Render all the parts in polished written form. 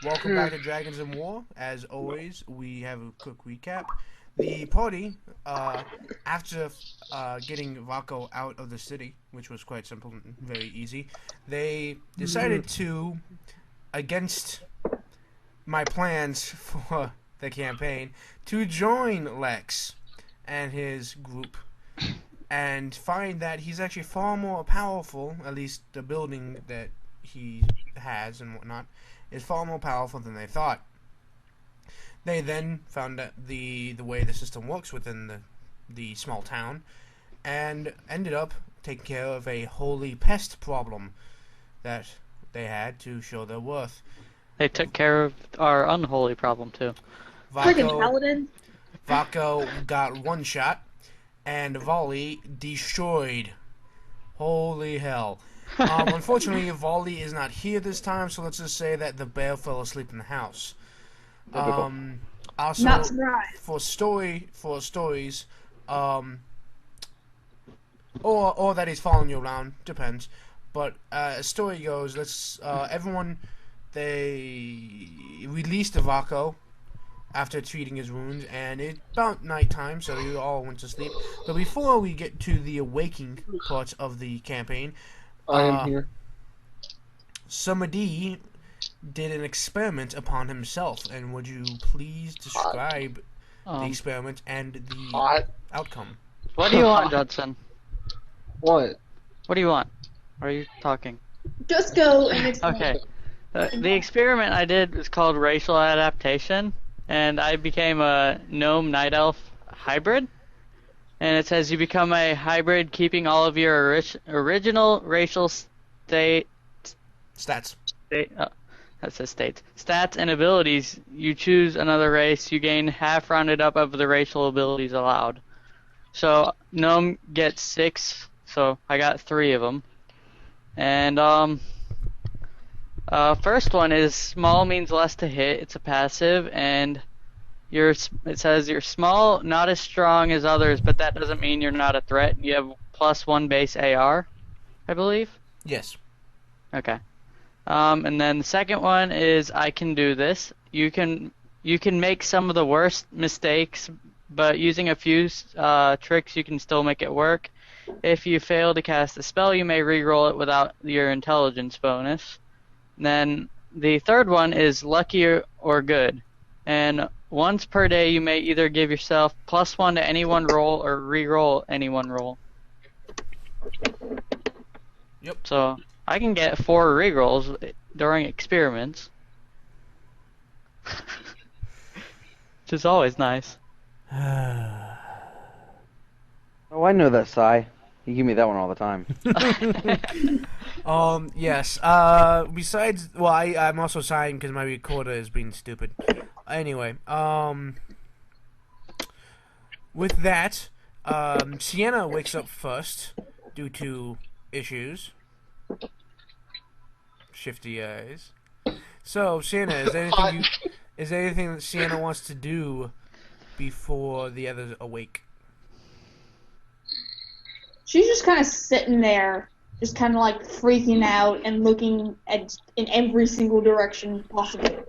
Welcome back to Dragons and War. As always, we have a quick recap. The party, after getting Vako out of the city, which was quite simple and very easy, they decided to, against my plans for the campaign, to join Lex and his group and find that he's actually far more powerful, at least the building that he has and whatnot, is far more powerful than they thought. They then found out the way the system works within the small town and ended up taking care of a holy pest problem that they had to show their worth. They took care of our unholy problem too. Friggin' paladin. Vako got one shot, and Volley destroyed. Holy hell. Unfortunately, Volley is not here this time, so let's just say that the bear fell asleep in the house. Also, Not surprised. for stories, or that he's following you around, depends. But as story goes, everyone, they released Vako after treating his wounds, and it's about nighttime, so you all went to sleep. But before we get to the awaking part of the campaign, I am here. Samadhi did an experiment upon himself, and would you please describe the experiment and the outcome? What do you want, Judson? What? What do you want? Are you talking? Just go and explain. Okay. The experiment I did was called racial adaptation, and I became a gnome night elf hybrid. And it says you become a hybrid, keeping all of your original racial stats. That says states. Stats and abilities. You choose another race. You gain half rounded up of the racial abilities allowed. So gnome gets 6. So I got 3 of them. And first one is small means less to hit. It's a passive, and it says you're small, not as strong as others, but that doesn't mean you're not a threat. You have +1 base AR, I believe. Yes. Okay. And then the second one is I can do this. You can make some of the worst mistakes, but using a few tricks, you can still make it work. If you fail to cast a spell, you may reroll it without your intelligence bonus. Then the third one is lucky or good. And once per day, you may either give yourself +1 to any one roll or re-roll any one roll. Yep. So I can get 4 re-rolls during experiments, which is always nice. Oh, I know that sigh. You give me that one all the time. Yes. Besides, well, I'm also sighing because my recorder is being stupid. Anyway, with that, Sienna wakes up first due to issues. Shifty eyes. So, Sienna, is there anything that Sienna wants to do before the others awake? She's just kind of sitting there, just kind of like freaking out and looking in every single direction possible.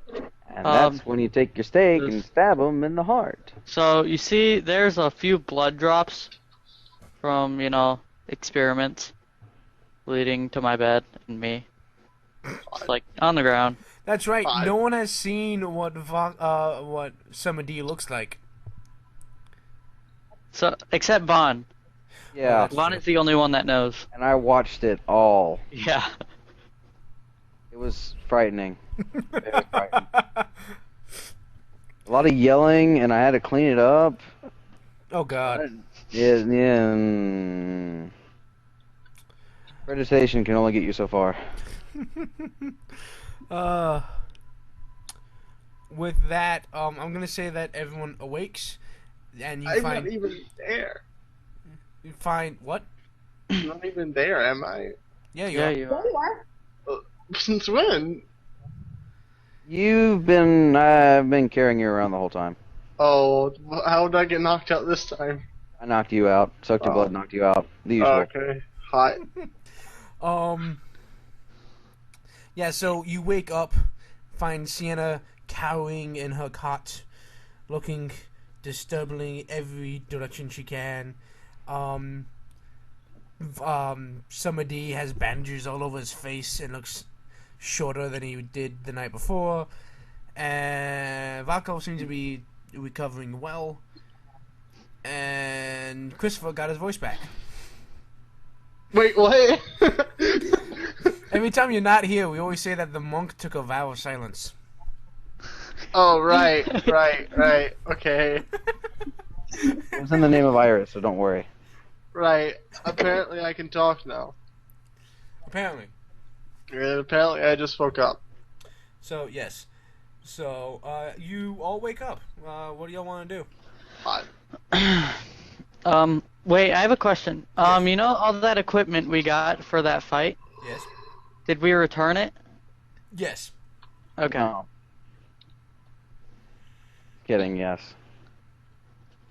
And that's when you take your stake and stab him in the heart. So you see, there's a few blood drops from experiments leading to my bed and me, just like on the ground. That's right. No one has seen what Samadhi looks like. So except Vaughn. Yeah. Vaughn is the only one that knows. And I watched it all. Yeah. It was frightening. Very frightening. A lot of yelling, and I had to clean it up. Oh, God. Yeah. Accreditation can only get you so far. With that, I'm gonna say that everyone awakes, and I'm not even there. You find what? I'm not even there, am I? Yeah, you are. You are. You are. Since when? I've been carrying you around the whole time. Oh, how did I get knocked out this time? I knocked you out. Sucked your blood, knocked you out. The usual. Okay. Hot. Yeah, so you wake up, find Sienna cowering in her cot, looking disturbingly every direction she can. Summer D has bandages all over his face and looks shorter than he did the night before. And Valko seems to be recovering well. And Christopher got his voice back. Wait, what? Every time you're not here, we always say that the monk took a vow of silence. Oh, right. Okay. It was in the name of Iris, so don't worry. Right. Apparently I can talk now. Apparently. And apparently I just woke up. So, yes. So, you all wake up. What do y'all want to do? Wait, I have a question. Yes. You know all that equipment we got for that fight? Yes. Did we return it? Yes. Okay. No. Kidding, yes.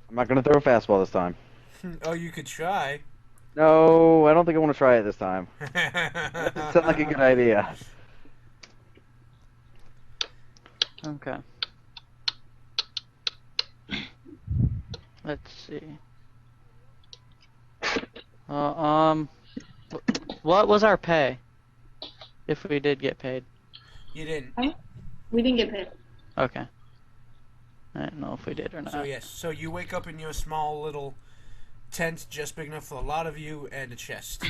I'm not gonna throw a fastball this time. Oh, you could try. No, I don't think I want to try it this time. Sounds like a good idea. Okay. Let's see. What was our pay? If we did get paid. You didn't. We didn't get paid. Okay. I don't know if we did or not. So, yes. So, you wake up in your small little tent, just big enough for a lot of you, and a chest.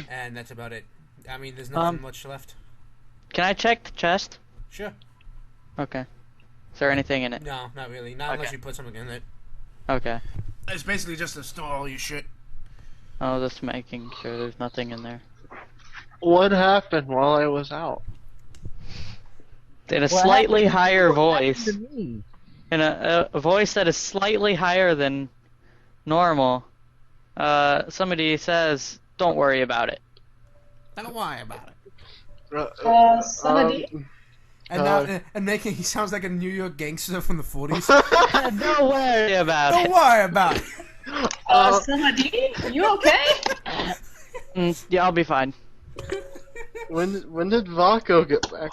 And that's about it. I mean, there's nothing much left. Can I check the chest? Sure. Okay. Is there anything in it? No, not really. Not unless Okay. you put something in it. Okay. It's basically just to store all your shit. I was just making sure there's nothing in there. What happened while I was out? In a What slightly happened- higher what happened voice. to me? In a voice that is slightly higher than normal. Somebody says, "Don't worry about it." Don't worry about it. Somebody? And now, and making he sounds like a New York gangster from the 40s. Don't worry about Don't it. worry about it. Somebody? You okay? Yeah, I'll be fine. When did Vaco get back?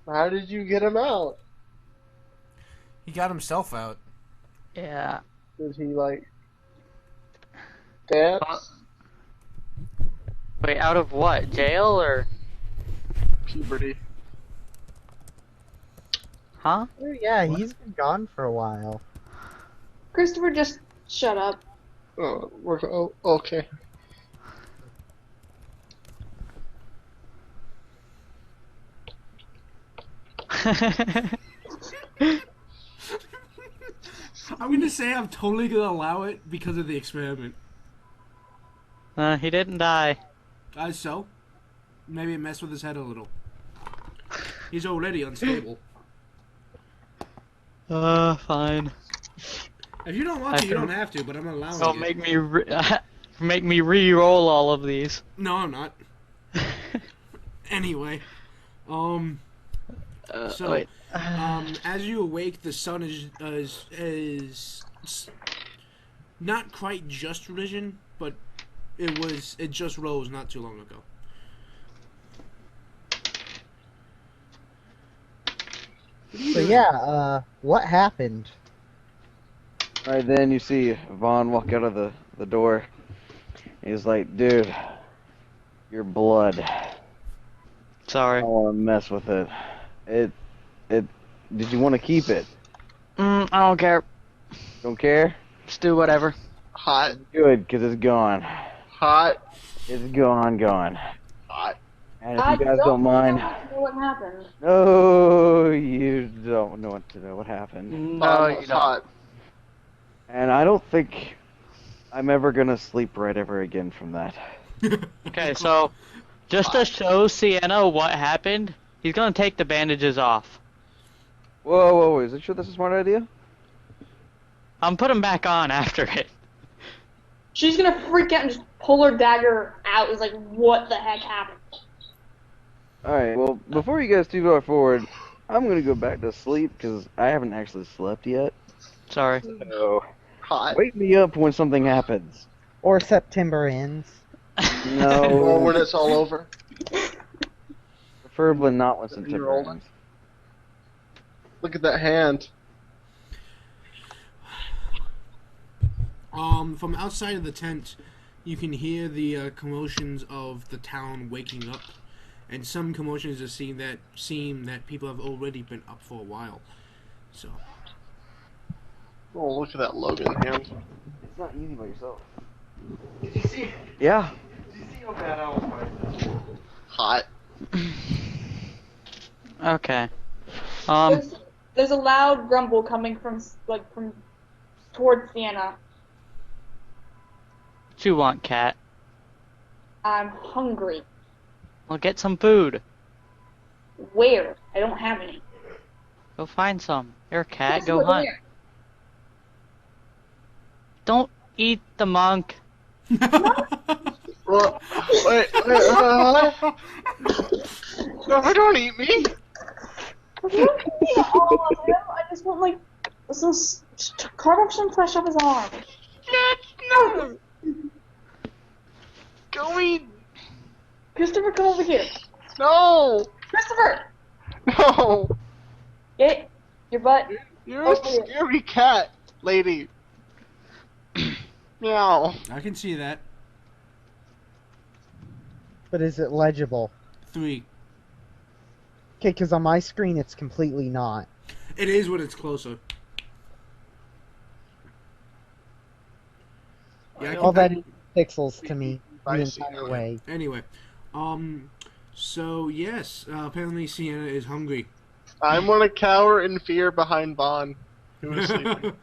How did you get him out? He got himself out. Yeah. Did he dance? Wait, out of what? Jail or? Puberty. Huh? Oh, yeah, he's been gone for a while. Christopher, just shut up. Oh, okay. I'm gonna say I'm totally gonna allow it because of the experiment. He didn't die. So, maybe it messed with his head a little. He's already unstable. Fine. If you don't want to, you don't have to, but I'm allowing Don't it. make me make me re-roll all of these. No, I'm not. Anyway, so wait. as you awake, the sun is not quite just risen, but it just rose not too long ago. What are you So doing? yeah, what happened? Right then, you see Vaughn walk out of the door. He's like, "Dude, your blood. I Sorry. don't want to mess with it. It. Did you want to keep it? I don't care. Don't care? Just do whatever. Hot. Good, because it's gone. Hot. It's gone. Hot. And if you guys don't mind, know what happened. no, you don't know what to know. What happened? No, you It's don't. hot. And I don't think I'm ever gonna sleep right ever again from that. Okay, so just to show Sienna what happened, he's gonna take the bandages off. Whoa, is it sure that's a smart idea? I'm put them back on after it. She's gonna freak out and just pull her dagger out. It's like, what the heck happened? Alright, well, before you guys do go forward, I'm gonna go back to sleep because I haven't actually slept yet. Sorry. So, Hot. wake me up when something happens. Or September ends. Or when No, it's all over. preferably not when September You're old. ends. Look at that hand. From outside of the tent, you can hear the commotions of the town waking up, and some commotions seem that people have already been up for a while. So, Oh, look at that Logan hand. It's not easy by yourself. Did you see? Yeah. Did you see how bad I was fighting? Hot. Okay. There's a loud grumble coming from towards Sienna. What you want, cat? I'm hungry. Well, get some food. Where? I don't have any. Go find some. You're a cat. Go Christopher, come hunt. here. Don't eat the monk. Well, wait, no, don't eat me. I don't need all of him. I just want like carve off some flesh off his arm. No. Go eat. Christopher, come over here. No. Christopher, No. get your butt. You're a scary cat, lady. Meow. I can see that. But is it legible? 3. Okay, because on my screen it's completely not. It is when it's closer. Yeah, I can All that is pixels to me the I see. entire way. Anyway, so yes, apparently Sienna is hungry. I'm gonna cower in fear behind Vaughn, who is sleeping.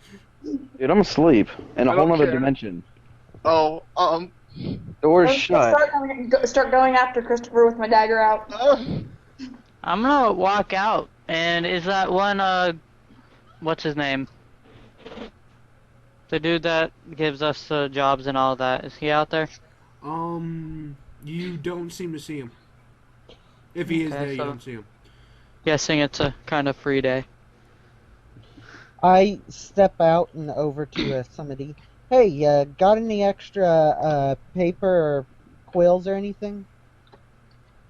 Dude, I'm asleep in a I whole don't other care. dimension. Oh, Door's I'm shut. gonna start going after Christopher with my dagger out. I'm gonna walk out. And is that one, what's his name? The dude that gives us jobs and all that. Is he out there? You don't seem to see him. If he is Okay, there, you so- don't see him. Guessing it's a kind of free day. I step out and over to somebody. Hey, got any extra paper or quills or anything?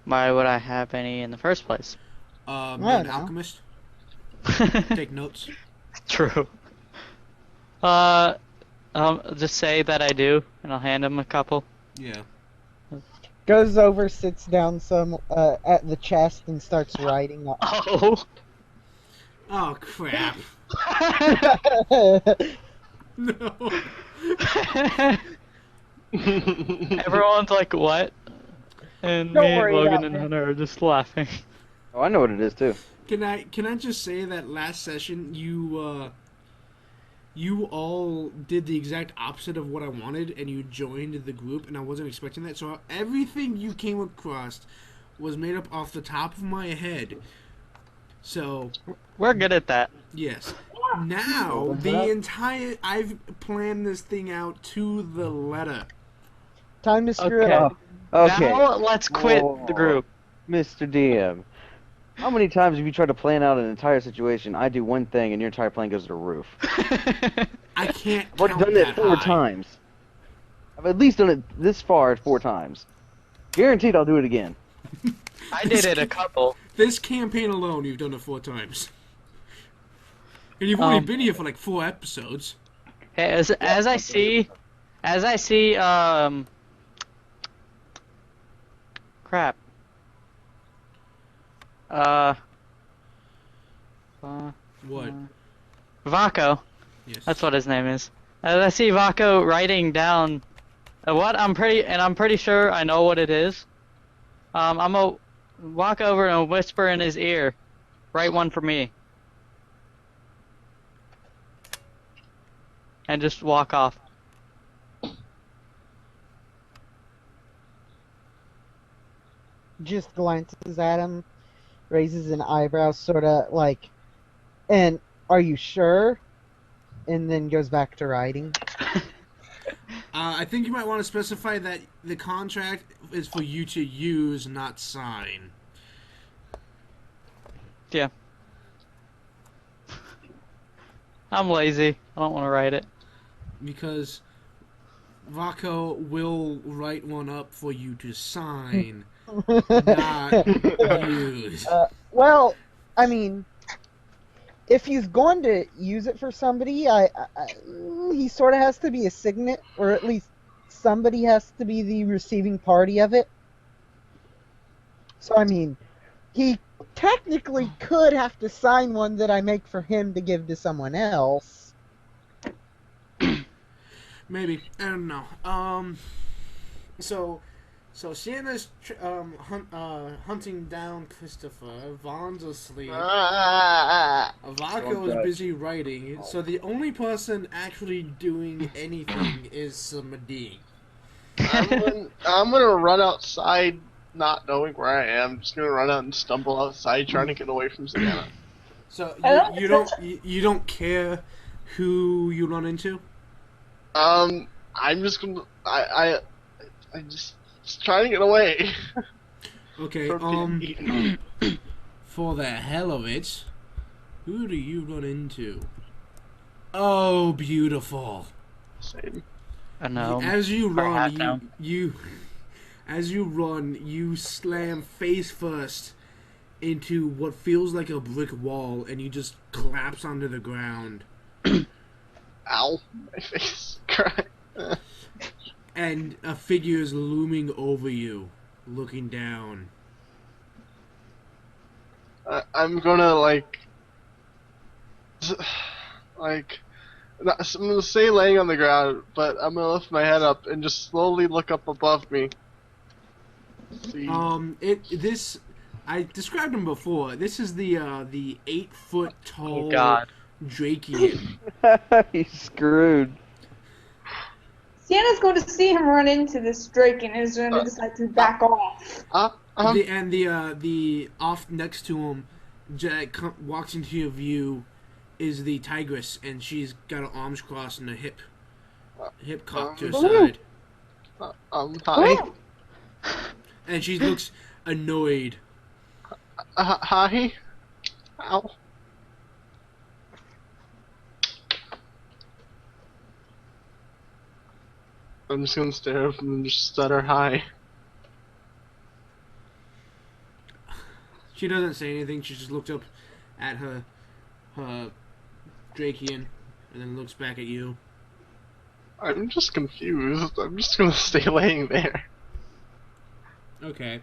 Why would I have any in the first place? Man, no. alchemist, take notes. True. Just say that I do, and I'll hand him a couple. Yeah. Goes over, sits down some at the chest and starts writing. Oh! Oh crap! No. Everyone's like, what? And Don't me, worry Logan, about and it. Hunter are just laughing. Oh, I know what it is too. Can I just say that last session you all did the exact opposite of what I wanted, and you joined the group, and I wasn't expecting that. So everything you came across was made up off the top of my head. So We're good at that. yes. Now I've planned this thing out to the letter. Time to screw it Okay. up. Okay, Now let's quit the Whoa. group. Mr. DM. How many times have you tried to plan out an entire situation? I do one thing and your entire plan goes to the roof. I can't I've already count done that it 4 high. times. I've at least done it this far 4 times. Guaranteed I'll do it again. I did it a couple. This campaign alone, you've done it 4 times. And you've only Um, been here for like 4 episodes. Hey, as I see, crap. What? Vaco. Yes. That's what his name is. As I see Vaco writing down what I'm pretty sure I know what it is. I'm gonna walk over and whisper in his ear, "Write one for me," and just walk off. Just glances at him, raises an eyebrow, sort of like, and are you sure? And then goes back to writing. I think you might want to specify that the contract is for you to use, not sign. Yeah. I'm lazy. I don't want to write it. Because Vaco will write one up for you to sign, not use. Well, I mean, if he's going to use it for somebody, he sort of has to be a signet, or at least somebody has to be the receiving party of it. So, I mean, he technically could have to sign one that I make for him to give to someone else. Maybe, I don't know. So Sienna's hunting down Christopher. Vaughn's asleep. Vaco is busy writing. So the only person actually doing anything is Samadhi. I'm gonna run outside, not knowing where I am. Just gonna run out and stumble outside, trying to get away from Sienna. So you don't care who you run into? I'm just gonna I'm just trying to get away. Okay. From being eaten. For the hell of it, who do you run into? Oh, beautiful. Same. I know. As you Put her hat run, down. you slam face first into what feels like a brick wall, and you just collapse onto the ground. Ow, my face. Cry. And a figure is looming over you, looking down. I'm gonna I'm gonna stay laying on the ground, but I'm gonna lift my head up and just slowly look up above me. See. I described him before. This is the 8-foot tall Oh God. Drakian. He's screwed. Sienna's going to see him run into this Drake and is going to decide to back off. The off next to him, walks into your view, is the tigress, and she's got her arms crossed and a hip cocked to her side, Hi. and she looks annoyed. Hi. Ow. I'm just gonna stare up and just stutter hi. She doesn't say anything. She just looked up at her Drakian, and then looks back at you. I'm just confused. I'm just gonna stay laying there. Okay.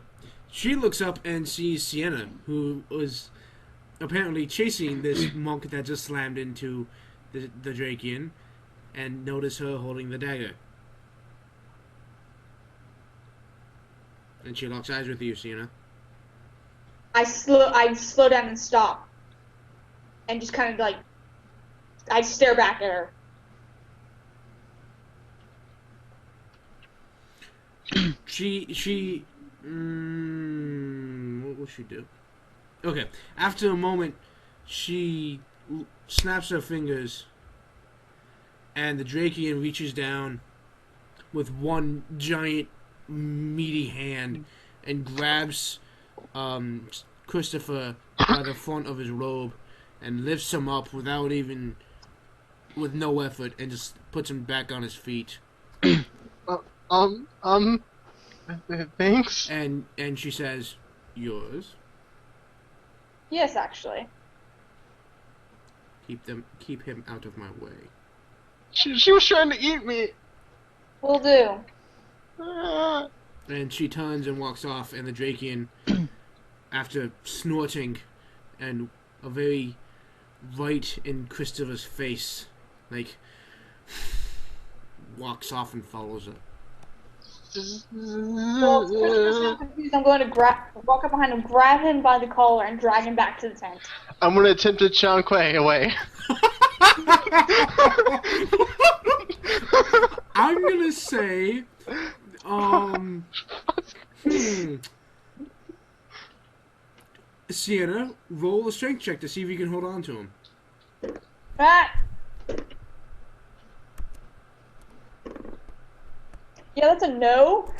She looks up and sees Sienna, who was apparently chasing this monk that just slammed into the Drakian, and notice her holding the dagger. And she locks eyes with you, Sienna. I slow down and stop, and just kind of I stare back at her. What will she do? Okay, after a moment, she snaps her fingers, and the Drakian reaches down with one giant meaty hand and grabs Christopher by the front of his robe and lifts him up with no effort, and just puts him back on his feet. Thanks. And she says, "Yours." Yes, actually. Keep him out of my way. She was trying to eat me. Will do. And she turns and walks off, and the Drakian, after snorting and a very right in Christopher's face, walks off and follows her. Well, Christopher's not confused. I'm going to walk up behind him, grab him by the collar, and drag him back to the tent. I'm gonna attempt to Chan Kuei away. I'm gonna say, Sienna, roll a strength check to see if you can hold on to him. Ah! Yeah, that's a no.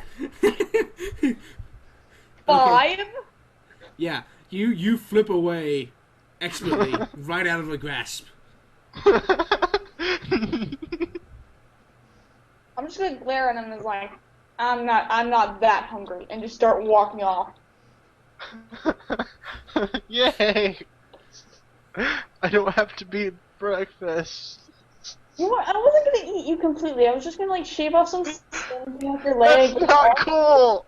5? Yeah, you flip away expertly right out of her grasp. I'm just gonna glare at him and like, I'm not that hungry, and just start walking off. Yay! I don't have to be breakfast. You know what? I wasn't gonna eat you completely. I was just gonna like shave off some skin off your leg. That's not cool!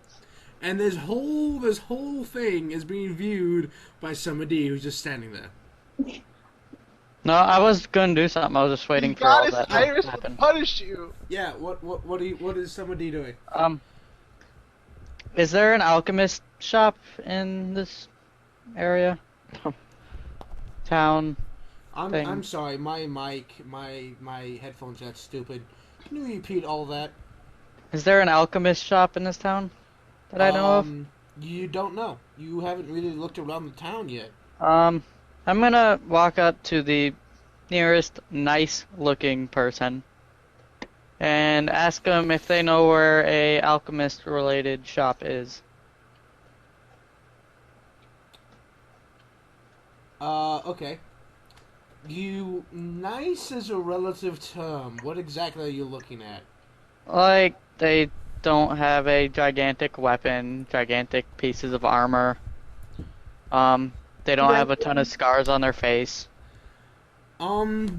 And this whole thing is being viewed by somebody who's just standing there. No, I was gonna do something. I was just waiting You for all got that his iris to to happen. punish you! Yeah, what is somebody doing? Is there an alchemist shop in this area? Town? thing. I'm sorry, my mic, my headphones got stupid. Can you repeat all that? Is there an alchemist shop in this town that I know of? You don't know. You haven't really looked around the town yet. I'm gonna walk up to the nearest nice-looking person and ask them if they know where a alchemist-related shop is. Okay. Nice is a relative term. What exactly are you looking at? Like, they don't have a gigantic weapon, gigantic pieces of armor. They don't have a ton of scars on their face.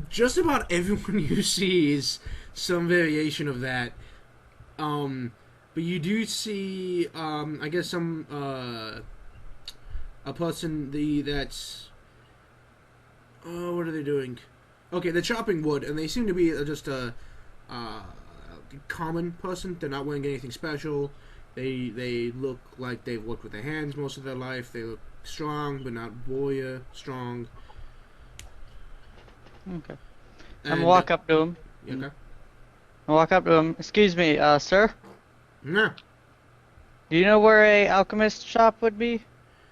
Just about everyone you see is some variation of that. But you do see, I guess a person that's, what are they doing? Okay, they're chopping wood, and they seem to be just a common person. They're not wearing anything special. They look like they've worked with their hands most of their life. They look strong, but not warrior strong. Okay. I'm gonna walk up to him. Okay. Excuse me, sir? No. Do you know where a alchemist shop would be?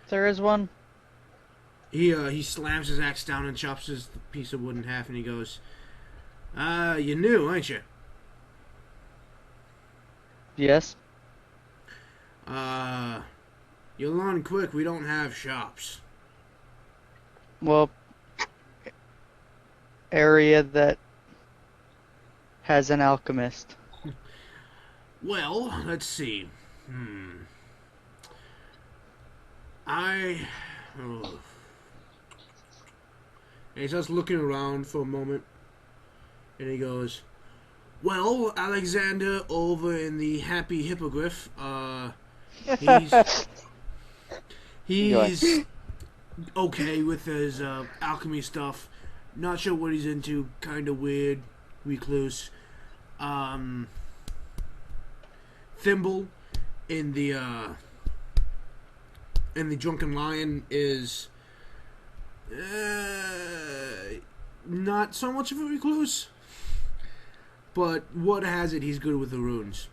If there is one? He slams his axe down and chops his piece of wood in half, and he goes, you're new, aren't you? Yes. You'll learn quick, we don't have shops. Well, area that has an alchemist. Well, let's see. And he starts looking around for a moment, and he goes, well, Alexander over in the Happy Hippogriff, he's okay with his alchemy stuff. Not sure what he's into, kinda weird, recluse. Thimble in the Drunken Lion is not so much of a recluse, but what has it, he's good with the runes.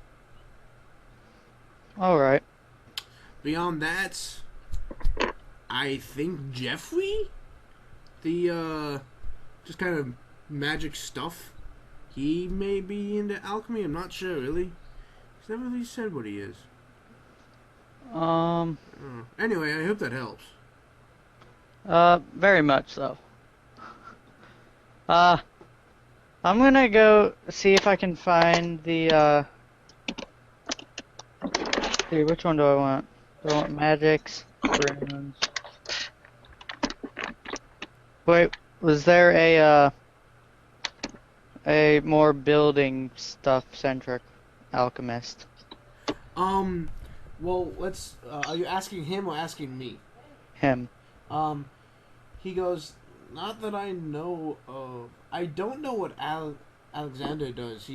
Alright. Beyond that, I think Jeffrey, the just kind of magic stuff, he may be into alchemy. I'm not sure really. He's never really said what he is. Anyway, I hope that helps. Very much so. I'm gonna go see if I can find the, see, which one do I want? Do I want magics? Runes? Wait, was there a more building stuff centric alchemist? Well, let's, are you asking him or asking me? Him. He goes, not that I know of. I don't know what Alexander does.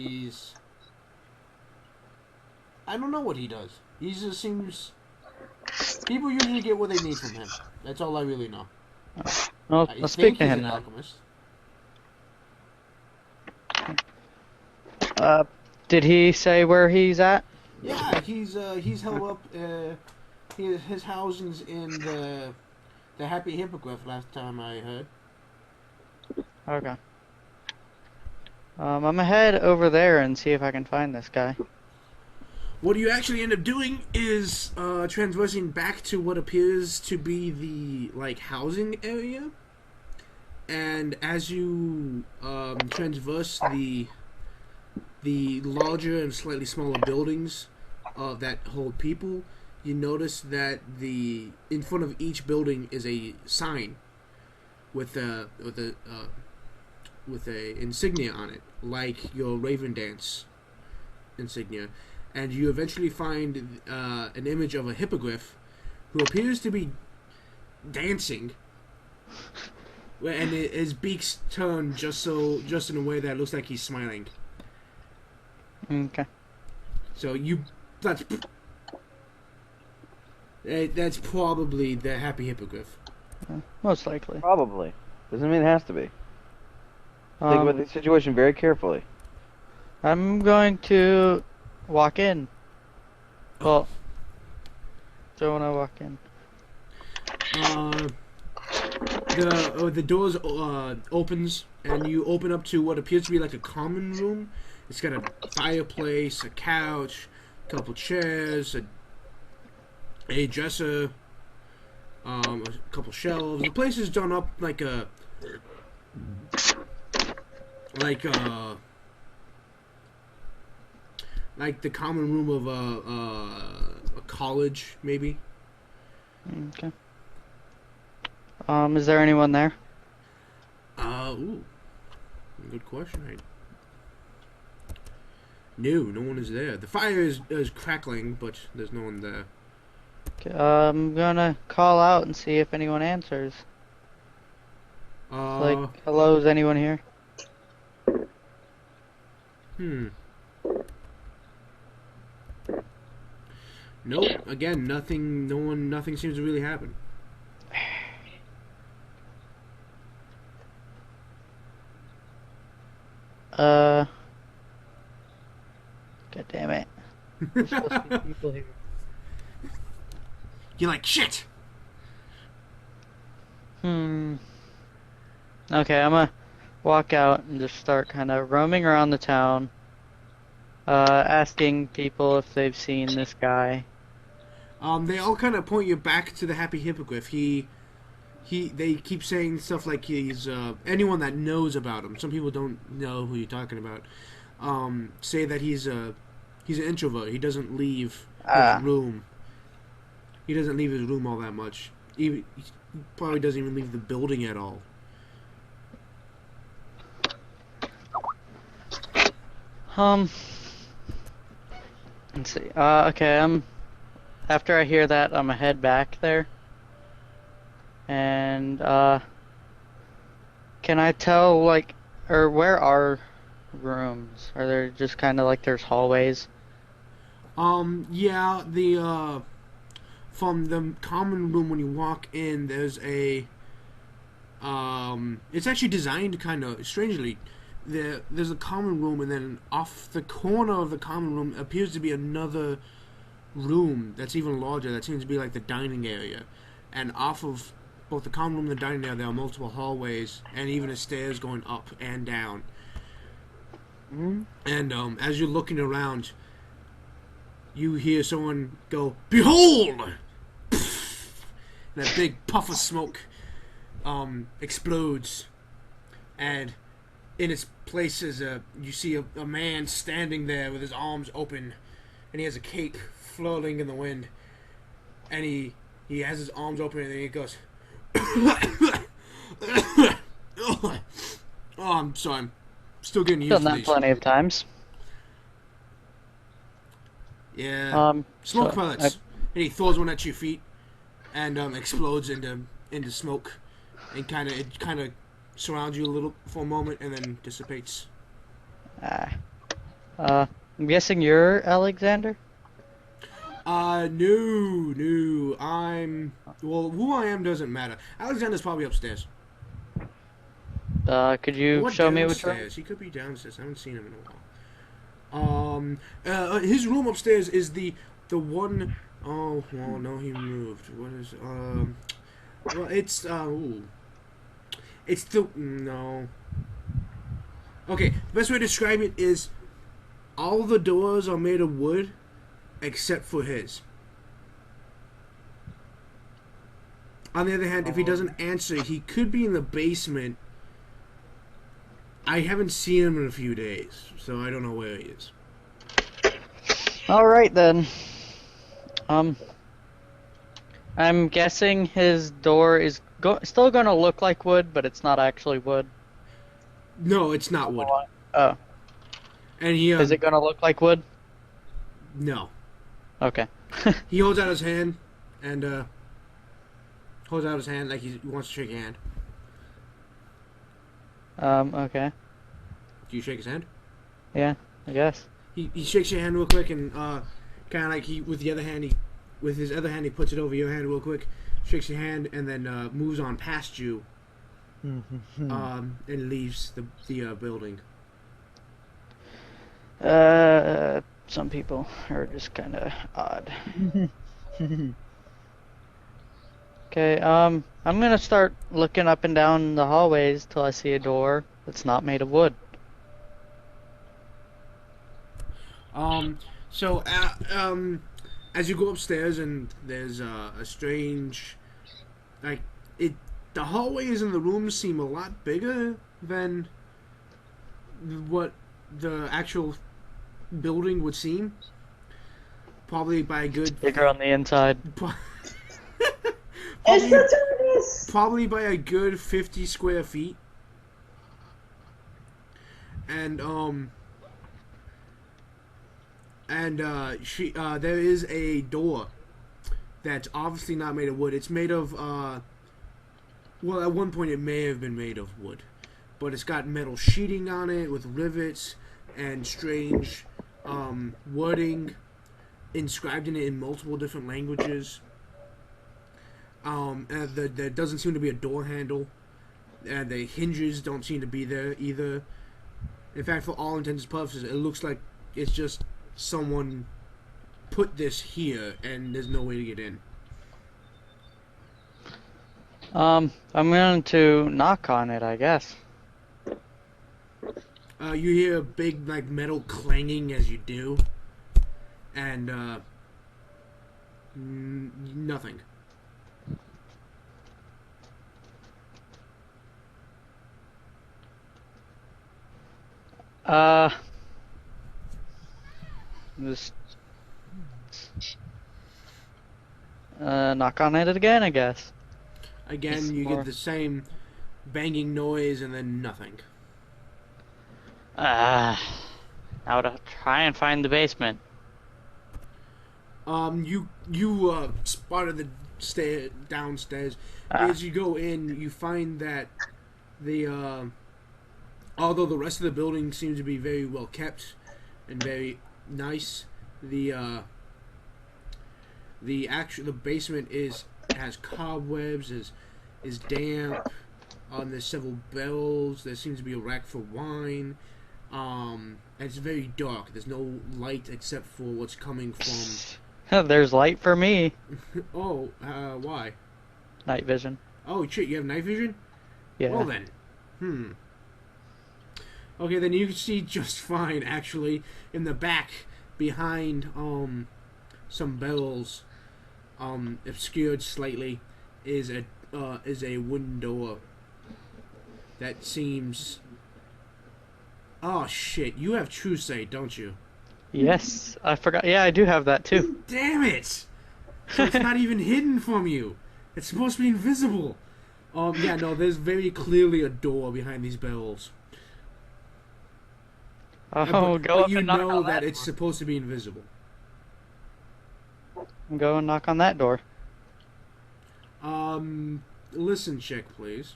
I don't know what he does. He just seems, people usually get what they need from him. That's all I really know. Well, I I'll speak think to he's him an then. alchemist. Did he say where he's at? Yeah, he's held up. His housing's in the Happy Hippogriff. Last time I heard. Okay. I'm gonna head over there and see if I can find this guy. What you actually end up doing is transversing back to what appears to be the housing area, and as you transverse the the larger and slightly smaller buildings that hold people, you notice that in front of each building is a sign with a insignia on it, like your Raven Dance insignia, and you eventually find an image of a hippogriff who appears to be dancing, and his beak's turned just in a way that looks like he's smiling. Okay. So that's probably the happy hippogriff. Most likely. Probably. Doesn't mean it has to be. Think about the situation very carefully. I'm going to walk in. Well, so when I walk in. The doors opens, and you open up to what appears to be like a common room. It's got a fireplace, a couch, a couple chairs, a dresser, a couple shelves. The place is done up like the common room of a college, maybe. Okay. Is there anyone there? Ooh, good question. No one is there. The fire is crackling, but there's no one there. Okay, I'm gonna call out and see if anyone answers. Like, hello, is anyone here? Nope. Again, nothing. No one. Nothing seems to really happen. God damn it. There's supposed to be people here. You're like, shit! Okay, I'm gonna walk out and just start kind of roaming around the town, asking people if they've seen this guy. They all kind of point you back to the Happy Hippogriff. They keep saying stuff like he's, anyone that knows about him. Some people don't know who you're talking about. Say that he's an introvert. He doesn't leave his room. He doesn't leave his room all that much. He probably doesn't even leave the building at all. Let's see. Okay, after I hear that, I'm gonna head back there. And, can I tell, like, or where are rooms? Are there just kind of like there's hallways? Yeah, from the common room when you walk in, there's it's actually designed kind of strangely. There's a common room, and then off the corner of the common room appears to be another room that's even larger. That seems to be like the dining area. And off of both the common room and the dining area, there are multiple hallways, and even a stairs going up and down. And as you're looking around, you hear someone go, "Behold!" And that big puff of smoke explodes, and in its place is you see a man standing there with his arms open, and he has a cape floating in the wind, and he has his arms open, and then he goes, "Oh, I'm sorry, I'm still getting used Done to that these." plenty of times. Yeah. Smoke pellets. And he throws one at your feet, and explodes into smoke, and it kind of surrounds you a little for a moment, and then dissipates. I'm guessing you're Alexander? No. Who I am doesn't matter. Alexander's probably upstairs. Could you show me which room? Downstairs. He could be downstairs. I haven't seen him in a while. His room upstairs is the one. Oh, well, no, he moved. What is well, it's no. Okay, the best way to describe it is all the doors are made of wood except for his. On the other hand, if he doesn't answer, he could be in the basement I haven't seen him in a few days, so I don't know where he is. All right then. I'm guessing his door is still gonna look like wood, but it's not actually wood. No, it's not wood. Oh, And he is it gonna look like wood? no. Okay. He holds out his hand and holds out his hand like he wants to shake your hand. Okay. Do you shake his hand? Yeah, I guess. He shakes your hand real quick and kind of like with his other hand he puts it over your hand real quick, shakes your hand and then moves on past you and leaves the building. Some people are just kind of odd. Okay, I'm gonna start looking up and down the hallways till I see a door that's not made of wood. So as you go upstairs and there's a strange, like the hallways and the rooms seem a lot bigger than what the actual building would seem. Probably by a good. Bigger on the inside. It's the darkness. Probably by a good 50 square feet. And there is a door that's obviously not made of wood. It's made of well, at one point it may have been made of wood, but it's got metal sheeting on it with rivets and strange wording inscribed in it in multiple different languages. And there doesn't seem to be a door handle, and the hinges don't seem to be there either. In fact, for all intents and purposes, it looks like it's just someone put this here, and there's no way to get in. I'm going to knock on it, I guess. You hear a big like metal clanging as you do, and nothing. Just knock on it again, I guess. Again, you get the same banging noise and then nothing. Now to try and find the basement. You spotted the downstairs. As you go in, you find that the although the rest of the building seems to be very well kept and very nice, the basement has cobwebs, is damp. There's several bells. There seems to be a rack for wine. And it's very dark. There's no light except for what's coming from. There's light for me. Oh, why? Night vision. Oh shit! You have night vision. Yeah. Well then, Okay, then you can see just fine. Actually, in the back, behind some bells, obscured slightly, is a wooden door that seems. Oh shit! You have true sight, don't you? Yes, I forgot. Yeah, I do have that too. Damn it! So it's not even hidden from you. It's supposed to be invisible. Yeah, no, there's very clearly a door behind these bells. Oh, go up you and knock know on that that it's door. supposed to be invisible. Go and knock on that door. Listen check, please.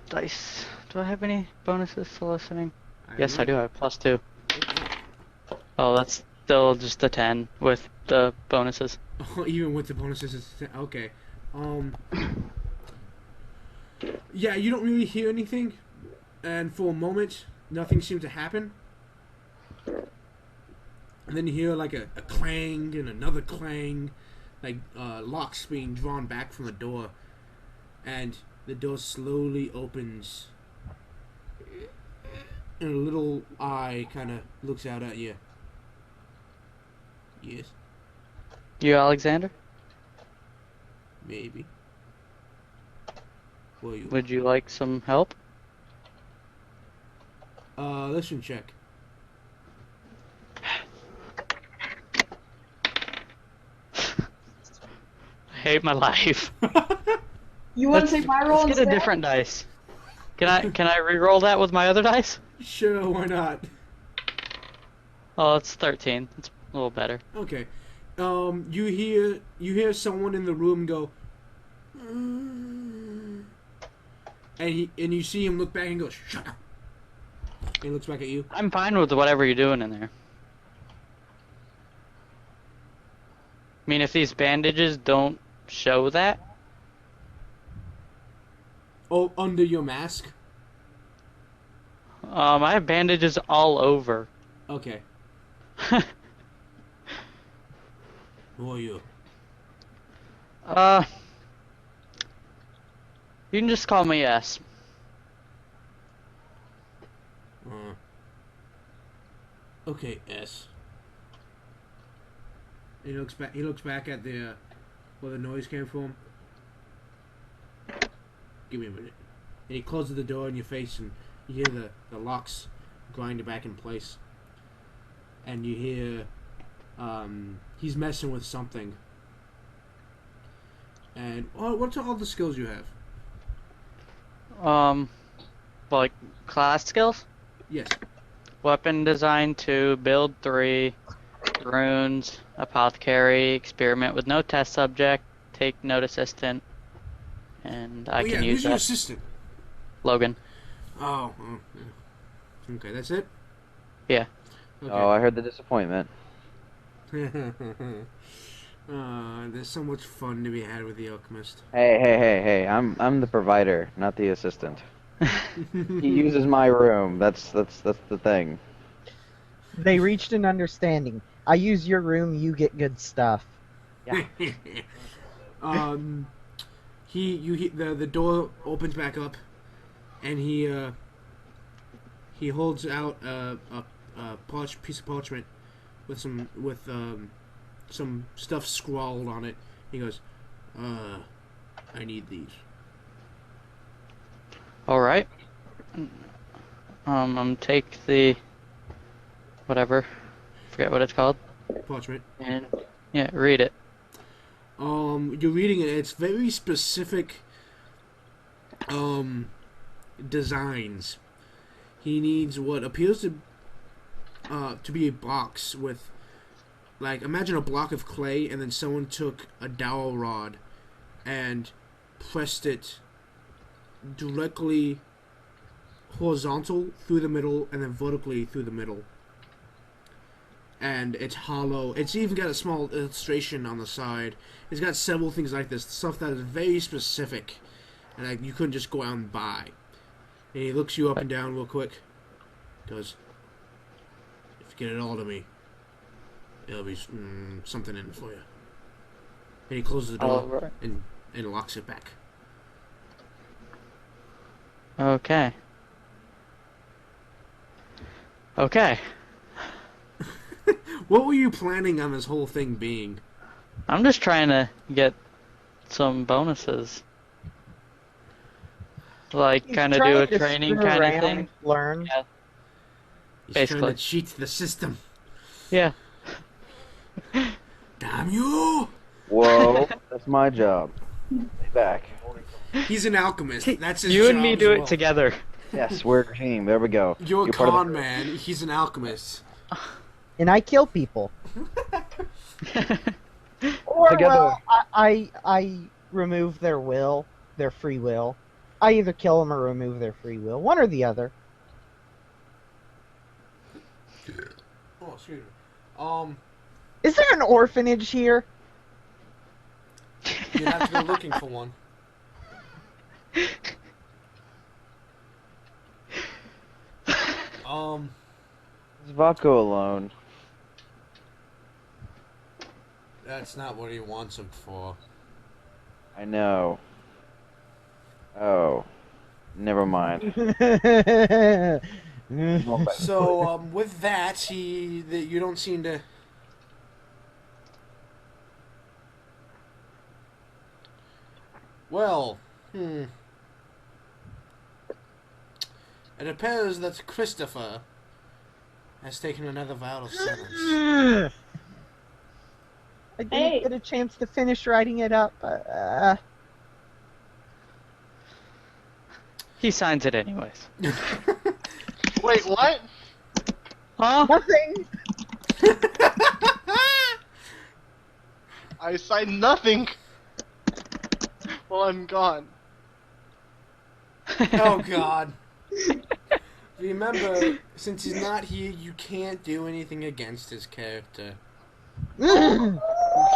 Dice. Do I have any bonuses to listening? Yes, I do. I have +2. Oh, that's still just a 10 with the bonuses. Even with the bonuses, it's okay. Yeah, you don't really hear anything, and for a moment, nothing seemed to happen. And then you hear like a clang and another clang, like locks being drawn back from the door, and the door slowly opens, and a little eye kind of looks out at you. Yes, You, Alexander? maybe. Well, you. Would you like some help? Listen check. I hate my life. You want to take my roll Let's get instead? a different dice. Can I re-roll that with my other dice? Sure, why not? Oh, it's 13. It's a little better. Okay. You hear someone in the room go, and you see him look back and go, shut up. And he looks back at you. I'm fine with whatever you're doing in there. I mean, if these bandages don't show that, Oh, under your mask. I have bandages all over. Okay. Who are you? You can just call me S. Okay, S. And he looks back. He looks back at the where the noise came from. Give me a minute. And he closes the door in your face, and you hear the locks grind back in place. And you hear he's messing with something. And what's all the skills you have? Like class skills? Yes. Weapon design 2, build 3, runes, apothecary, experiment with no test subject, take note assistant, and I can use who's your that. assistant? Logan. Oh, yeah. Okay, that's it? Yeah. Okay. Oh, I heard the disappointment. There's so much fun to be had with the alchemist. Hey! I'm the provider, not the assistant. He uses my room. That's the thing. They reached an understanding. I use your room, you get good stuff. The door opens back up, and he holds out a piece of parchment with some stuff scrawled on it. He goes, I need these. Alright. Take the whatever. Forget what it's called. Parchment. And yeah, read it. You're reading it. It's very specific designs. He needs what appears to be a box with, like, imagine a block of clay, and then someone took a dowel rod and pressed it directly horizontal through the middle and then vertically through the middle. And it's hollow. It's even got a small illustration on the side. It's got several things like this, stuff that is very specific, and like you couldn't just go out and buy. And he looks you up and down real quick. Goes, if you get it all to me, there'll be something in it for you. And he closes the door Alright. and locks it back. Okay. Okay. What were you planning on this whole thing being? I'm just trying to get some bonuses. Like, He's kind of trying do a to training screw kind of around, thing. Learn. Yeah. He's Basically. trying to cheat the system. Yeah. Damn you! Whoa, that's my job. Stay back. He's an alchemist. That's his You job and me as do well. it together. Yes, we're a team. There we go. You're a part of con the- man. He's an alchemist. And I kill people. Or, Together. well, I remove their will, their free will. I either kill them or remove their free will. One or the other. Oh, excuse me. Is there an orphanage here? You'd have to go looking for one. Is Vaco alone? That's not what he wants him for. I know. Oh. Never mind. So, with that, you don't seem to. Well, It appears that Christopher has taken another vow of silence. I didn't Hey. get a chance to finish writing it up. He signs it anyways. Wait, what? Huh? Nothing. I signed nothing. Well, I'm gone. Oh God. Remember, since he's not here, you can't do anything against his character. You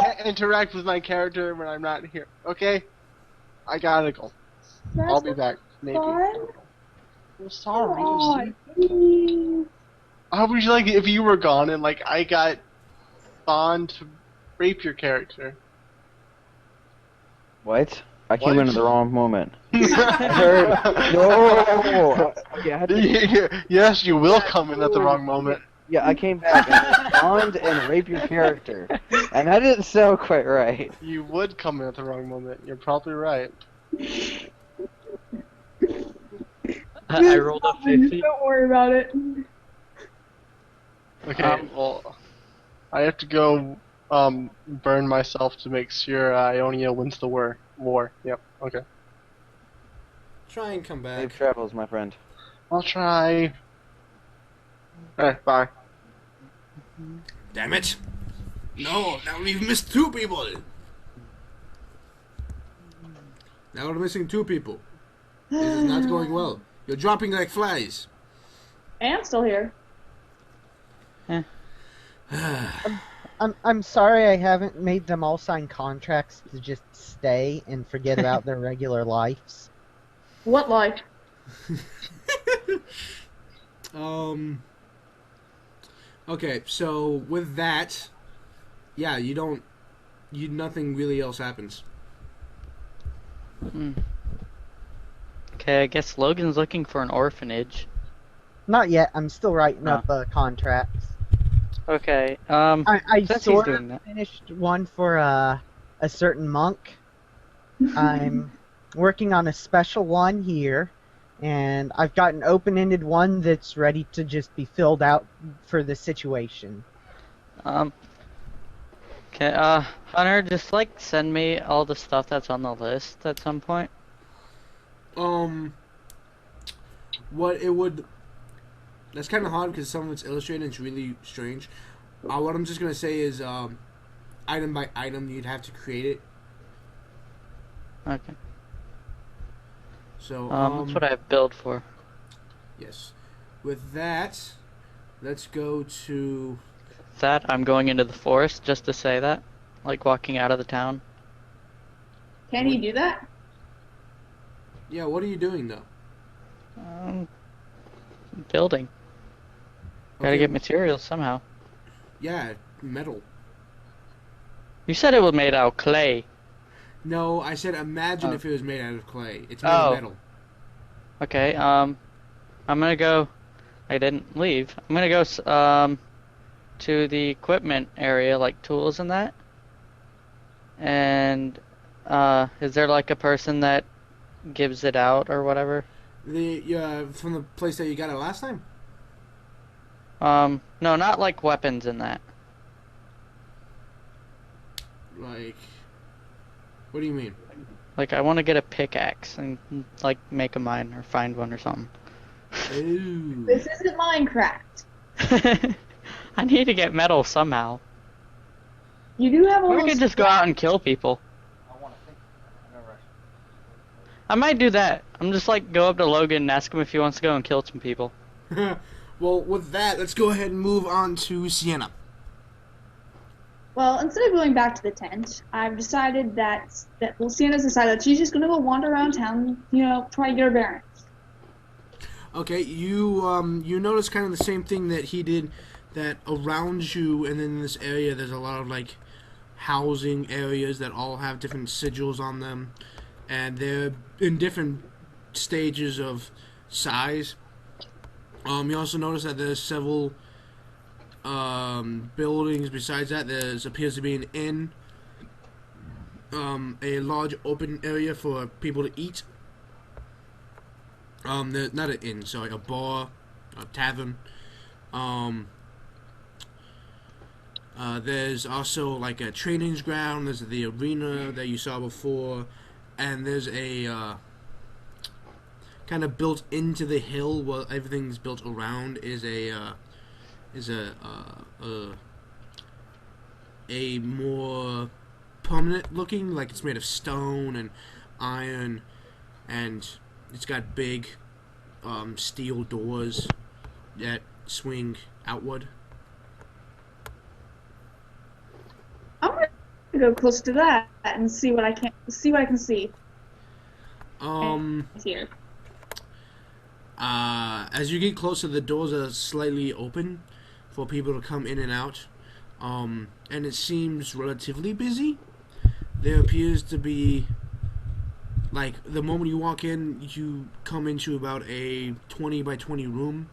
can't interact with my character when I'm not here. Okay? I gotta go. I'll be back. Maybe. fun. I'm sorry. Oh, Steve. geez. How would you like it if you were gone and like I got Bond to rape your character? What? I came What? in at the wrong moment. I heard. No. Okay, I had to, Yes, you will come in at the wrong moment. yeah, I came back and respond and rape your character, and that didn't sound quite right. You would come in at the wrong moment. You're probably right. I rolled a 50. Don't worry about it. Okay, well, I have to go burn myself to make sure Ionia wins the war. Yep, okay. Try and come Safe back. travels, my friend. I'll try. Alright, bye. Damn it! No, now we've missed 2 people. Now we're missing 2 people. This is not going well. You're dropping like flies. I am still here. I'm sorry I haven't made them all sign contracts to just stay and forget about their regular lives. What life? Okay, so with that, yeah, nothing really else happens. Okay, I guess Logan's looking for an orphanage. Not yet. I'm still writing Oh. up contracts. Okay, I since he's sort doing of that. finished one for a certain monk. I'm working on a special one here, and I've got an open-ended one that's ready to just be filled out for the situation. Okay, Hunter, just like send me all the stuff that's on the list at some point. What it would... That's kind of hard because some of it's illustrated and it's really strange. What I'm just going to say is, item by item, you'd have to create it. Okay. So, That's what I have build for. yes. With that, let's go to... That I'm going into the forest just to say that, like walking out of the town. Can you do that? Yeah, what are you doing, though? Building. Gotta Okay. get materials somehow. Yeah, metal. You said it was made out of clay. No, I said imagine Oh. if it was made out of clay. It's made of Oh. metal. Okay, I'm gonna go. I didn't leave. I'm gonna go to the equipment area, like tools and that. And is there like a person that gives it out or whatever? From the place that you got it last time? No, not like weapons and that. Like, what do you mean? Like I want to get a pickaxe and like make a mine or find one or something. Ooh. This isn't Minecraft. I need to get metal somehow. You do have Or all we those could just go out and kill people. I might do that. I'm just like go up to Logan and ask him if he wants to go and kill some people. Well, with that, let's go ahead and move on to Sienna. Well, instead of going back to the tent, I've decided Sienna's decided that she's just gonna go wander around town, try to get her bearings. Okay, you notice kind of the same thing that he did, that around you and then in this area there's a lot of like housing areas that all have different sigils on them, and they're in different stages of size. You also notice that there's several buildings. Besides that, there appears to be an inn, a large open area for people to eat, Not an inn, sorry, a bar, a tavern. Um, there's also like a training ground. There's the arena that you saw before, and there's a kind of built into the hill where everything's built around is a more permanent looking, like it's made of stone and iron, and it's got big steel doors that swing outward. I'm gonna go close to that and see what I can see here. As you get closer, the doors are slightly open for people to come in and out, and it seems relatively busy. There appears to be, like, the moment you walk in, you come into about a 20 by 20 room,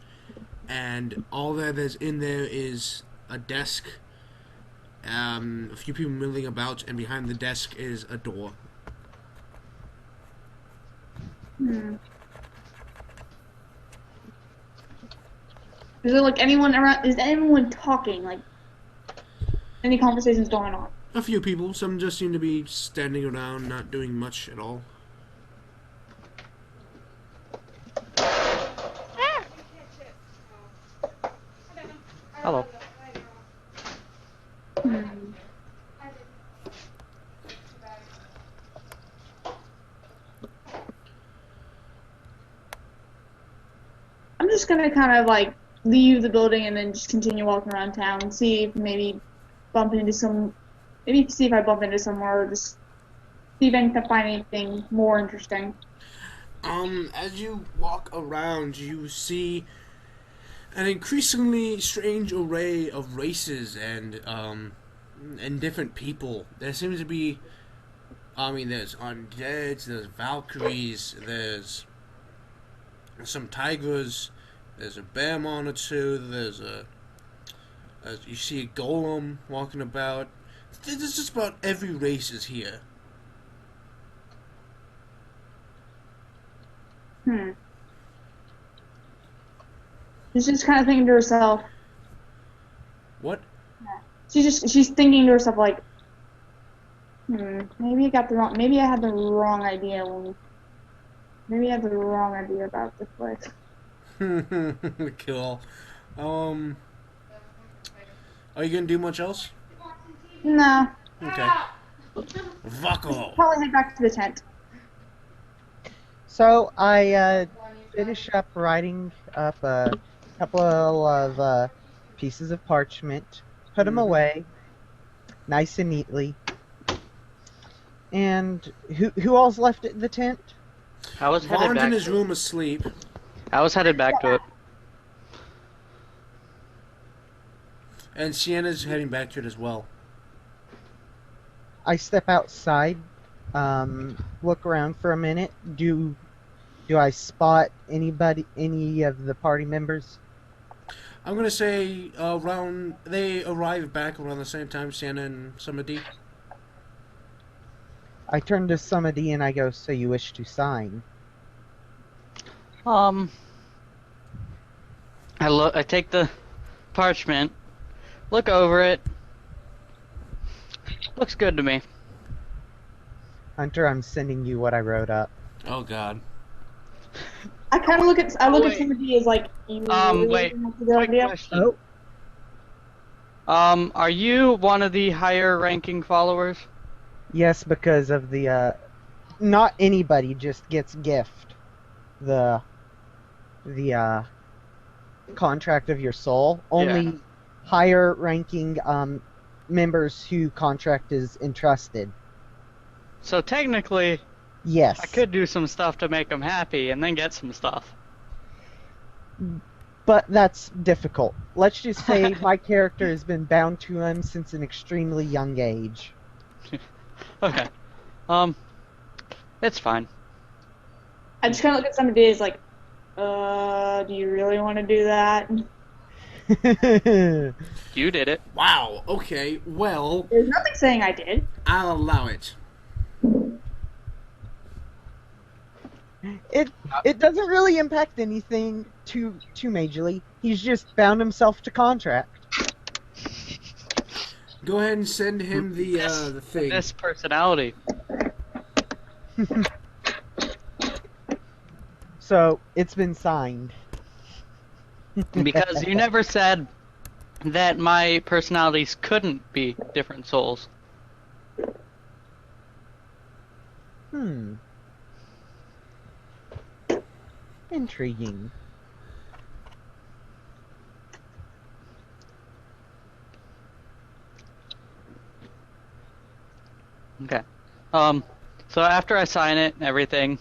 and all that's in there is a desk, a few people milling about, and behind the desk is a door. Is there like anyone around? Is anyone talking? Like any conversations going on? A few people. Some just seem to be standing around, not doing much at all. Hello. I'm just gonna kind of like leave the building and then just continue walking around town and see if maybe see if I bump into somewhere, or just see if I can find anything more interesting. As you walk around, you see an increasingly strange array of races and different people. There seems to be, there's undeads, there's Valkyries, there's some tigers, there's a bearmon or two, you see a golem walking about. There's just about every race is here. She's just kind of thinking to herself. What? She's thinking to herself like, maybe I had the wrong idea about this place. Cool. Are you gonna do much else? No. Okay. Vako. Probably head back to the tent. So I finish up writing up a couple of pieces of parchment, put them away, nice and neatly. And who all's left at the tent? I was headed Vaughn's back in his to room asleep. it. I was headed back to it. And Sienna's heading back to it as well. I step outside, look around for a minute. Do I spot any of the party members? I'm gonna say they arrive back around the same time, Sienna and Samadhi. I turn to Samadhi and I go, "So you wish to sign?" I take the parchment, look over it. Looks good to me. Hunter, I'm sending you what I wrote up. Oh God. I kind of look at wait. somebody as like, you Wait. have to do Quick idea? question. Are you one of the higher ranking followers? Yes, because of the not anybody just gets gift the contract of your soul. Only higher ranking members who contract is entrusted. So technically, Yes. I could do some stuff to make them happy and then get some stuff. But that's difficult. Let's just say my character has been bound to him since an extremely young age. Okay. It's fine. I just kind of look at somebody as like, do you really want to do that? You did it. Wow. Okay. Well, There's nothing saying I did. I'll allow it. It doesn't really impact anything too majorly. He's just bound himself to contract. Go ahead and send him the thing. This personality. So it's been signed. Because you never said that my personalities couldn't be different souls. Intriguing. Okay. So after I sign it and everything,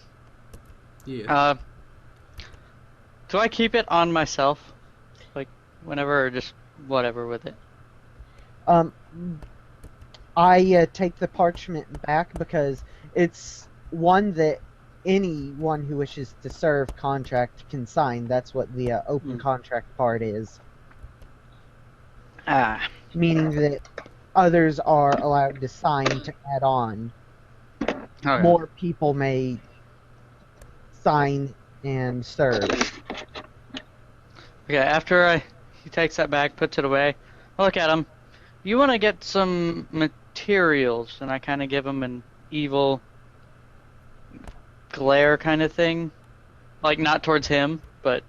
Yeah. do I keep it on myself? Like, whenever, or just whatever with it? I take the parchment back because it's one that anyone who wishes to serve contract can sign. That's what the open contract part is. Meaning that others are allowed to sign to add on. Okay. More people may sign and serve. Okay, after he takes that back, puts it away, I look at him. You want to get some materials, and I kind of give him an evil glare kind of thing. Like, not towards him, but...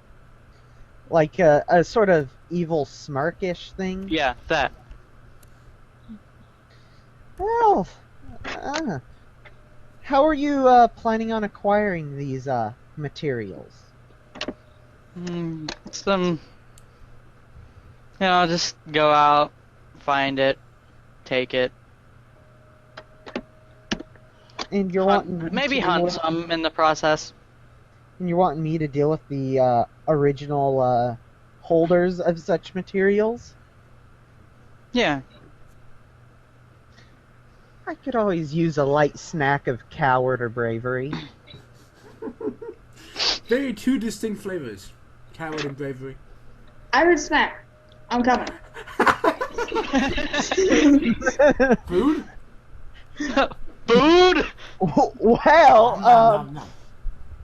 Like a sort of evil smirkish thing? Yeah, that. Well, how are you planning on acquiring these materials? Some... just go out, find it, take it. And you're wanting me Maybe to hunt deal some in the process. and you're wanting me to deal with the original holders of such materials? Yeah. I could always use a light snack of coward or bravery. Very two distinct flavors. Coward and bravery. I heard snack. I'm coming. Food? Food? Well, Nom, nom.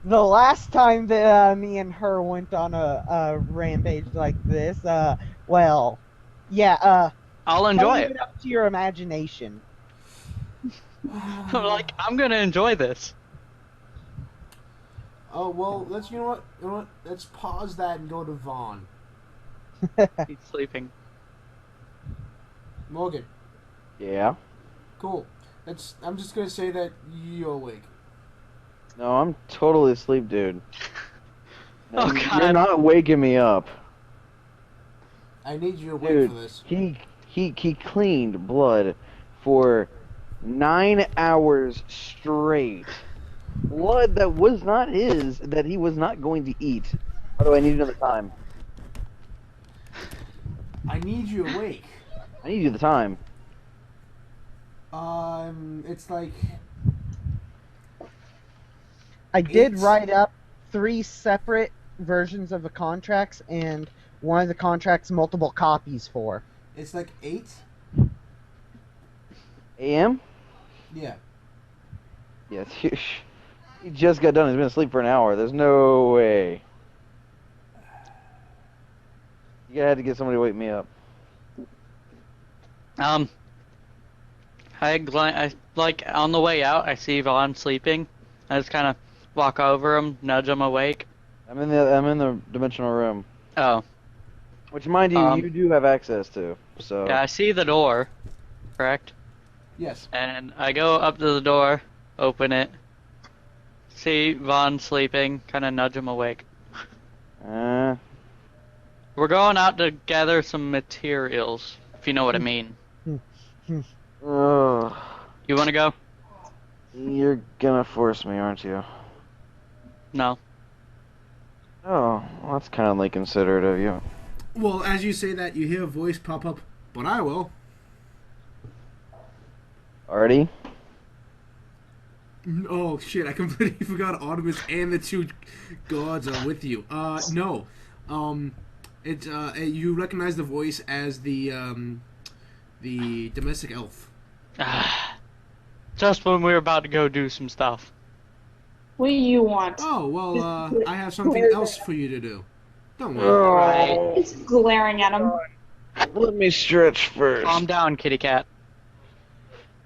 the last time that me and her went on a rampage like this, I'll I'll leave enjoy it. up to your imagination. Like, I'm gonna enjoy this. Oh well, you know what? Let's pause that and go to Vaughn. He's sleeping. Morgan, Yeah. cool. I'm just gonna say that you're awake. No, I'm totally asleep, dude. Oh, And God. You're not waking me up. I need you awake Dude, for this. he cleaned blood for 9 hours straight. Blood that was not his, that he was not going to eat. By the way, I need another time. I need you awake. I need you the time. It's like I did Eight. write up 3 separate versions of the contracts and one of the contracts multiple copies for. it's like 8. AM? Yeah. Yes. He just got done. He's been asleep for an hour. There's no way. You had to get somebody to wake me up. I like on the way out. I see Vaughn sleeping. I just kind of walk over him, nudge him awake. I'm in the dimensional room, Oh, which, mind you, Um, you do have access to. So yeah. I see the door. Correct. Yes. And I go up to the door, open it, see Vaughn sleeping, kind of nudge him awake. Uh, We're going out to gather some materials, if you know what I mean. ugh. You want to go? You're gonna force me, aren't you? No. Oh, well, that's kind of like considerate of you. Well, as you say that, you hear a voice pop up. But I will. Artie? Oh shit! I completely forgot Artemis and the 2 gods are with you. No. You recognize the voice as the domestic elf. Just when we were about to go do some stuff. What do you want? Oh, well, I have something Glare else for you to do. Don't worry. Oh, It's glaring at him. let me stretch first. Calm down, kitty cat.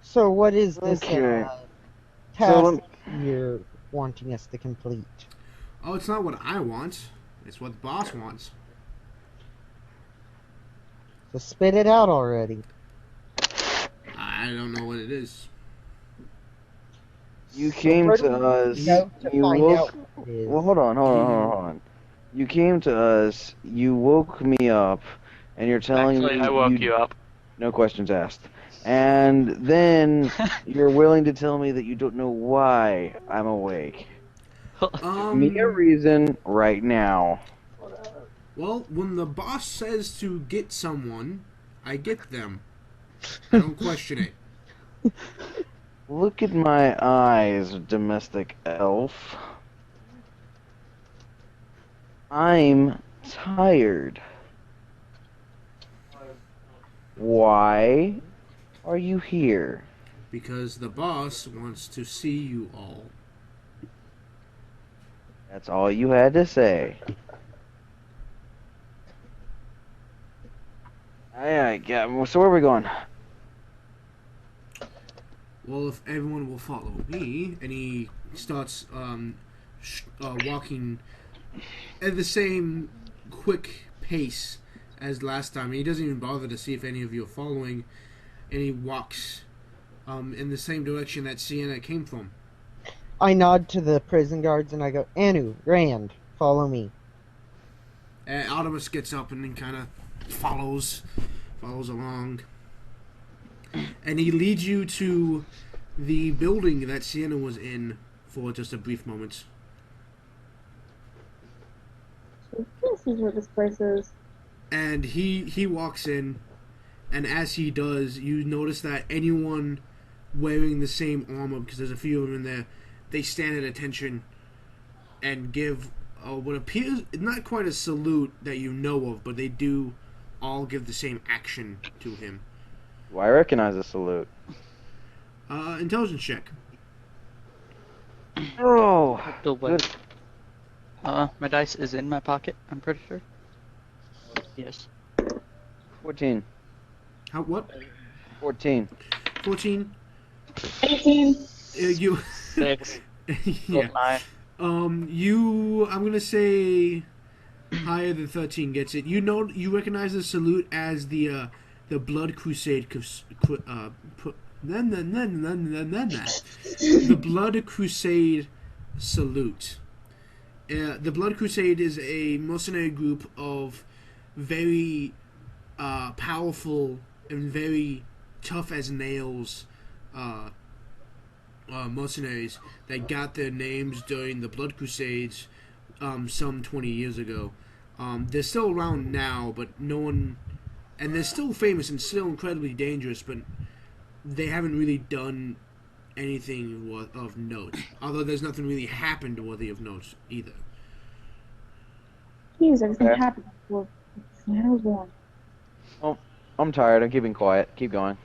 So what is this Okay. task you're wanting us to complete? Oh, it's not what I want. It's what the boss wants. So spit it out already. I don't know what it is. You came where to do we us. go to You find woke. out what it is? Well, hold on. You came to us. You woke me up, and you're telling Actually, me I woke you up. no questions asked. And then you're willing to tell me that you don't know why I'm awake. Give me a reason right now. Well, when the boss says to get someone, I get them. I don't question it. Look at my eyes, domestic elf. I'm tired. Why are you here? Because the boss wants to see you all. That's all you had to say. Yeah. So where are we going? Well, if everyone will follow me, and he starts walking at the same quick pace as last time. He doesn't even bother to see if any of you are following, and he walks in the same direction that Sienna came from. I nod to the prison guards and I go, Anu, Rand, follow me. Artemis gets up and then kind of follows along, and he leads you to the building that Sienna was in for just a brief moment. So this is what this place is. And he walks in, and as he does, you notice that anyone wearing the same armor, because there's a few of them in there, they stand at attention and give what appears not quite a salute that you know of, but they do all give the same action to him. Well, I recognize the salute. Intelligence check. Oh, The way. good. My dice is in my pocket, I'm pretty sure. Yes. 14. How what? 14. 14. 18. You. 6. Yeah. 9. I'm gonna say higher than 13 gets it. You recognize the salute as the Blood Crusade. The Blood Crusade salute. The Blood Crusade is a mercenary group of very powerful and very tough as nails mercenaries that got their names during the Blood Crusades some 20 years ago. They're still around now, but no one... And they're still famous and still incredibly dangerous, but they haven't really done anything of note. Although there's nothing really happened worthy of note either. Jeez, everything Okay. happened before I was born. I'm tired. I'm keeping quiet. Keep going.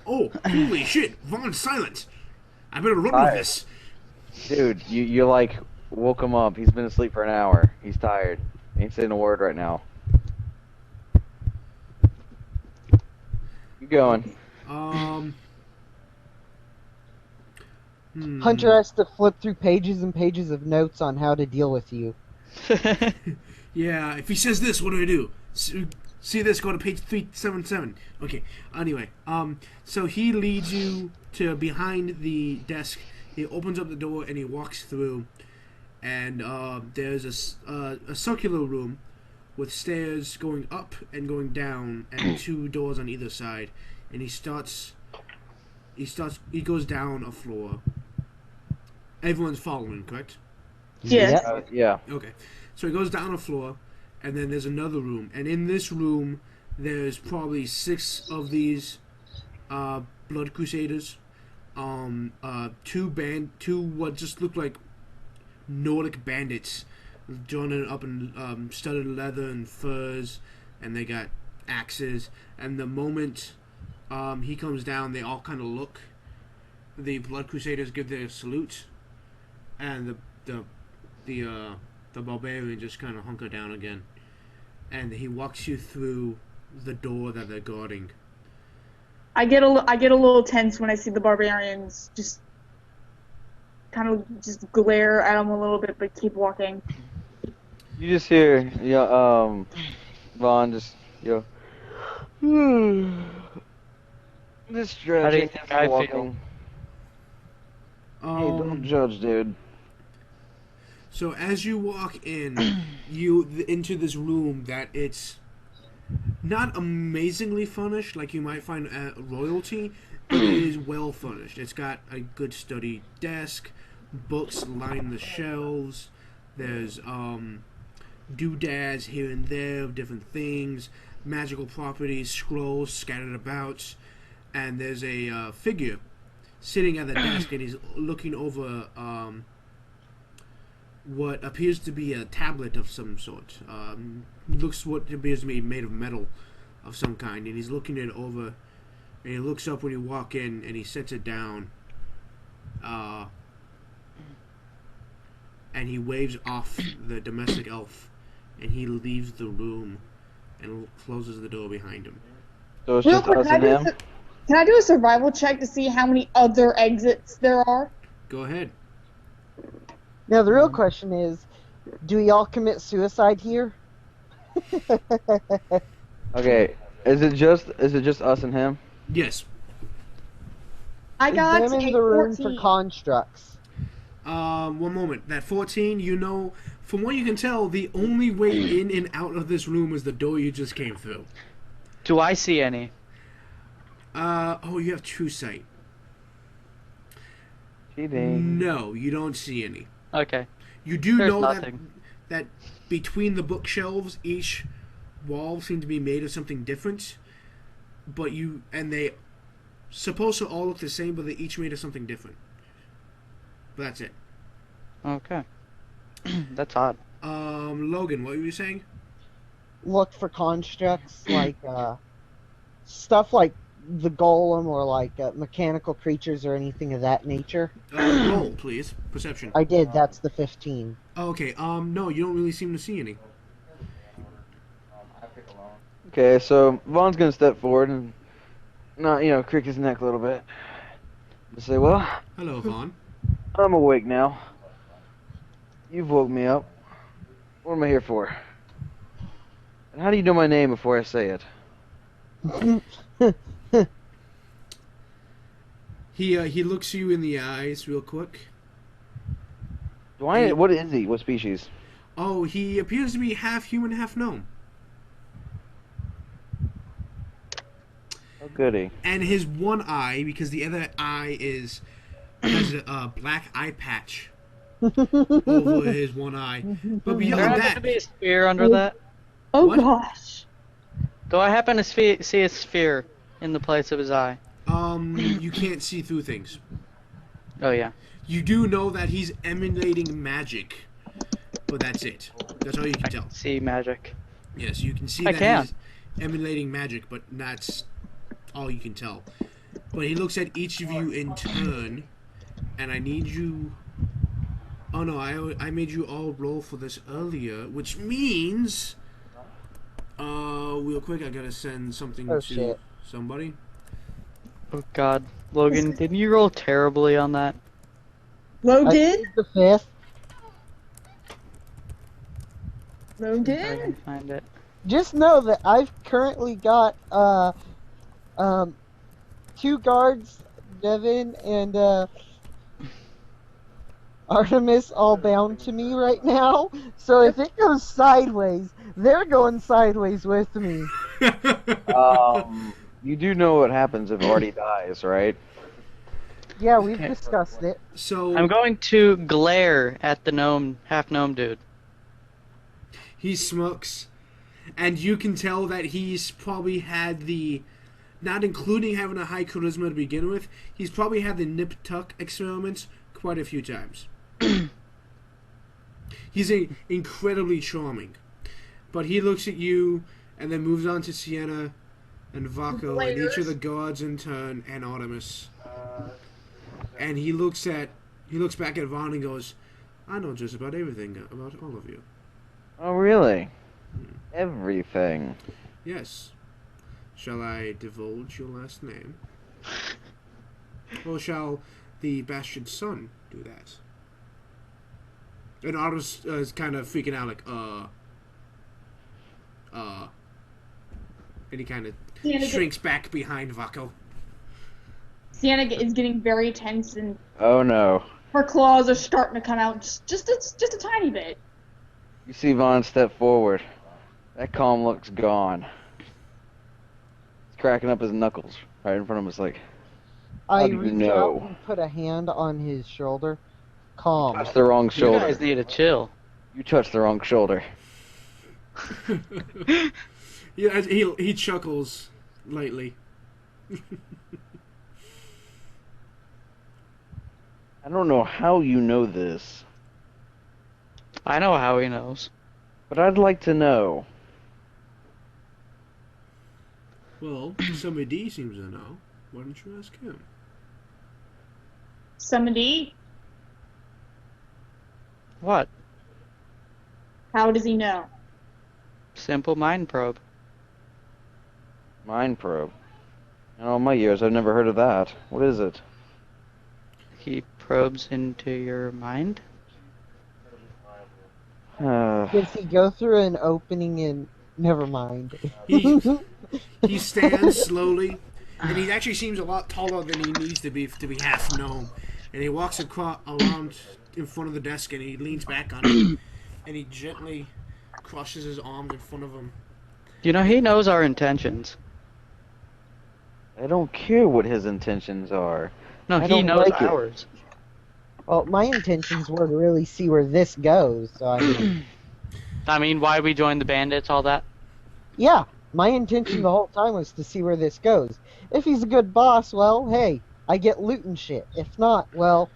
Oh, holy shit! Vaughn's silent! I better run with Tired. this! Dude, you like woke him up. He's been asleep for an hour. He's tired. Ain't saying a word right now. Keep going. Hunter has to flip through pages and pages of notes on how to deal with you. Yeah, if he says this, what do I do? See this, go to page 377. Okay, anyway, so he leads you to behind the desk. He opens up the door and he walks through, and there's a circular room with stairs going up and going down and two doors on either side. And he goes down a floor. Everyone's following, correct? Yes. Yep. Yeah. Okay. So he goes down a floor, and then there's another room. And in this room, there's probably 6 of these Blood Crusaders. Two what just look like Nordic bandits, drawn up in studded leather and furs, and they got axes. And the moment he comes down, they all kind of look. The Blood Crusaders give their salute, and the barbarian just kind of hunker down again, and he walks you through the door that they're guarding. I get a little tense when I see the barbarians just kind of just glare at them a little bit, but keep walking. You just hear, Vaughn just, just stretching. How do you think I walking. feel? Hey, don't judge, dude. So as you walk in, into this room that it's not amazingly furnished, like you might find at royalty, but it is well furnished. It's got a good study desk, books line the shelves. There's doodads here and there of different things, magical properties, scrolls scattered about, and there's a figure sitting at the desk, and he's looking over what appears to be a tablet of some sort. Looks what appears to be made of metal of some kind, and he's looking it over, and he looks up when you walk in, and he sets it down, and he waves off the domestic elf, and he leaves the room and closes the door behind him. So it's Real just quick, us and him? can I do a survival check to see how many other exits there are? Go ahead. Now the real question is, do we all commit suicide here? Okay, is it just us and him? Yes. I got Examine a the room 14. for constructs. One moment. That 14, from what you can tell, the only way in and out of this room is the door you just came through. Do I see any? You have true sight. Cheating. No, you don't see any. Okay. You do There's know nothing. that between the bookshelves, each wall seemed to be made of something different, but they supposed to all look the same, but they each made of something different. But that's it. Okay. That's odd. Logan, what were you saying? Look for constructs like stuff like the golem or like mechanical creatures or anything of that nature. Roll, please. Perception. I did. That's the 15. Okay. No, you don't really seem to see any. Okay, so Vaughn's gonna step forward and crick his neck a little bit. And say, well, Hello, Vaughn. I'm awake now. You've woke me up. What am I here for? And how do you know my name before I say it? He looks you in the eyes real quick. What is he? What species? Oh, he appears to be half human, half gnome. Oh, goody. And his one eye, because the other eye has a black eye patch over his one eye. But Does there beyond happen that, to be a sphere under that? Oh What? gosh. Do I happen to see a sphere in the place of his eye? you can't see through things. Oh yeah. You do know that he's emanating magic, but that's it. That's all you can tell. See magic. Yes, you can see I that can. he's emanating magic, but that's all you can tell. But he looks at each of you in turn, and I need you... Oh no, I made you all roll for this earlier, which means... real quick, I gotta send something Oh, to shit. somebody. Oh god. Logan, didn't you roll terribly on that? I Logan? did the 5th. I Logan? can find it. Just know that I've currently got 2 guards, Devin and Artemis, all bound to me right now. So if it goes sideways, they're going sideways with me. You do know what happens if Artie dies, right? Yeah, we've Okay. discussed it. So I'm going to glare at the half gnome dude. he smirks, and you can tell that he's probably had not including having a high charisma to begin with, he's probably had the nip-tuck experiments quite a few times. He's incredibly charming. But he looks at you, and then moves on to Sienna, and Vaco, and each of the guards in turn, and Artemis. And he looks back at Vaughn and goes, I know just about everything about all of you. Oh, really? Everything. Yes. Shall I divulge your last name? Or shall the bastard son do that? And Otto's is kind of freaking out, like, and he kind of shrinks back behind Vako. Sienna is getting very tense, and Oh no. her claws are starting to come out just a tiny bit. You see Vaughn step forward. That calm look's gone. He's cracking up his knuckles right in front of him. It's like, I How do you reach know? out and put a hand on his shoulder. Calm. touch the wrong You shoulder. guys need to chill. You touched the wrong shoulder. Yeah, he chuckles lightly. I don't know how you know this, I know how he knows. but I'd like to know. Well, somebody seems to know. Why don't you ask him? Somebody, What? how does he know? Simple mind probe. Mind probe. In all my years, I've never heard of that. What is it? He probes into your mind. Does he go through an opening in? Never mind. He stands slowly, and he actually seems a lot taller than he needs to be half gnome. And he walks around in front of the desk, and he leans back on it, and he gently crosses his arms in front of him. You know, he knows our intentions. I don't care what his intentions are. No, I he don't knows like it. ours. Well, my intentions were to really see where this goes. So I mean, I mean, why we joined the bandits, all that. yeah, my intention the whole time was to see where this goes. If he's a good boss, well, hey, I get loot and shit. If not, well,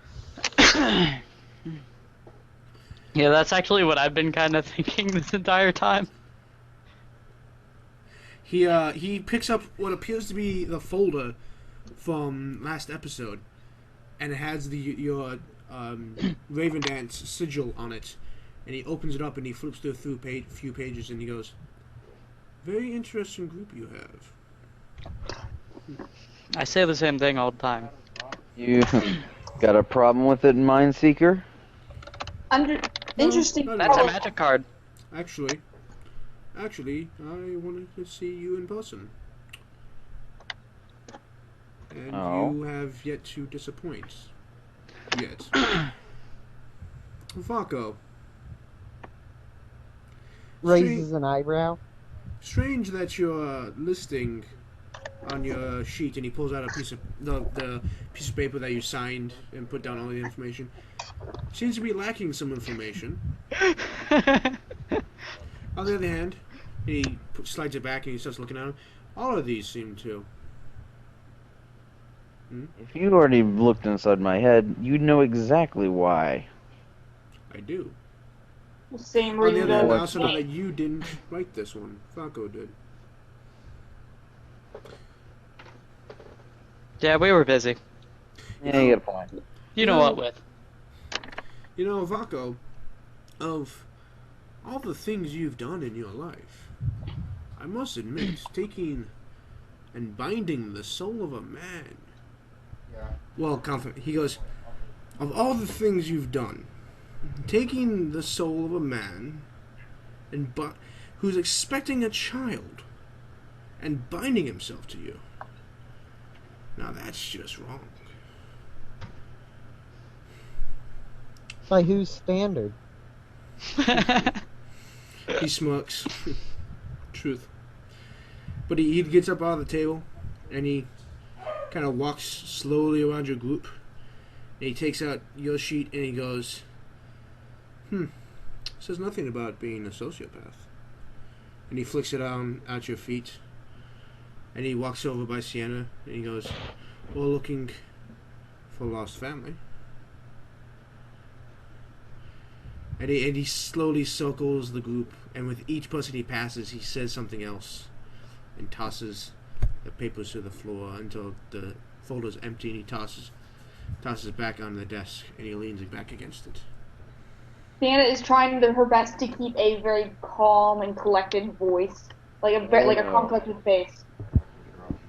Yeah, that's actually what I've been kind of thinking this entire time. He picks up what appears to be the folder from last episode, and it has your Raven Dance sigil on it. And he opens it up and he flips through a few pages and he goes, "Very interesting group you have." I say the same thing all the time. You got a problem with it, Mindseeker? Interesting. not at That's all. a magic card. Actually, I wanted to see you in person. And Oh. you have yet to disappoint. Yet. Vako. raises an eyebrow. Strange that your listing on your sheet, and he pulls out a piece of the piece of paper that you signed and put down all the information, seems to be lacking some information. On the other hand, he slides it back and he starts looking at them. All of these seem to. If you already looked inside my head, you'd know exactly why. I do. The same On the reason other hand, I that also know that you didn't write this one. Vako did. Yeah, we were busy. Yeah, you got a point. You know what with. You know, Vako, of all the things you've done in your life, I must admit, taking and binding the soul of a man. Well, he goes, of all the things you've done, taking the soul of a man and who's expecting a child and binding himself to you. Now that's just wrong. By whose standard? He smirks. Truth. But he gets up out of the table and he kind of walks slowly around your group. And he takes out your sheet and he goes, says nothing about being a sociopath. And he flicks it down at your feet. And he walks over by Sienna and he goes, "We're looking for a lost family." And he slowly circles the group, and with each person he passes, he says something else, and tosses the papers to the floor until the folder's empty, and he tosses it back on the desk, and he leans it back against it. Sienna is trying her best to keep a very calm and collected voice, like a calm, collected face.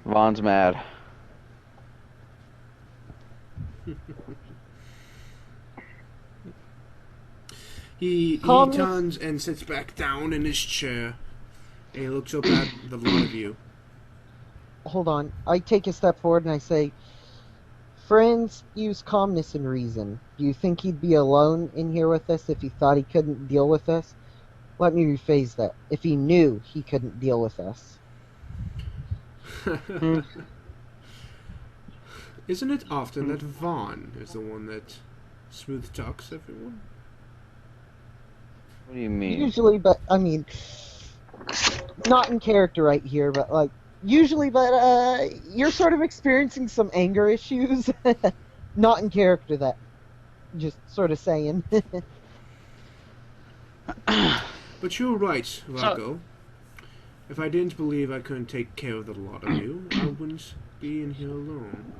Vaughn's mad. He Calmness. turns and sits back down in his chair. And he looks up at the lot of you. Hold on. I take a step forward and I say, friends use calmness and reason. Do you think he'd be alone in here with us if he thought he couldn't deal with us? Let me rephrase that. If he knew he couldn't deal with us. Isn't it often that Vaughn is the one that smooth talks everyone? What do you mean? Usually, but, I mean, not in character right here, but, like, usually, but, you're sort of experiencing some anger issues. Not in character, that. Just sort of saying. But you're right, Rocco. If I didn't believe I couldn't take care of the lot of you, I wouldn't be in here alone.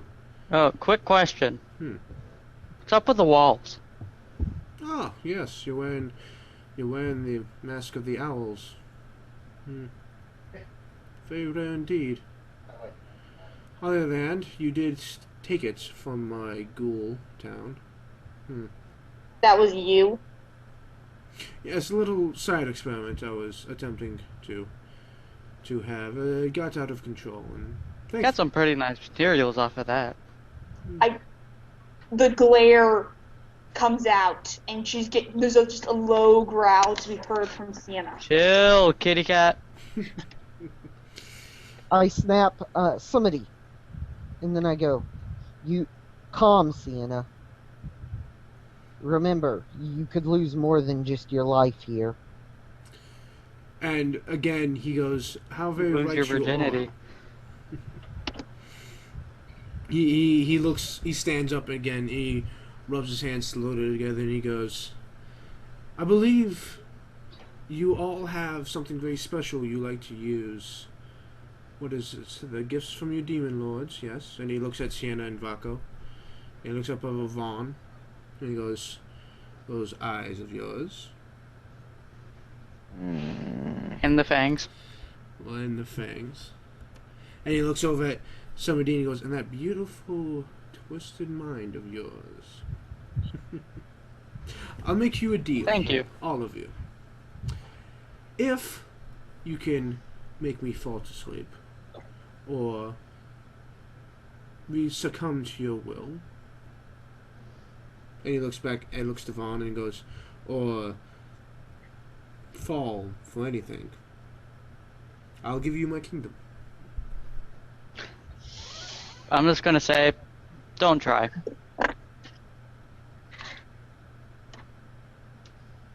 Oh, quick question. Hmm. What's up with the walls? Ah, yes, you're wearing the mask of the owls. Very rare indeed. On the other hand, you did take it from my ghoul town. That was you. Yes, a little side experiment I was attempting to have. It got out of control, and Got some pretty nice materials off of that. The glare comes out, and there's just a low growl to be heard from Sienna. Chill, kitty cat. I snap, somebody. And then I go, you calm, Sienna. Remember, you could lose more than just your life here. And again, he goes, "How very Lose right your you virginity. are." He stands up again. He rubs his hands slowly together, and he goes, "I believe you all have something very special you like to use. What is it? The gifts from your demon lords, yes." And he looks at Sienna and Vaco. He looks up over Vaughn, and he goes, "Those eyes of yours." And the fangs. Well, and the fangs. And he looks over at somebody and he goes, "And that beautiful, twisted mind of yours." I'll make you a deal. Thank you. All of you. If you can make me fall to sleep, or we succumb to your will. And he looks back and looks to Vaughn and goes, or fall for anything, I'll give you my kingdom. I'm just gonna say, don't try.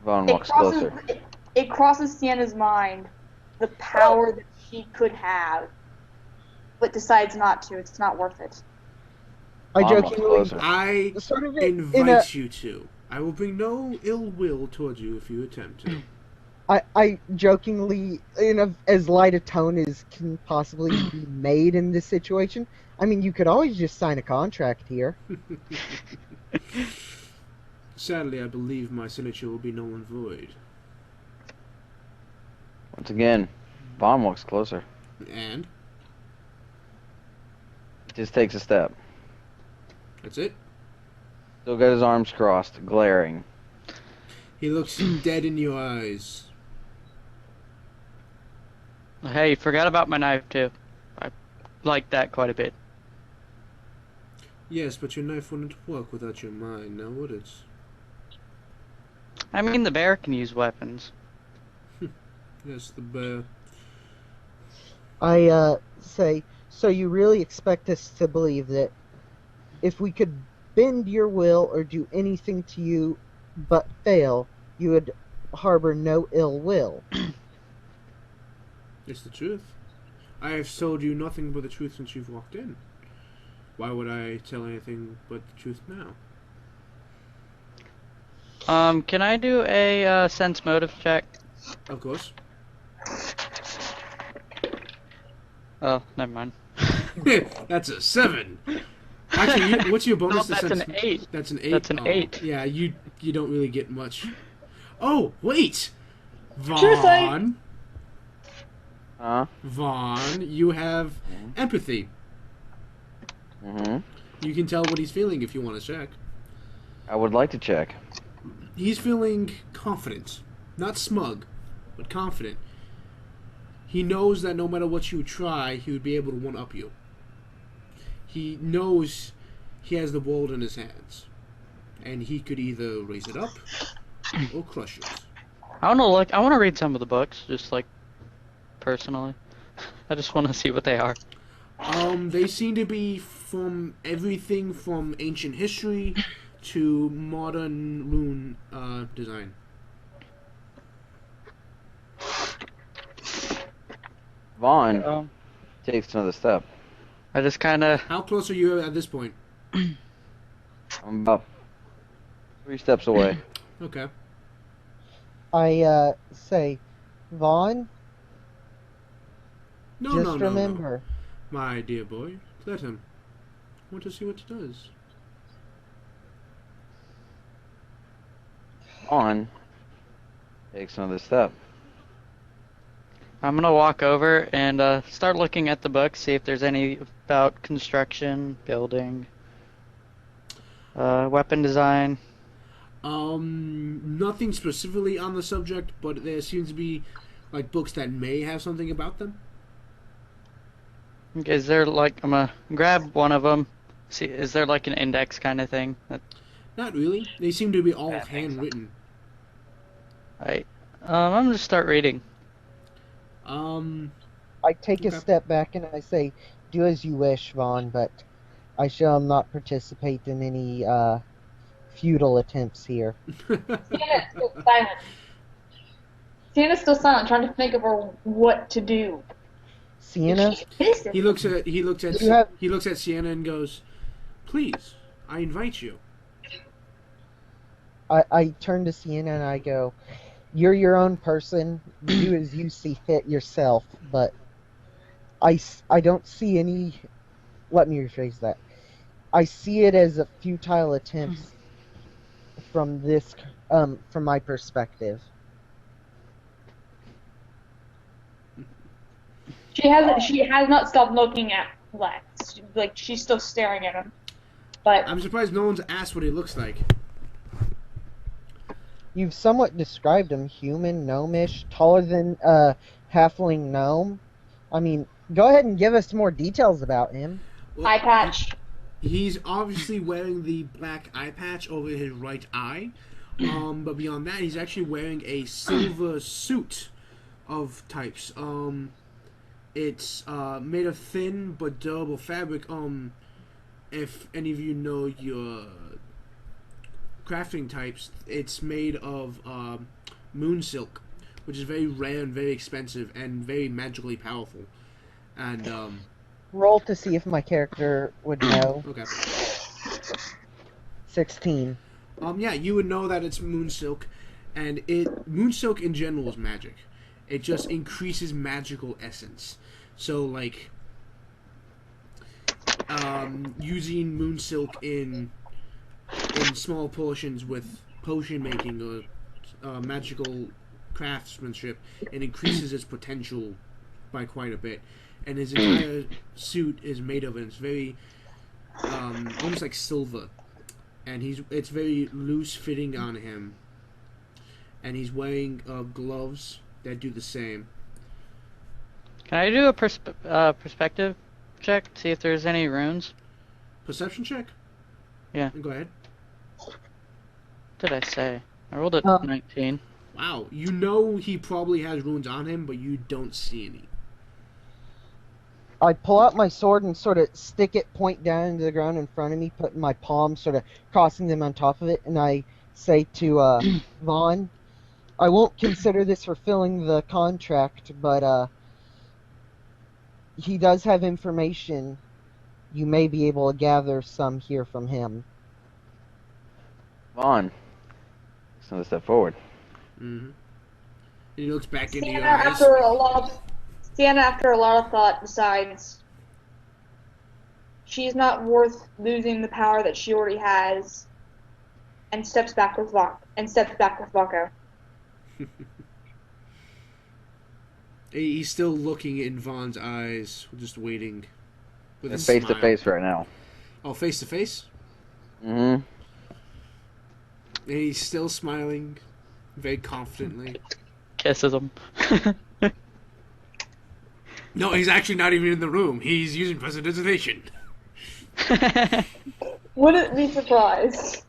Vaughn walks closer. It crosses Sienna's mind the power that she could have, but decides not to. It's not worth it. I Vaughn walks jokingly, closer. I sort of invite you to. I will bring no ill will towards you if you attempt to. I jokingly, in as light a tone as can possibly be made in this situation. I mean, you could always just sign a contract here. Sadly, I believe my signature will be null and void. Once again, Vaughn walks closer. And Just takes a step. that's it. Still got his arms crossed, glaring. He looks dead in your eyes. Hey, forgot about my knife too. I like that quite a bit. Yes, but your knife wouldn't work without your mind, now would it? I mean, the bear can use weapons. Yes, the bear. I say, so you really expect us to believe that if we could bend your will or do anything to you but fail, you would harbor no ill will? It's the truth. I have told you nothing but the truth since you've walked in. Why would I tell anything but the truth now? Can I do a sense motive check? Of course. Oh, never mind. That's a 7. Actually, what's your bonus? No, to that's sense? an 8. That's an 8. That's an 8. Yeah, you don't really get much Oh, wait! Sure thing. Vaughn. Huh? Vaughn, you have empathy. Mm-hmm. You can tell what he's feeling if you want to check. I would like to check. He's feeling confident. Not smug, but confident. He knows that no matter what you try, he would be able to one-up you. He knows he has the world in his hands. And he could either raise it up or crush it. I want to read some of the books, just like personally. I just want to see what they are. They seem to be from everything from ancient history to modern rune design. Vaughn Um, takes another step. I just kind of. How close are you at this point? I'm about 3 steps away. Okay. I say, Vaughn, No, just no, no, no. remember. My dear boy, let him. I want to see what he does. Vaughn takes another step. I'm gonna walk over and start looking at the books, see if there's any about construction, building, weapon design. Nothing specifically on the subject, but there seems to be like books that may have something about them. Is there like I'm gonna grab one of them? See, is there like an index kind of thing? Not really. They seem to be all handwritten. Right. I'm gonna start reading. I take a Okay. step back and I say, do as you wish, Vaughn, but I shall not participate in any futile attempts here. Sienna's still silent. Sienna's still silent, trying to think of her what to do. Sienna, She's pissed at he looks at You have- he looks at Sienna and goes, "Please, I invite you." I turn to Sienna and I go, you're your own person, do as you see fit yourself, but I don't see any, let me rephrase that. I see it as a futile attempt from this, from my perspective. She has not stopped looking at Lex. Like, she's still staring at him. But I'm surprised no one's asked what he looks like. You've somewhat described him, human, gnomish, taller than halfling gnome. I mean, go ahead and give us more details about him. Well, eye patch. He's obviously wearing the black eye patch over his right eye. But beyond that, he's actually wearing a silver suit of types. It's made of thin but durable fabric. If any of you know your crafting types, it's made of moon silk, which is very rare and very expensive and very magically powerful. And Roll to see if my character would know. okay. 16. Yeah, you would know that it's moon silk, and moon silk in general is magic. It just increases magical essence. So like, using moon silk in small portions with potion making or magical craftsmanship, it increases its potential by quite a bit. And his entire suit is made of it. It's very almost like silver. And it's very loose fitting on him, and he's wearing gloves that do the same. Can I do a perspective check? See if there's any runes? Perception check? Yeah. Go ahead. What did I say? I rolled a 19. Wow, you know he probably has runes on him, but you don't see any. I pull out my sword and sort of stick it point down into the ground in front of me, putting my palms sort of crossing them on top of it, and I say to Vaughn, I won't consider this fulfilling the contract, but he does have information. You may be able to gather some here from him. Vaughn takes another step forward. Mm-hmm. He looks back into Sienna, your eyes. after a lot of thought, decides she's not worth losing the power that she already has, and steps back with Vako. He's still looking in Vaughn's eyes, just waiting. With They're a face to smile. face right now. Oh, face to face? Mm-hmm. And he's still smiling, very confidently. Kisses him. No, he's actually not even in the room. He's using prestidigitation. Wouldn't be surprised.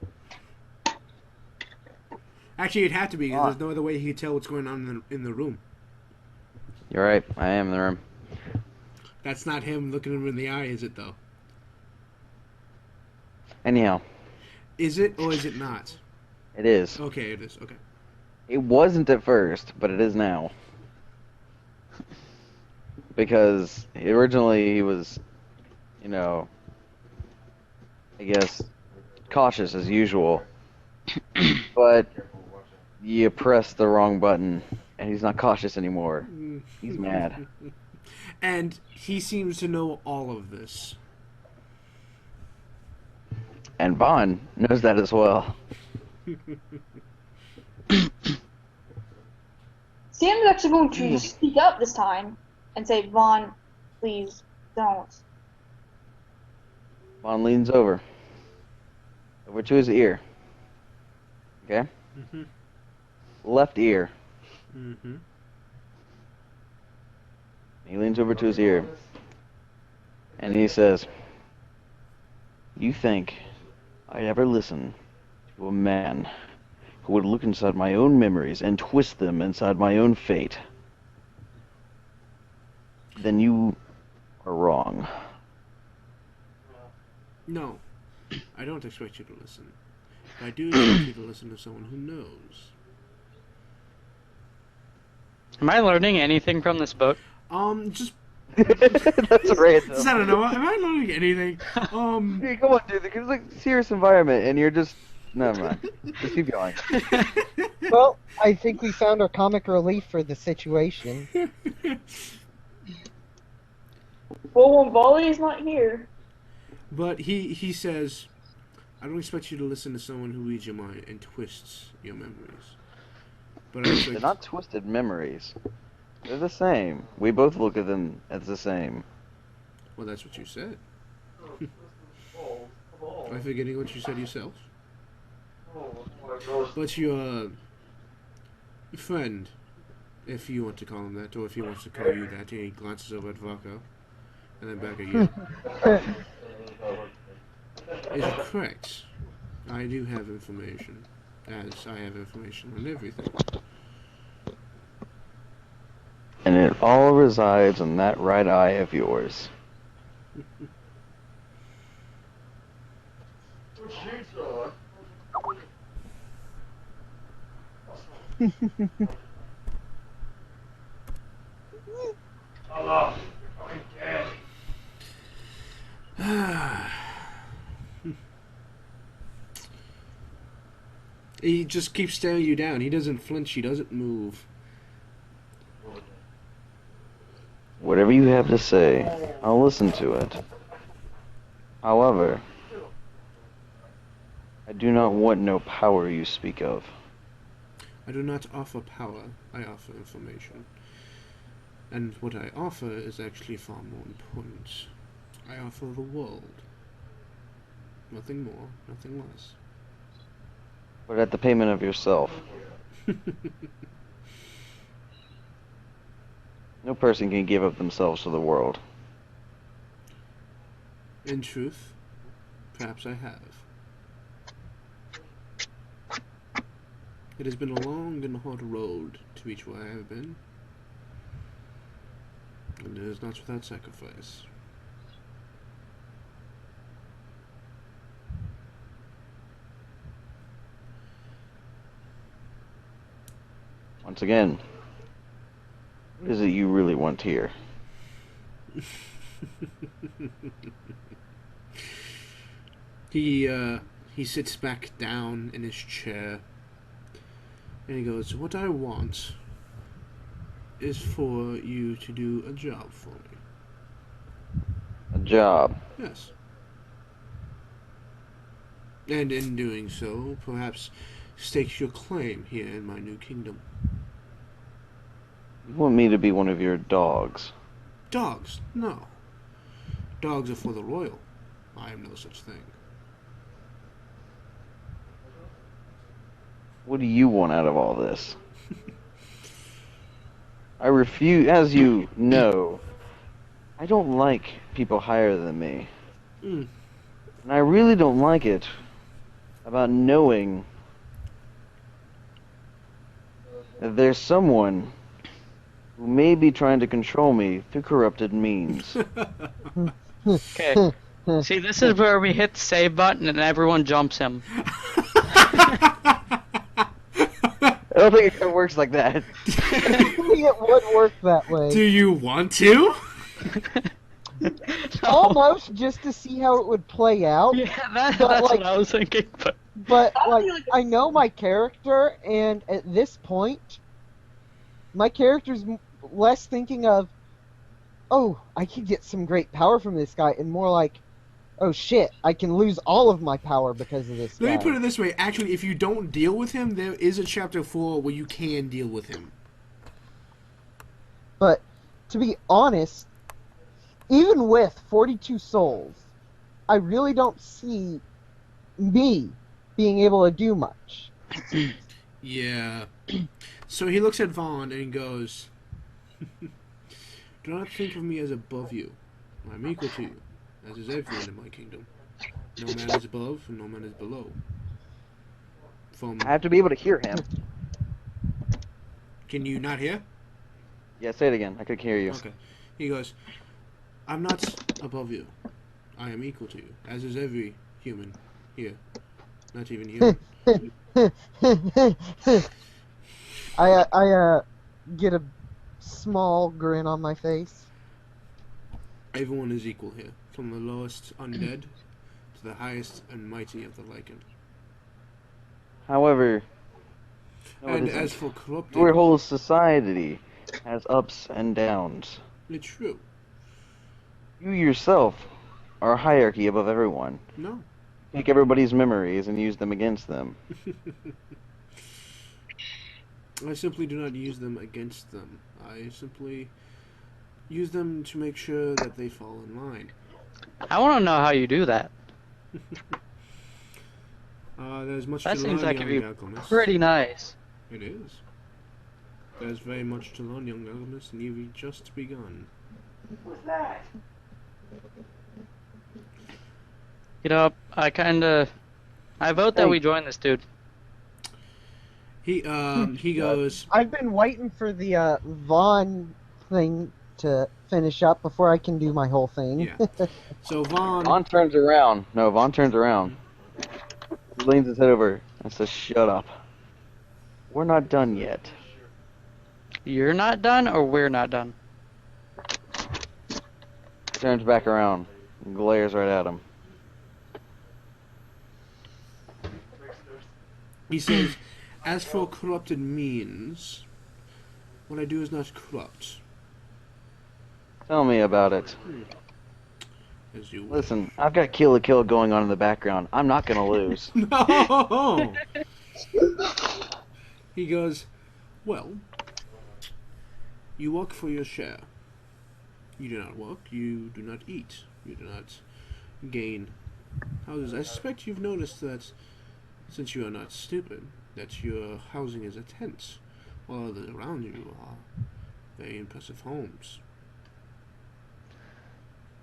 Actually, it'd have to be, because there's no other way he could tell what's going on in the room. You're right. I am in the room. That's not him looking him in the eye, is it, though? Anyhow, Is it, or is it not? it is. Okay, it is. Okay. It wasn't at first, but it is now. Because originally he was, you know, I guess, cautious as usual. But you pressed the wrong button, and he's not cautious anymore. He's mad. And he seems to know all of this. And Vaughn knows that as well. Sam's actually going to speak up this time and say, Vaughn, please don't. Vaughn leans over to his ear. Okay? Mm-hmm. Left ear. Mm-hmm. He leans over to his ear. And he says, "You think I'd ever listen to a man who would look inside my own memories and twist them inside my own fate? Then you are wrong." No, I don't expect you to listen. But I do expect you to listen to someone who knows. Am I learning anything from this book? Just That's random. I don't know. Am I learning anything? Hey, come on, dude. It's like a serious environment, and you're just... Never mind. Just keep going. Well, I think we found our comic relief for the situation. Well, when Volley's not here. But he says, I don't expect you to listen to someone who reads your mind and twists your memories. But I They're expect... not twisted memories. They're the same. We both look at them as the same. Well, that's what you said. Am I forgetting what you said yourself? But your friend, if you want to call him that, or if he wants to call you that, he glances over at Varco, and then back at you. Is it correct? I do have information, as I have information on everything. And it all resides in that right eye of yours. He just keeps staring you down. He doesn't flinch. He doesn't move. Whatever you have to say, I'll listen to it. However, I do not want no power you speak of. I do not offer power. I offer information. And what I offer is actually far more important. I offer the world. Nothing more, nothing less. But at the payment of yourself. No person can give up themselves to the world. In truth, perhaps I have. It has been a long and hard road to reach where I have been, and it is not without sacrifice. Once again, what is it you really want here? He sits back down in his chair, and he goes, "What I want is for you to do a job for me." A job. Yes. And in doing so, perhaps stake your claim here in my new kingdom. You want me to be one of your dogs? Dogs? No. Dogs are for the royal. I am no such thing. What do you want out of all this? I refuse, as you know, I don't like people higher than me. Mm. And I really don't like it about knowing that there's someone who may be trying to control me through corrupted means. Okay. See, this is where we hit the save button and everyone jumps him. I don't think it works like that. It would work that way. Do you want to? Almost just to see how it would play out. Yeah, that's like- what I was thinking. But like, I know my character, and at this point, my character's less thinking of, oh, I could get some great power from this guy, and more like, oh shit, I can lose all of my power because of this guy. Let me put it this way. Actually, if you don't deal with him, there is a chapter 4 where you can deal with him. But to be honest, even with 42 souls, I really don't see me being able to do much. Yeah. So he looks at Vaughn and goes, "Do not think of me as above you. I am equal to you, as is everyone in my kingdom. No man is above, and no man is below." I have to be able to hear him. Can you not hear? Yeah, say it again. I could hear you. Okay. He goes, "I'm not above you. I am equal to you, as is every human here. Not even human." I get a small grin on my face. Everyone is equal here, from the lowest undead to the highest and mighty of the Lycan. However, no, it And isn't. as for corrupted, Your whole society has ups and downs. it's true. You yourself are a hierarchy above everyone. No. Take everybody's memories and use them against them. I simply do not use them against them. I simply use them to make sure that they fall in line. I want to know how you do that. There's much That to seems learn, like it'd young be alchemist. pretty nice. It is. There's very much to learn, young alchemist, and you've just begun. You know, I vote that we join this dude. He goes, I've been waiting for the Vaughn thing to finish up before I can do my whole thing. Yeah. So Vaughn turns around. No, Vaughn turns around. He leans his head over and says, "Shut up. We're not done yet." You're not done, or we're not done? Turns back around and glares right at him. he says, "As for corrupted means, what I do is not corrupt, Tell me about it. as you wish." Listen, I've got Kill la Kill going on in the background. I'm not gonna lose. No! He goes, "Well, you work for your share. You do not work, you do not eat, you do not gain houses. I suspect you've noticed that, since you are not stupid, that your housing is a tent, while others around you are very impressive homes.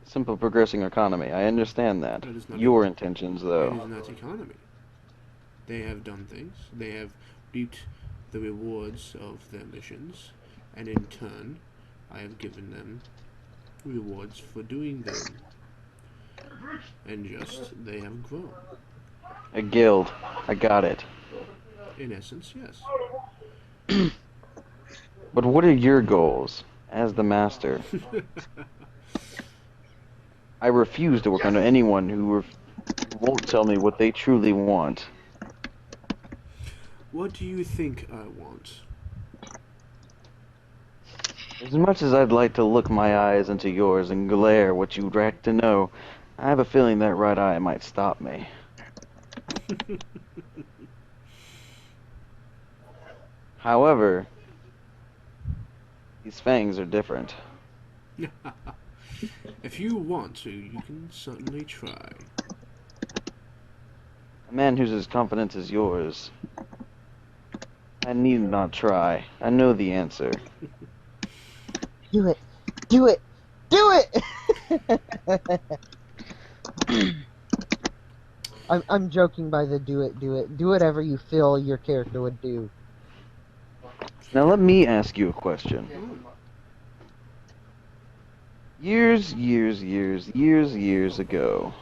Simple progressing economy. I understand that. That is not Your intentions, It though. is not economy. They have done things. They have reaped the rewards of their missions, and in turn, I have given them rewards for doing them. And just, they have grown. A guild. I got it. In essence, yes." But what are your goals as the master? I refuse to work under anyone who won't tell me what they truly want. What do you think I want? As much as I'd like to look my eyes into yours and glare what you'd like to know, I have a feeling that right eye might stop me. However, These fangs are different. If you want to, you can certainly try. A man who's as confident as yours. I need not try. I know the answer. Do it. Do it. Do it. I'm joking by the do it. Do whatever you feel your character would do. Now let me ask you a question. Years ago,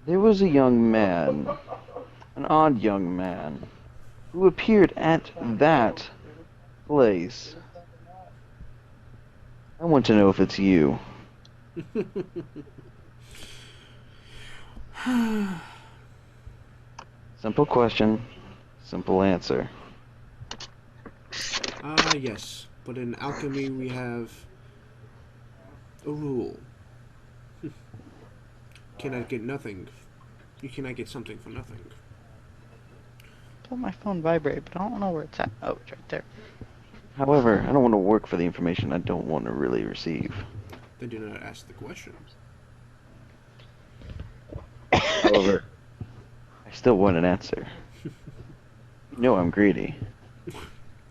there was a young man, an odd young man, who appeared at that place. I want to know if it's you. Simple question, simple answer. Yes. But in alchemy we have a rule. Cannot get nothing. You cannot get something for nothing. Felt my phone vibrate, but I don't know where it's at. Oh, it's right there. However, I don't want to work for the information I don't want to really receive. Then do not ask the question. However, I still want an answer. You know I'm greedy.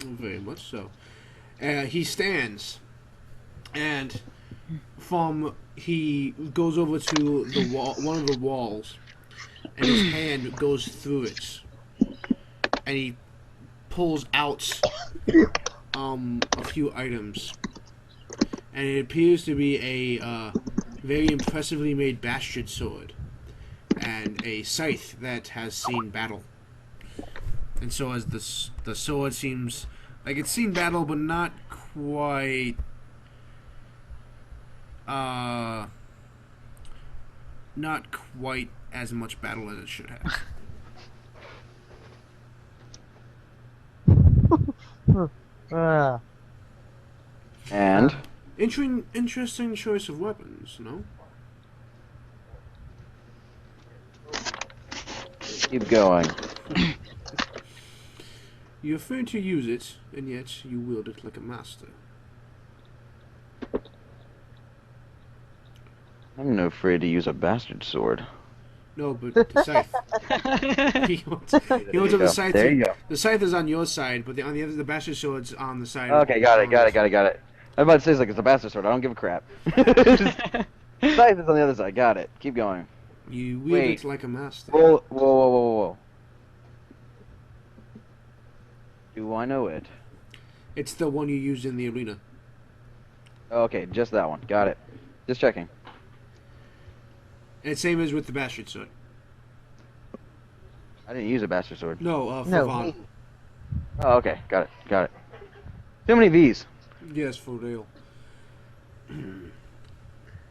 Very much so. He stands, and he goes over to the wall, one of the walls, and his hand goes through it, and he pulls out a few items, and it appears to be a very impressively made bastard sword and a scythe that has seen battle. And so as the sword seems like it's seen battle, but not quite as much battle as it should have. And? Interesting choice of weapons, no? Keep going. You're afraid to use it, and yet you wield it like a master. I'm no afraid to use a bastard sword. No, but the scythe. he holds up the scythe. There you go. The scythe is on your side, but on the other, the bastard sword's on the side. Okay, got it. I'm about to say, it's a bastard sword. I don't give a crap. Scythe is on the other side. Got it. Keep going. You wield it like a master. Whoa. Do I know it? It's the one you used in the arena. Okay, just that one. Got it. Just checking. And same as with the bastard sword. I didn't use a bastard sword. No, for No. Vaughn. Oh, okay. Got it. Too many V's. Yes, for real.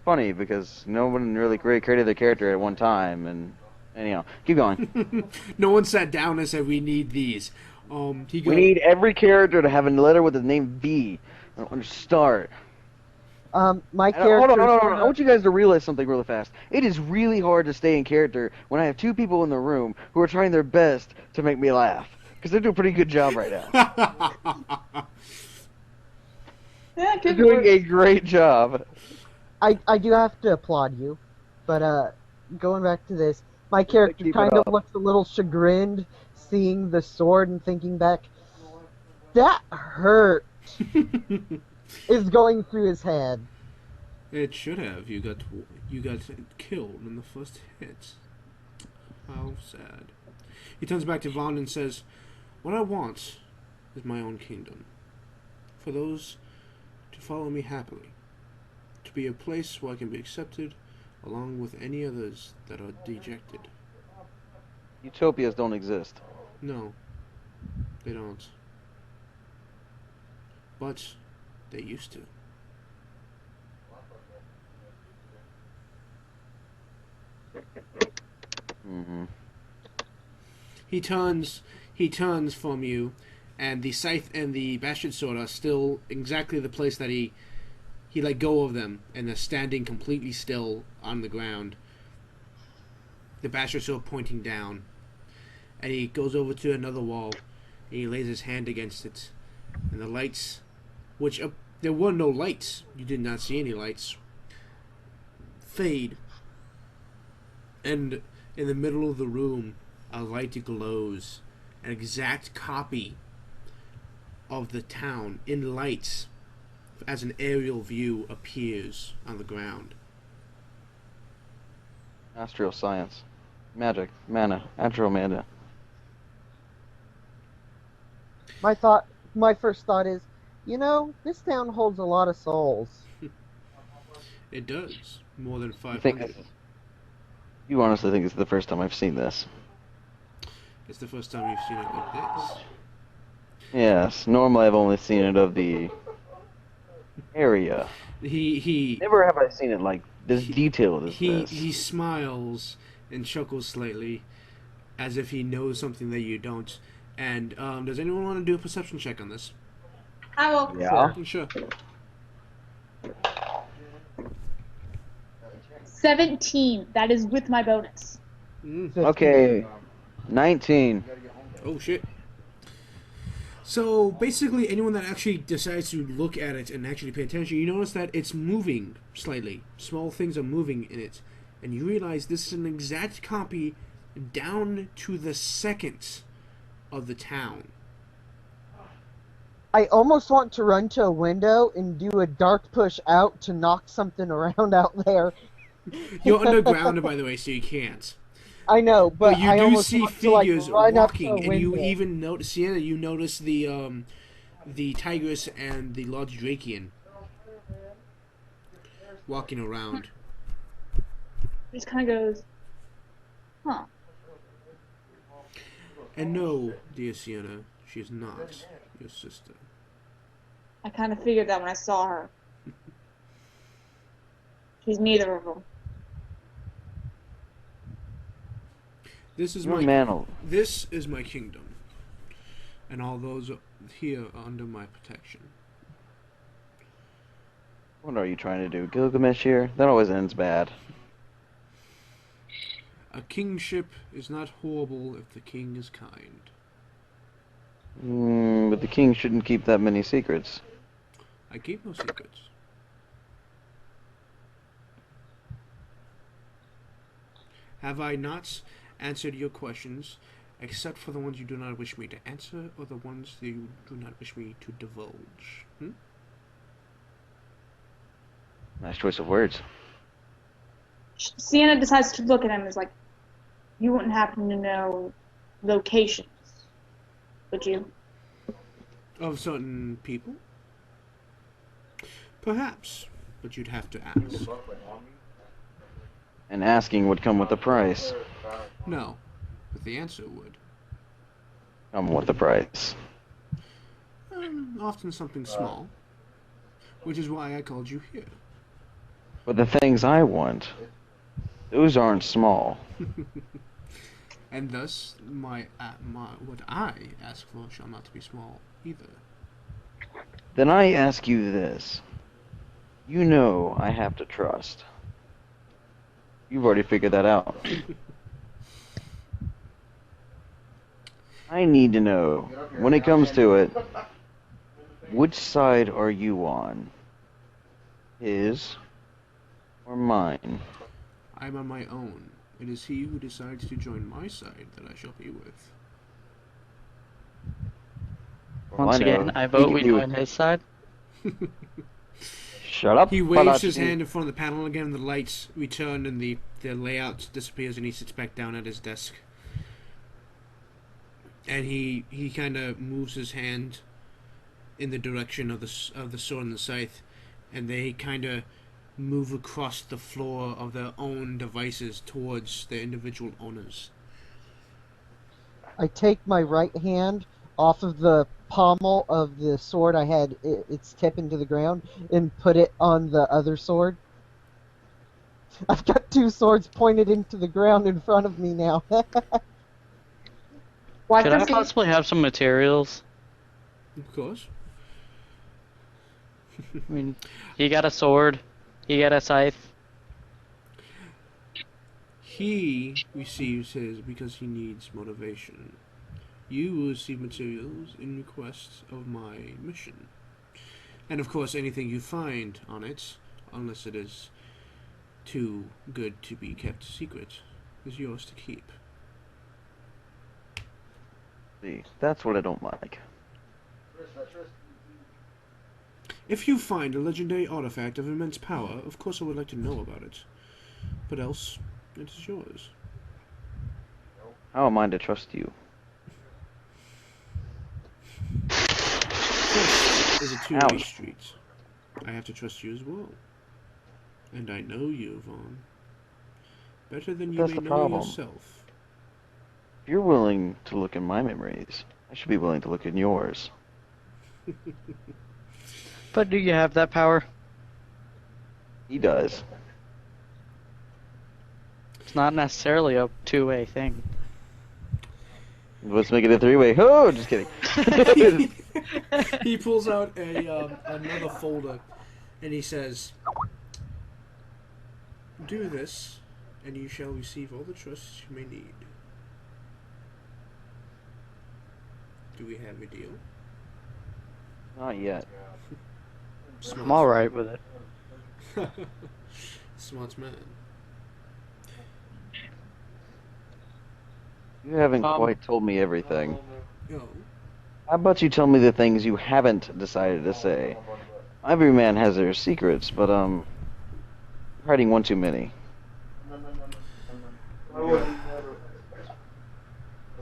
Funny, because no one really created their character at one time, and anyhow, keep going. No one sat down and said, we need these. We need every character to have a letter with the name V. I don't start. My Hold character. on. I want you guys to realize something really fast. It is really hard to stay in character when I have two people in the room who are trying their best to make me laugh. Because they're doing a pretty good job right now. Yeah, They're good doing work. a great job. I do have to applaud you, but going back to this, my character Keep it kind of up. looks a little chagrined seeing the sword and thinking back, that hurt, is going through his head. It should have. You got killed in the first hit. How sad. He turns back to Vaughn and says, what I want is my own kingdom. For those to follow me happily. To be a place where I can be accepted along with any others that are dejected. Utopias don't exist. No, they don't. But they used to. Mm-hmm. He turns from you, and the scythe and the bastard sword are still exactly the place that he let go of them, and they're standing completely still on the ground. The bastard sword pointing down, and he goes over to another wall, and he lays his hand against it, and the lights which there were no lights. You did not see any lights. Fade. And in the middle of the room, a light glows. An exact copy of the town in lights as an aerial view appears on the ground. Astral science. Magic. Mana. Astral mana. My first thought is, this town holds a lot of souls. It does. More than You think 500. you honestly think it's the first time I've seen this? It's the first time you've seen it like this. Yes. Normally I've only seen it of the area. He Never have I seen it like this detailed as this. he smiles and chuckles slightly, as if he knows something that you don't. And does anyone want to do a perception check on this? I will. Yeah. Sure. 17. That is with my bonus. Okay. 19. Oh shit. So basically, anyone that actually decides to look at it and actually pay attention, you notice that it's moving slightly. Small things are moving in it, and you realize this is an exact copy down to the second of the town. I almost want to run to a window and do a dark push out to knock something around out there. You're underground, by the way, so you can't. I know, but you I do almost see want to, like, figures run up to a walking, and you window. even notice, Sienna, you notice the Tigress and the Large Drakian walking around. Just kind of goes, huh. And no, dear Sienna, she is not your sister. I kind of figured that when I saw her. She's neither of them. This is Your my mantle. This is my kingdom, and all those here are under my protection. What are you trying to do? Gilgamesh here? That always ends bad. A kingship is not horrible if the king is kind. But the king shouldn't keep that many secrets. I keep no secrets. Have I not answered your questions, except for the ones you do not wish me to answer, or the ones that you do not wish me to divulge? Nice choice of words. Sienna decides to look at him and is like, you wouldn't happen to know locations, would you? Of certain people? Perhaps, but you'd have to ask. And asking would come with a price. No, but the answer would. Come with a price. Often something small, which is why I called you here. But the things I want, those aren't small. And thus, my what I ask for shall not be small either. Then I ask you this. You know I have to trust. You've already figured that out. I need to know, when it comes to it, which side are you on? His or mine? I'm on my own. It is he who decides to join my side that I shall be with. Once again, I vote we join his side. Shut up. He waves his Palachi. hand in front of the panel again, the lights return, and the layout disappears, and he sits back down at his desk. And he kind of moves his hand in the direction of the sword and the scythe, and they kind of move across the floor of their own devices towards their individual owners. I take my right hand off of the pommel of the sword I had its tip into the ground and put it on the other sword. I've got two swords pointed into the ground in front of me now. Why Could I does he- possibly have some materials? Of course. I mean, he got a sword, he got a scythe. He receives his because he needs motivation. You will receive materials in request of my mission. And of course, anything you find on it, unless it is too good to be kept secret, is yours to keep. See, that's what I don't like. If you find a legendary artifact of immense power, of course I would like to know about it. But else, it is yours. How am I to trust you? Trust is a two-way Ouch. street. I have to trust you as well. And I know you, Vaughn. Better than you That's may the know problem. yourself. If you're willing to look in my memories, I should be willing to look in yours. But do you have that power? He does. It's not necessarily a two-way thing. Let's make it a three-way. Oh, just kidding. He pulls out another folder, and he says, "Do this, and you shall receive all the trust you may need." Do we have a deal? Not yet. Smart. I'm alright with it. Smart man. You haven't Um, quite told me everything. Oh, How about you tell me the things you haven't decided to say? Every man has their secrets, but you're hiding one too many.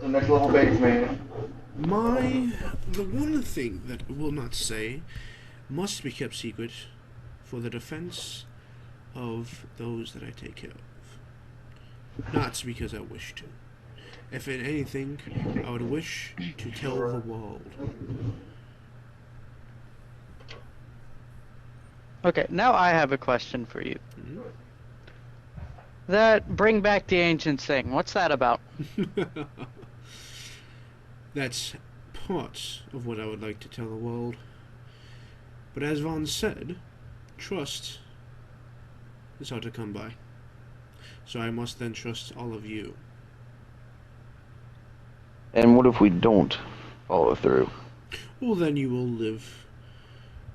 The next level base, man. the one thing that I will not say must be kept secret for the defense of those that I take care of. Not because I wish to. If in anything, I would wish to tell the world. Okay, now I have a question for you. Hmm? That bring back the ancients thing. What's that about? That's part of what I would like to tell the world. But as Vaughn said, trust is hard to come by. So I must then trust all of you. And what if we don't follow through? Well, then you will live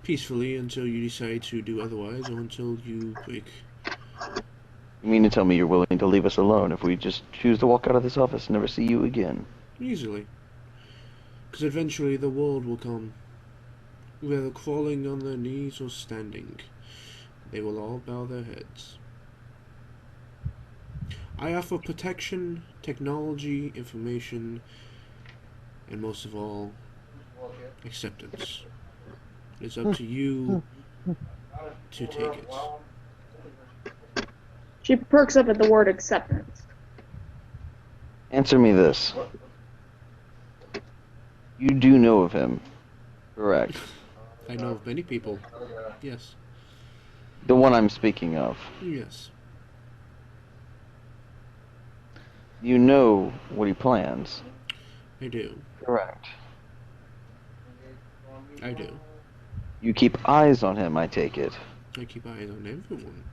peacefully until you decide to do otherwise, or until you break. You mean to tell me you're willing to leave us alone if we just choose to walk out of this office and never see you again? Easily. Because eventually the world will come. Whether crawling on their knees or standing, they will all bow their heads. I offer protection, technology, information, and most of all, acceptance. It's up to you to take it. She perks up at the word acceptance. Answer me this. You do know of him, correct? I know of many people. Yes. The one I'm speaking of. Yes. You know what he plans. I do. Correct. I do. You keep eyes on him, I take it. I keep eyes on everyone.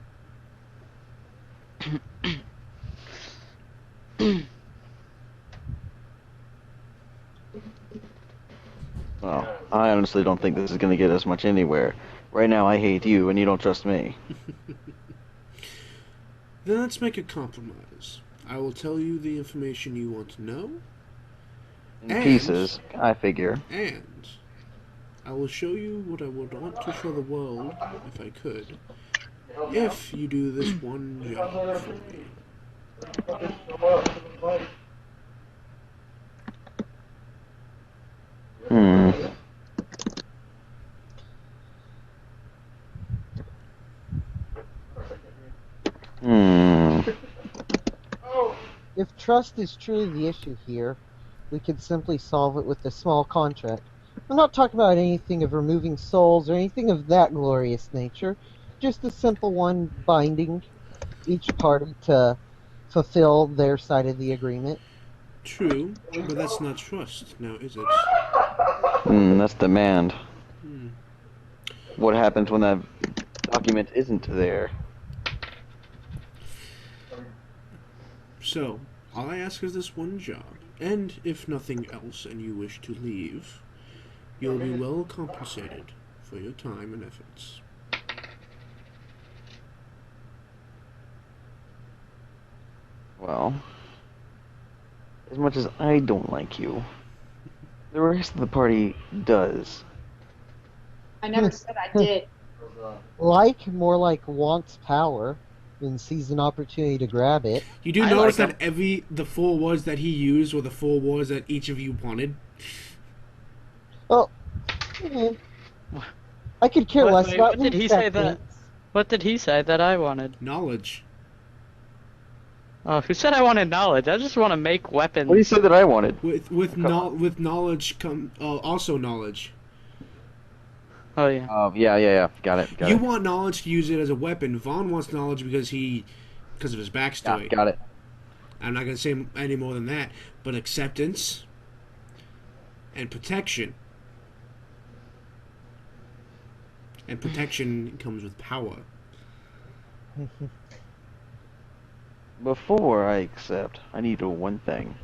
Well, I honestly don't think this is going to get us much anywhere. Right now, I hate you, and you don't trust me. Then let's make a compromise. I will tell you the information you want to know, In And- pieces, I figure. and I will show you what I would want to show the world, if I could, if you do this one job for me. Hmm. Hmm. If trust is truly the issue here, we could simply solve it with a small contract. I'm not talking about anything of removing souls or anything of that glorious nature. Just a simple one binding each party to fulfill their side of the agreement. True, but that's not trust, now is it? That's demand. Hmm. What happens when that document isn't there? So, all I ask is this one job, and if nothing else and you wish to leave, you'll be well compensated for your time and efforts. Well, as much as I don't like you, the rest of the party does. I never said I did. More like wants power and sees an opportunity to grab it. You do I notice like that the 4 words that he used were the 4 words that each of you wanted. Well, I could care less Wait, about what did he say that? acceptance. What did he say that I wanted? Knowledge. Oh, who said I wanted knowledge? I just want to make weapons. What do you say that I wanted? With knowledge come also knowledge. Oh yeah. Yeah. Got it. You want knowledge to use it as a weapon. Vaughn wants knowledge because of his backstory. Got it. I'm not gonna say any more than that. But acceptance and protection. And protection comes with power. Before I accept, I need one thing.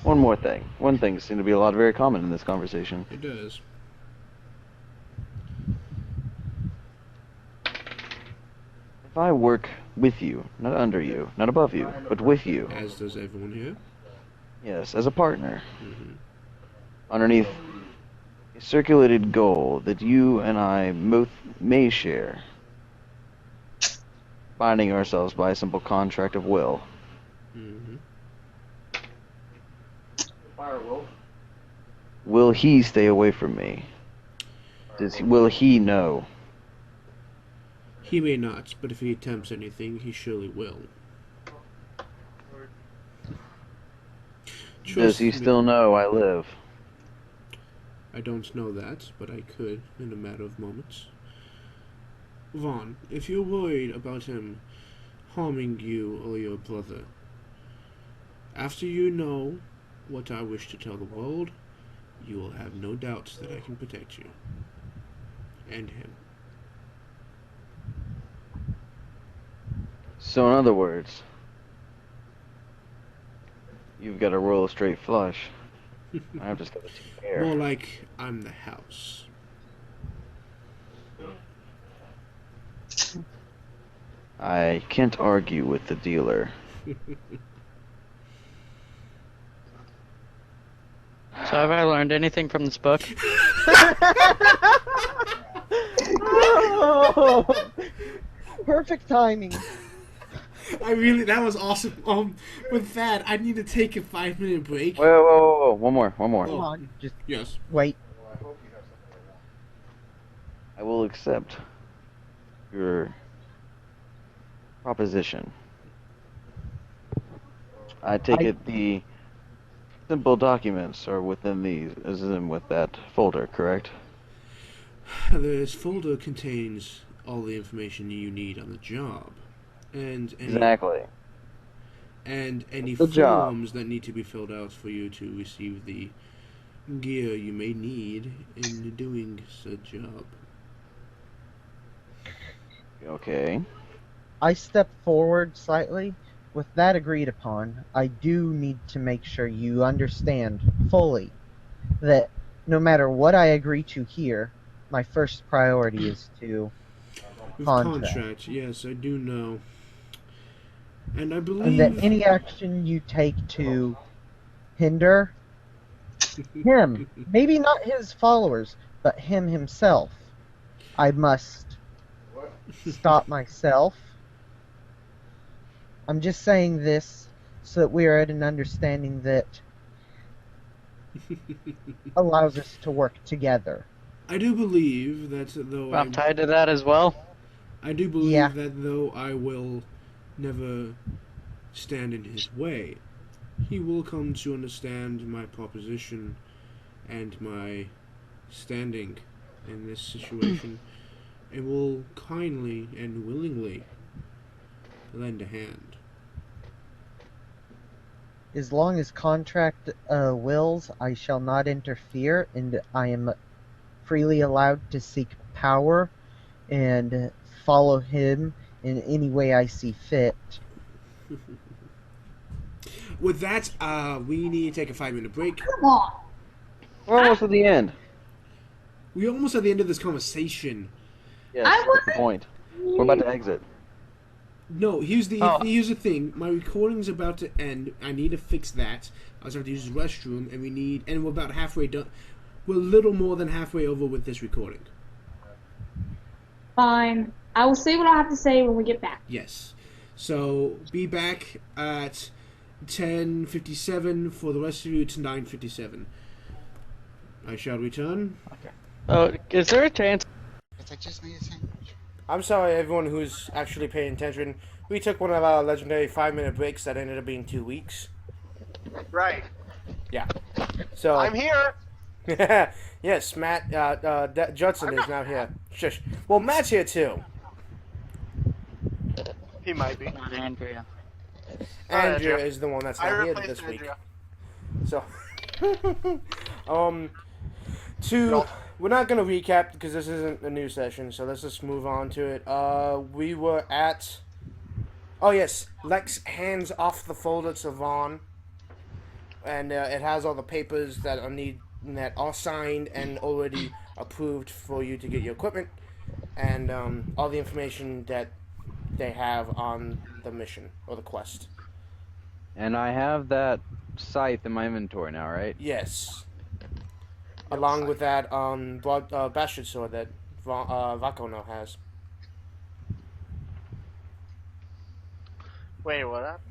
One more thing. One thing seems to be very common in this conversation. It does. If I work with you, not under you, not above you, but with you, As does everyone here. yes, as a partner, Mhm. underneath a circulated goal that you and I both may share, binding ourselves by a simple contract of will. Mhm. Will he stay away from me? Will he know? He may not, but if he attempts anything, he surely will. Does he me. still know I live? I don't know that, but I could in a matter of moments. Vaughn, if you're worried about him harming you or your brother, after you know what I wish to tell the world, you will have no doubts that I can protect you. And him. So in other words, you've got to roll a straight flush. I've just got a two More pair. like I'm the house. I can't argue with the dealer. So have I learned anything from this book? Oh, perfect timing. That was awesome. With that, I need to take a 5-minute break. Whoa. One more. Come on, just Yes. wait. I will accept your proposition. I take it the simple documents are within with that folder, correct? This folder contains all the information you need on the job. And any Exactly. and any The job. forms that need to be filled out for you to receive the gear you may need in doing said job. Okay. I step forward slightly. With that agreed upon, I do need to make sure you understand fully that no matter what I agree to here, my first priority is to With Contract. yes, I do know. And I and believe that any action you take to hinder him, maybe not his followers, but him himself, I must stop myself. I'm just saying this so that we are at an understanding that allows us to work together. I do believe that though I'm tied to that as well. I do believe Yeah. that though I will never stand in his way, he will come to understand my proposition and my standing in this situation and will kindly and willingly lend a hand. As long as contract wills, I shall not interfere, and I am freely allowed to seek power and follow him in any way I see fit. With that, we need to take a 5-minute break. Come on. We're almost at the end. We're almost at the end of this conversation. Yes, I that's the wasn't- point. We're about to exit. No, here's the Oh. here's the thing. My recording's about to end. I need to fix that. I was about to use the restroom, and we're about halfway done. We're a little more than halfway over with this recording. Fine. I will say what I have to say when we get back. Yes. So be back at 10:57. For the rest of you, it's 9:57. I shall return. Oh, is there a chance? I just need a sandwich. I'm sorry, everyone who's actually paying attention. We took one of our legendary 5-minute breaks that ended up being 2 weeks. Right. So I'm here. yes, Matt Judson is now here. Shush. Well, Matt's here too. He might be. Not Andrea. Andrea Andrea. is the one that's I not here replaced this week. Andrea. So, we're not gonna recap because this isn't a new session. So let's just move on to it. We were at. Oh yes, Lex hands off the folder to Vaughn, and it has all the papers that are signed and already approved for you to get your equipment, and all the information that they have on the mission or the quest. And I have that scythe in my inventory now, right? Yes. Along with that bastard sword that Vako now has. Wait, what happened?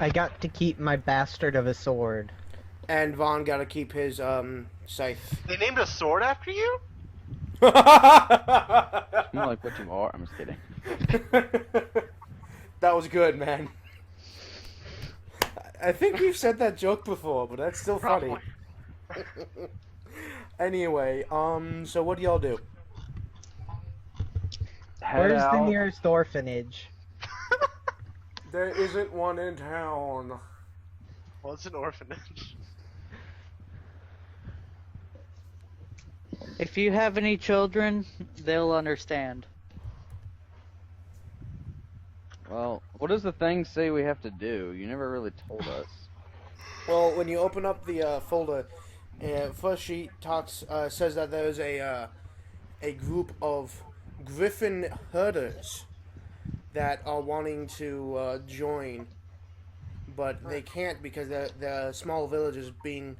I got to keep my bastard of a sword. And Vaughn got to keep his scythe. They named a sword after you? More like what you are. I'm just kidding. That was good, man. I think we've said that joke before, but that's still funny. Anyway, so what do y'all do? Head Where's the out. nearest orphanage? There isn't one in town. What's an orphanage? If you have any children, they'll understand. Well, what does the thing say we have to do? You never really told us. Well, when you open up the folder, first sheet says that there's a group of Griffin herders that are wanting to join, but they can't because the small village is being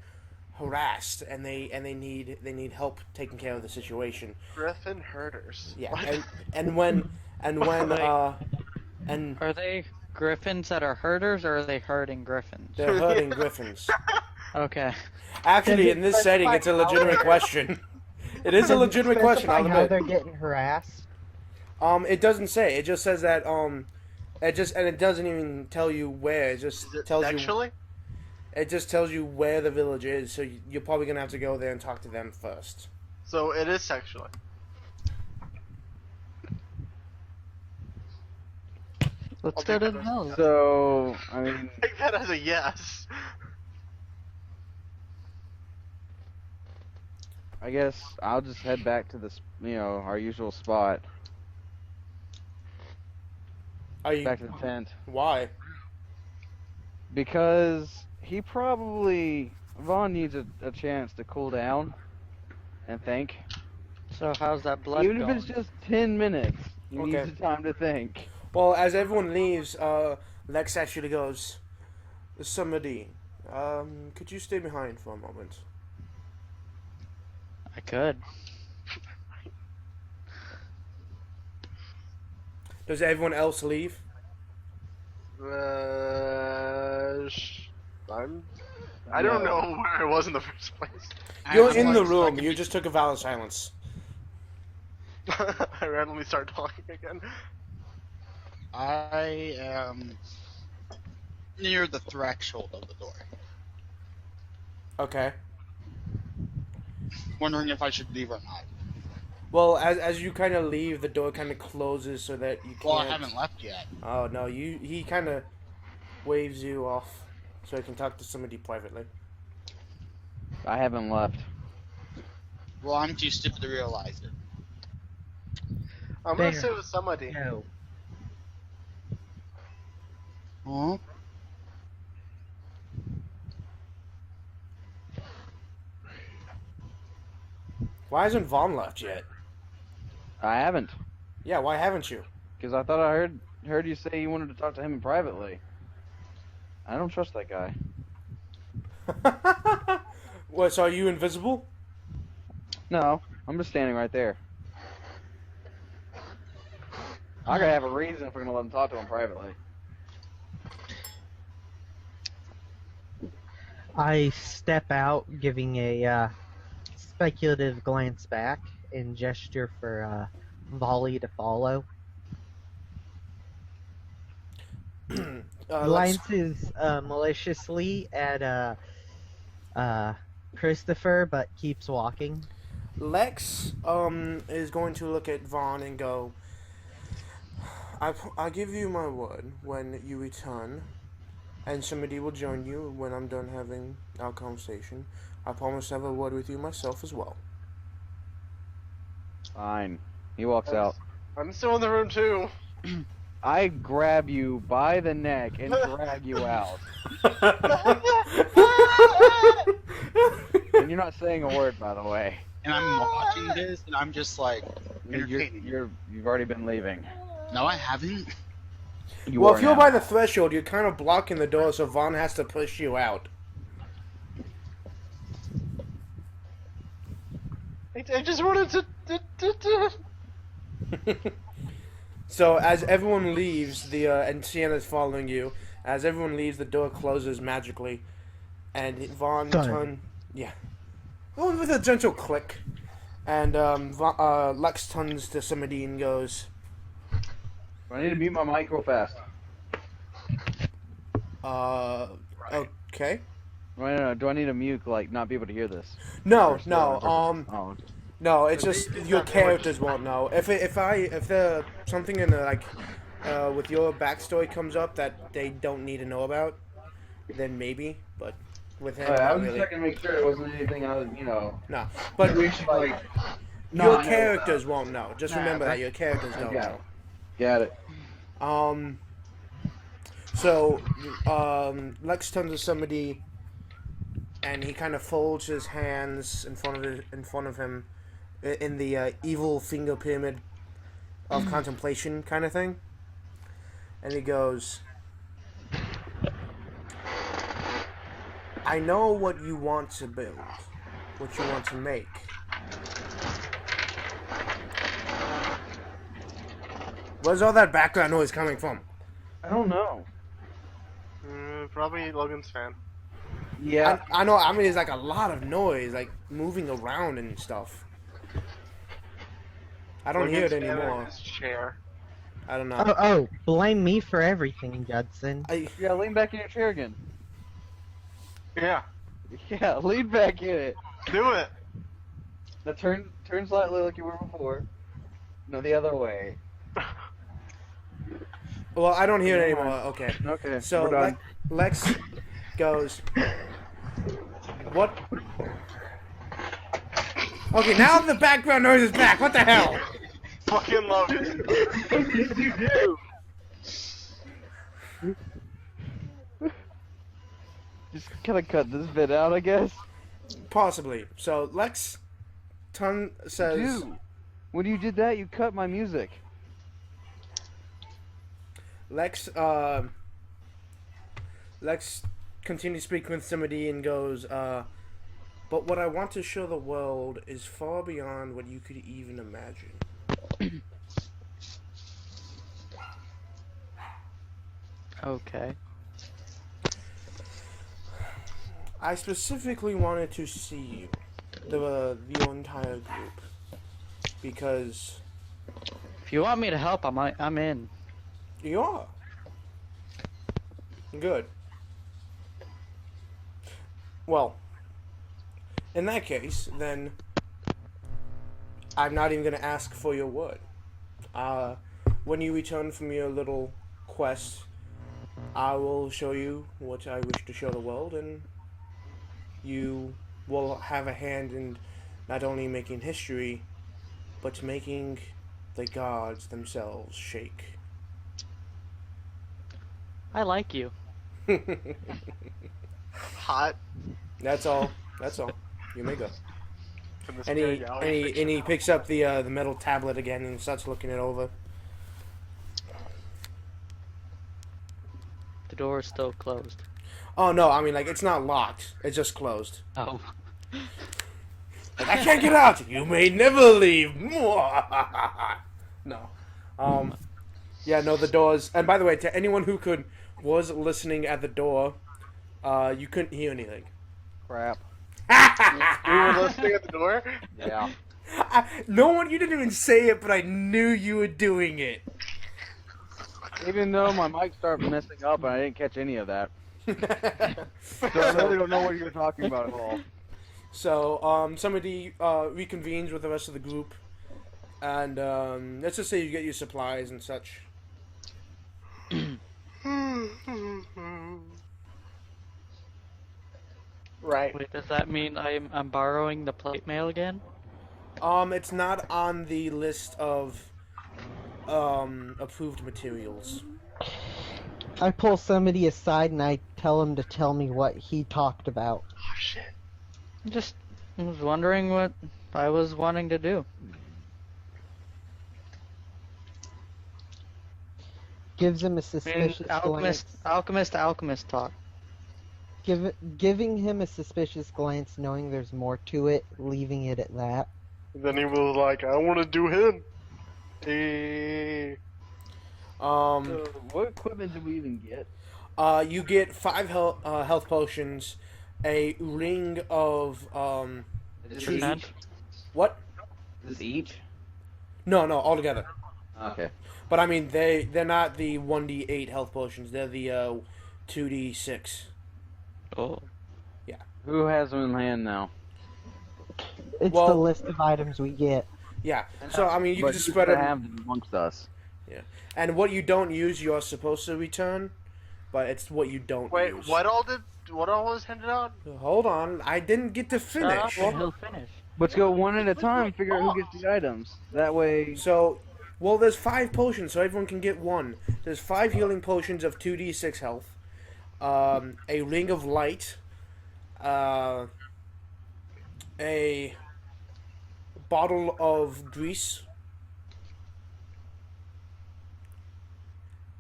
harassed, and they need help taking care of the situation. Griffin herders. Yeah, What? and when Are they griffins that are herders, or are they herding griffins? they're herding griffins. Okay. Actually, in this setting, it's a legitimate question. It is a legitimate question. I'll Specify how they're admit. getting harassed. It doesn't say. It just says that it doesn't even tell you where. It just Is it tells you. sexually? It just tells you where the village is. So you're probably gonna have to go there and talk to them first. So it is sexually. Let's I'll go take to that. the hills. So, I mean, Take that as a yes. I guess I'll just head back to this, our usual spot. Are you? Back to the tent. Why? Because Vaughn needs a chance to cool down and think. So how's that blood Even going? if it's just 10 minutes, he Okay. needs the time to think. Well, as everyone leaves, Lex actually goes, "Somebody, could you stay behind for a moment?" I could. Does everyone else leave? I don't know where I was in the first place. You're in the room. You just took a vow of silence. I randomly start talking again. I am near the threshold of the door, Okay. wondering if I should leave or not. Well, as you kind of leave, the door kind of closes so that you can't. Well, I haven't left yet. Oh no, he kind of waves you off so he can talk to somebody privately. I haven't left. Well, I'm too stupid to realize it. I'm gonna There. sit with somebody. No. Huh? Why hasn't Vaughn left yet? I haven't, Yeah, why haven't you? because I thought I heard you say you wanted to talk to him privately. I don't trust that guy. What, so are you invisible? No, I'm just standing right there. I gotta have a reason if we're gonna let him talk to him privately. I step out, giving a speculative glance back and gesture for Volley to follow. Let's- Glances maliciously at Christopher, but keeps walking. Lex is going to look at Vaughn and go, I give you my word, when you return and somebody will join you when I'm done having our conversation, I promise to have a word with you myself as well. Fine. He walks out. I'm still in the room too. I grab you by the neck and drag you out. And you're not saying a word, by the way. And I'm watching this, and I'm just like, entertaining. You've already been leaving. No, I haven't. You Well, are if you're now. by the threshold, you're kind of blocking the door, so Vaughn has to push you out. I just wanted to. So as everyone leaves, and Sienna's following you. As everyone leaves, the door closes magically, and Vaughn Done. with a gentle click, and Lex turns to somebody and goes, I need to mute my mic real fast. okay. No. Do I need to mute, like, not be able to hear this? No, Or still no, on purpose? Oh, no. It's just your characters won't know. If the something in the with your backstory comes up that they don't need to know about, then maybe. But with him, I not was really. just checking to make sure it wasn't anything I was, No, but we should, like, your not know characters won't know. Just Nah, remember but- that your characters don't got know. it. Got it. So, Lex turns to somebody, and he kind of folds his hands in front of him, in the evil finger pyramid of contemplation kind of thing, and he goes, "I know what you want to build, what you want to make." Where's all that background noise coming from? I don't know. Probably Logan's fan. Yeah. I know. I mean, there's like a lot of noise, like moving around and stuff. I don't hear it Logan's fan in anymore. his chair. I don't know. Oh, blame me for everything, Judson. Yeah, lean back in your chair again. Yeah, Yeah, lean back in it. do it. Now turn slightly like you were before. No, the other way. Well, I don't hear it anymore. Okay. Okay. So we're done. Lex goes, "What?" Okay, now the background noise is back. What the hell? Fucking Logan. What did you do? Just kind of cut this bit out, I guess. Possibly. So Lex says, Dude, when you did that, you cut my music. Lex continues speaking with somebody and goes, "But what I want to show the world is far beyond what you could even imagine." Okay. I specifically wanted to see you, your entire group, because If you want me to help, I'm in. you are good. Well, in that case, then I'm not even gonna ask for your word. When you return from your little quest, I will show you what I wish to show the world, and you will have a hand in not only making history, but making the gods themselves shake. I like you. Hot. That's all. That's all. You may go. in the And he spirit gallery. and he picks up the metal tablet again and starts looking it over. The door is still closed. Oh no, I mean like it's not locked. It's just closed. Oh. Like, I can't get out. You may never leave. No. Yeah, no, the doors. And by the way, to anyone who was listening at the door, you couldn't hear anything. Crap. You were listening at the door? Yeah. No one, you didn't even say it, but I knew you were doing it. Even though my mic started messing up and I didn't catch any of that. So I really don't know what you're talking about at all. So, somebody reconvenes with the rest of the group, and let's just say you get your supplies and such. Right. Wait, does that mean I'm borrowing the plate mail again? It's not on the list of approved materials. I pull somebody aside and I tell him to tell me what he talked about. Oh shit. Just was wondering what I was wanting to do. Gives him a I mean, suspicious glance. alchemist talk. Giving him a suspicious glance, knowing there's more to it, leaving it at that. Then he was like, I want to do him. Hey. So what equipment did we even get? You get 5 health potions, a ring of Is tree- Percent? What? Is this each? No, all together. Okay. But I mean, they're not the 1d8 health potions. They're the 2d6. Oh. Who has them in hand now? It's Well- the list of items we get. Yeah. So I mean, you But can just who's spread gonna it. have them amongst us. And what you don't use, you're supposed to return. But it's what you don't Wait, use. what all was handed out? Hold on, I didn't get to finish. He'll finish. Let's go one at a time. Figure out who gets the items. That way. So, well, there's 5 potions, so everyone can get one. There's 5 healing potions of 2d6 health, a ring of light, a bottle of grease,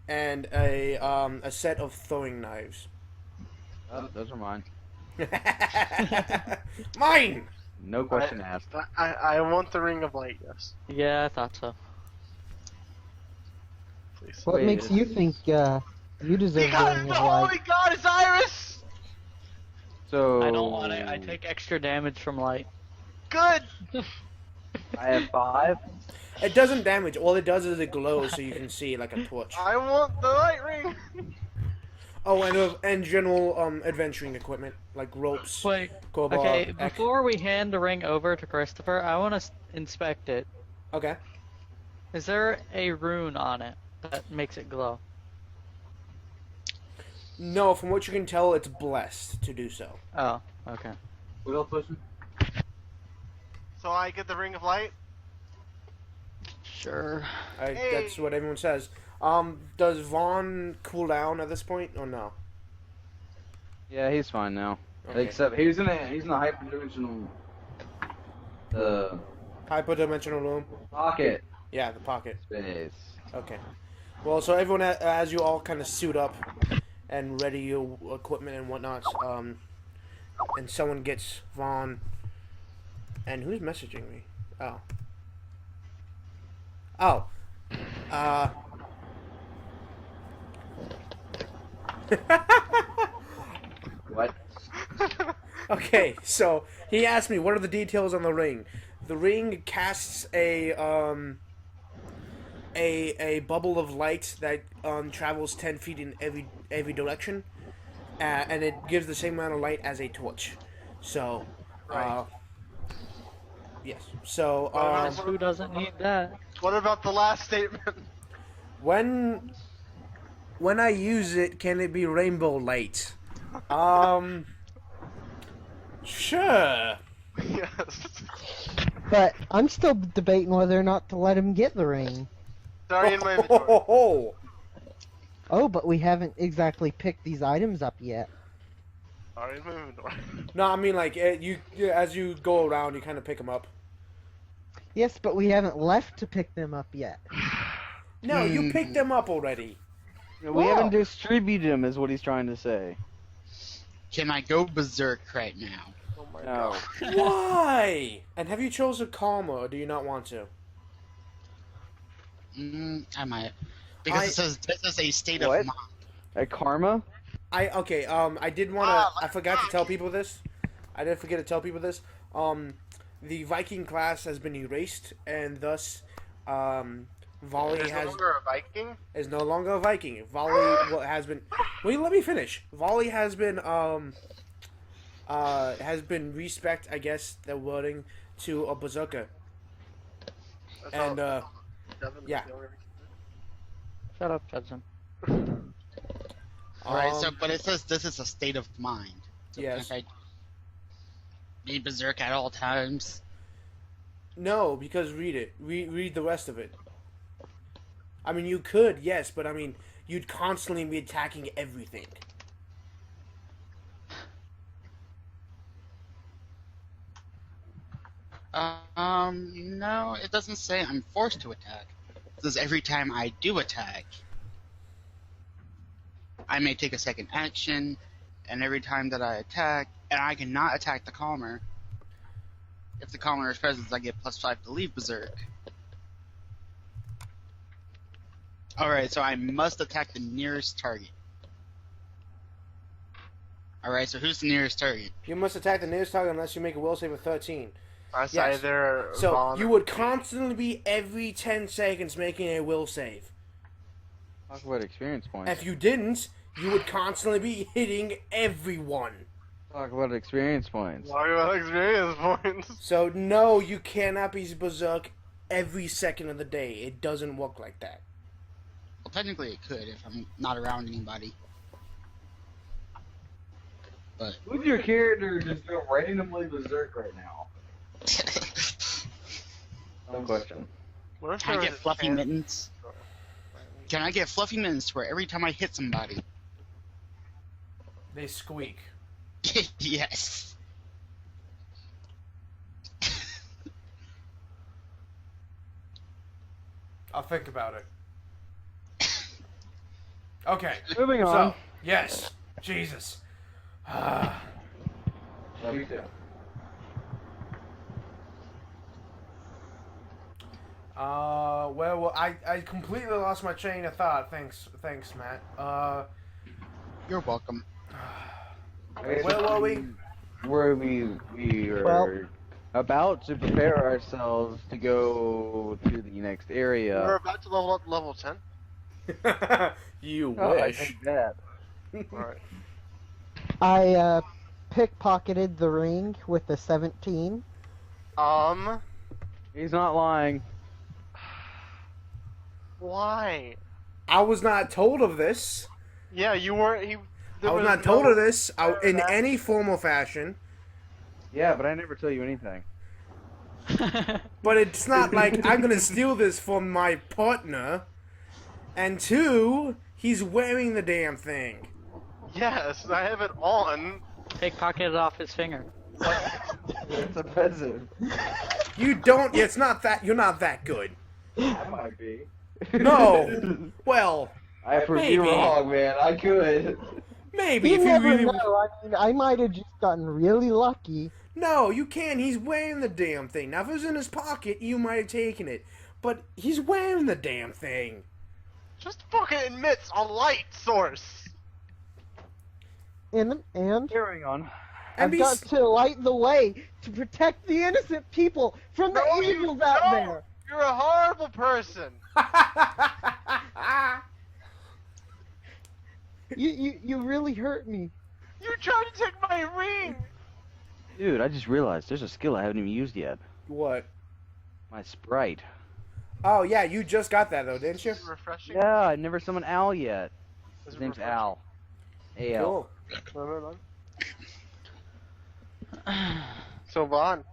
and a set of throwing knives. Oh, those are mine. Mine. No question asked. I want the ring of light, yes. Yeah, I thought so. Please. What Wait, makes you think you deserve the Because ring the of light? holy god is Iris! So I don't want it. I take extra damage from light. Good! I have 5. It doesn't damage. All it does is it glows, so you can see like a torch. I want the light ring! Oh, and general adventuring equipment like ropes, Wait. crowbar. Okay, before we hand the ring over to Christopher, I want to inspect it. Okay. Is there a rune on it that makes it glow? No, from what you can tell, it's blessed to do so. Oh, okay. What else, person? So I get the ring of light? Sure. That's what everyone says. Does Vaughn cool down at this point, or no? Yeah, he's fine now. Okay. Except he's in a hyperdimensional Hyperdimensional room. pocket Yeah, the pocket. space. Okay. Well, so everyone, as you all kind of suit up and ready your equipment and whatnot, and someone gets Vaughn. And who's messaging me? Oh. Oh. What? Okay, so he asked me, what are the details on the ring? The ring casts a bubble of light that travels 10 feet in every direction, and it gives the same amount of light as a torch. So, yes. So, Who doesn't need that? What about the last statement? when I use it, can it be rainbow light? Sure. Yes. But I'm still debating whether or not to let him get the ring. Sorry, in my inventory. Oh, but we haven't exactly picked these items up yet. Oh, he's moving north. No, I mean like as you go around, you kind of pick them up. Yes, but we haven't left to pick them up yet. No, you picked them up already. We haven't distributed them, is what he's trying to say. Can I go berserk right now? Oh my No. god. Why? And have you chosen Karma, or do you not want to? I might. Because it says this is a state of What? mind. At Karma? I did want to. I forgot to tell people this. I did forget to tell people this. The Viking class has been erased, and thus, Volley There's no longer a Viking? is no longer a Viking. Volley has been. Wait, let me finish. Volley has been respect, I guess, the wording to a berserker. And yeah. Shut up, Judson. Alright, so but it says this is a state of mind. So Yes. can I be berserk at all times? No, because read it. Read the rest of it. I mean, you could, yes, but I mean, you'd constantly be attacking everything. No, it doesn't say I'm forced to attack. It says every time I do attack, I may take a second action, and every time that I attack, and I cannot attack the Calmer. If the Calmer is present, I get +5 to leave berserk. Alright, so I must attack the nearest target. Alright, so who's the nearest target? You must attack the nearest target unless you make a will save of 13. That's Yes. either So Vaughn you or would me. constantly be every 10 seconds making a will save. Talk about experience points. If you didn't, you would constantly be hitting everyone. Talk about experience points. Talk about experience points. So no, you cannot be berserk every second of the day. It doesn't work like that. Well, technically it could if I'm not around anybody. But Who's your character just go randomly berserk right now? No question. What if Can I there get was a fluffy chance- mittens? Can I get fluffy mittens where every time I hit somebody? They squeak. Yes. I'll think about it. Okay. Moving on. So, yes. Jesus. Ah. Love you too. Well, I completely lost my train of thought. Thanks, Matt. You're welcome. Where were we? Where we are Well- about to prepare ourselves to go to the next area. We're about to level up to level 10. You Oh, I wish. think that. Alright. I pickpocketed the ring with the 17. He's not lying. Why? I was not told of this. Yeah, you weren't. I was not told of this in any form or fashion. Yeah, but I never tell you anything. But it's not like I'm gonna steal this from my partner. And two, he's wearing the damn thing. Yes, I have it on. Pickpocketed off his finger. It's offensive. You don't. It's not that. You're not that good. I might be. No. Well, I prove maybe. you wrong, man. I could. maybe You if you never really. know. I mean, I might have just gotten really lucky. No, you can't. He's wearing the damn thing. Now, if it was in his pocket, you might have taken it. But he's wearing the damn thing. Just fucking admits a light source. And Carrying on. I've got to light the way to protect the innocent people from the No, you evils out don't. there. You're a horrible person. You really hurt me. You tried to take my ring. Dude, I just realized there's a skill I haven't even used yet. What? My sprite. Oh, yeah, you just got that, though, didn't you? Is it refreshing? Yeah, I never summoned Al yet. Is His it name's refreshing? Al. A-L. Cool. So Vaughn.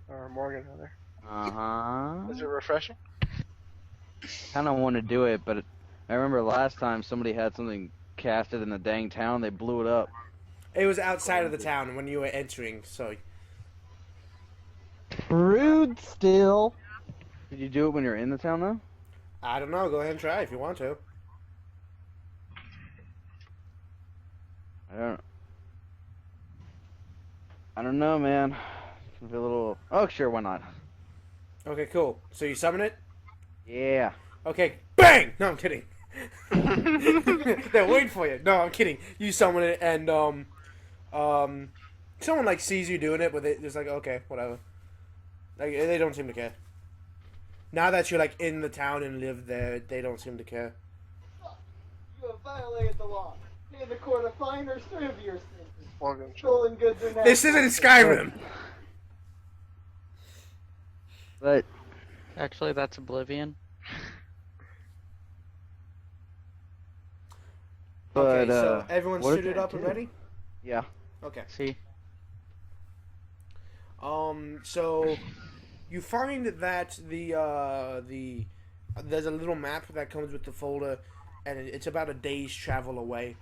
Or Morgan, rather. Uh-huh. Is it refreshing? Kind of want to do it, but I remember last time somebody had something broadcasted in the dang town. They blew it up. It was outside of the town when you were entering, so Rude still. Did you do it when you're in the town though? I don't know. Go ahead and try if you want to. I don't know, man. It's gonna be a little. Oh, sure, why not? Okay, cool. So you summon it? Yeah. Okay, bang! No, I'm kidding. They're waiting for you. No, I'm kidding. You summon it, and someone like sees you doing it, but they just like, okay, whatever. Like they don't seem to care. Now that you're like in the town and live there, they don't seem to care. You have violated the law. Pay the court a fine or serve your sentence. Morgan. Stolen goods are now. This isn't Skyrim. But Actually, that's Oblivion. Okay, but so everyone's what did suited that up and do? ready? Yeah. Okay. See? So you find that there's a little map that comes with the folder, and it's about a day's travel away.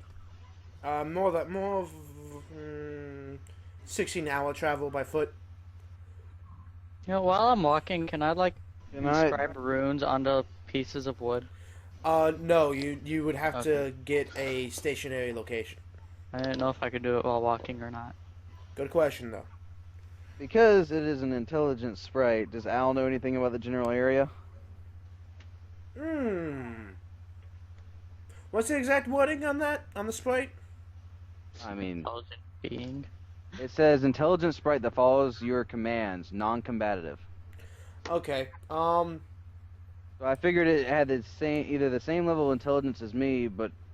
More of 16-hour travel by foot. You know, while I'm walking, can I like Can I? inscribe runes onto pieces of wood? No, you would have to get a stationary location. I didn't know if I could do it while walking or not. Good question though. Because it is an intelligent sprite, does Al know anything about the general area? What's the exact wording on that? On the sprite? I mean, Intelligent being. it says intelligent sprite that follows your commands, non-combative. Okay. So I figured it had either the same level of intelligence as me,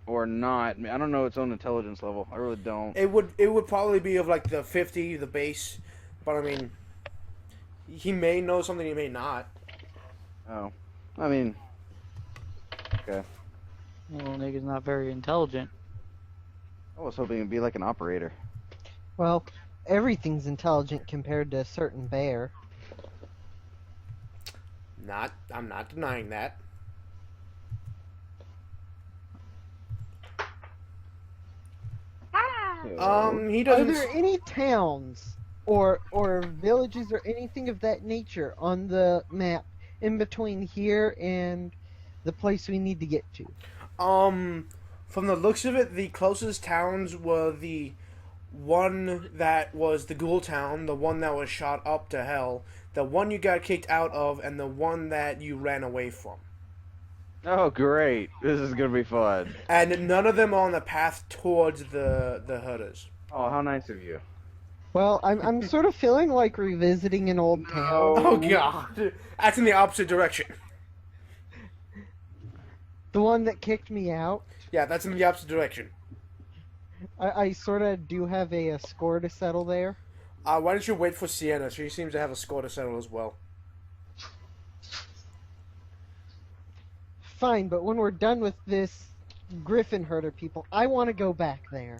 or not. I mean, I don't know its own intelligence level. I really don't. It would probably be of like the 50, the base, but I mean, he may know something, he may not. Oh, I mean, okay. Well, nigga's not very intelligent. I was hoping it'd be like an operator. Well, everything's intelligent compared to a certain bear. I'm not denying that. He Are doesn't. there any towns or villages or anything of that nature on the map in between here and the place we need to get to? From the looks of it, the closest towns were the one that was the ghoul town, the one that was shot up to hell, the one you got kicked out of, and the one that you ran away from. Oh, great! This is gonna be fun. And none of them are on the path towards the herders. Oh, how nice of you. Well, I'm sort of feeling like revisiting an old town. Oh god, that's in the opposite direction. The one that kicked me out. Yeah, that's in the opposite direction. I sort of do have a score to settle there. Why don't you wait for Sienna? She seems to have a score to settle as well. Fine, but when we're done with this Griffin herder people, I want to go back there.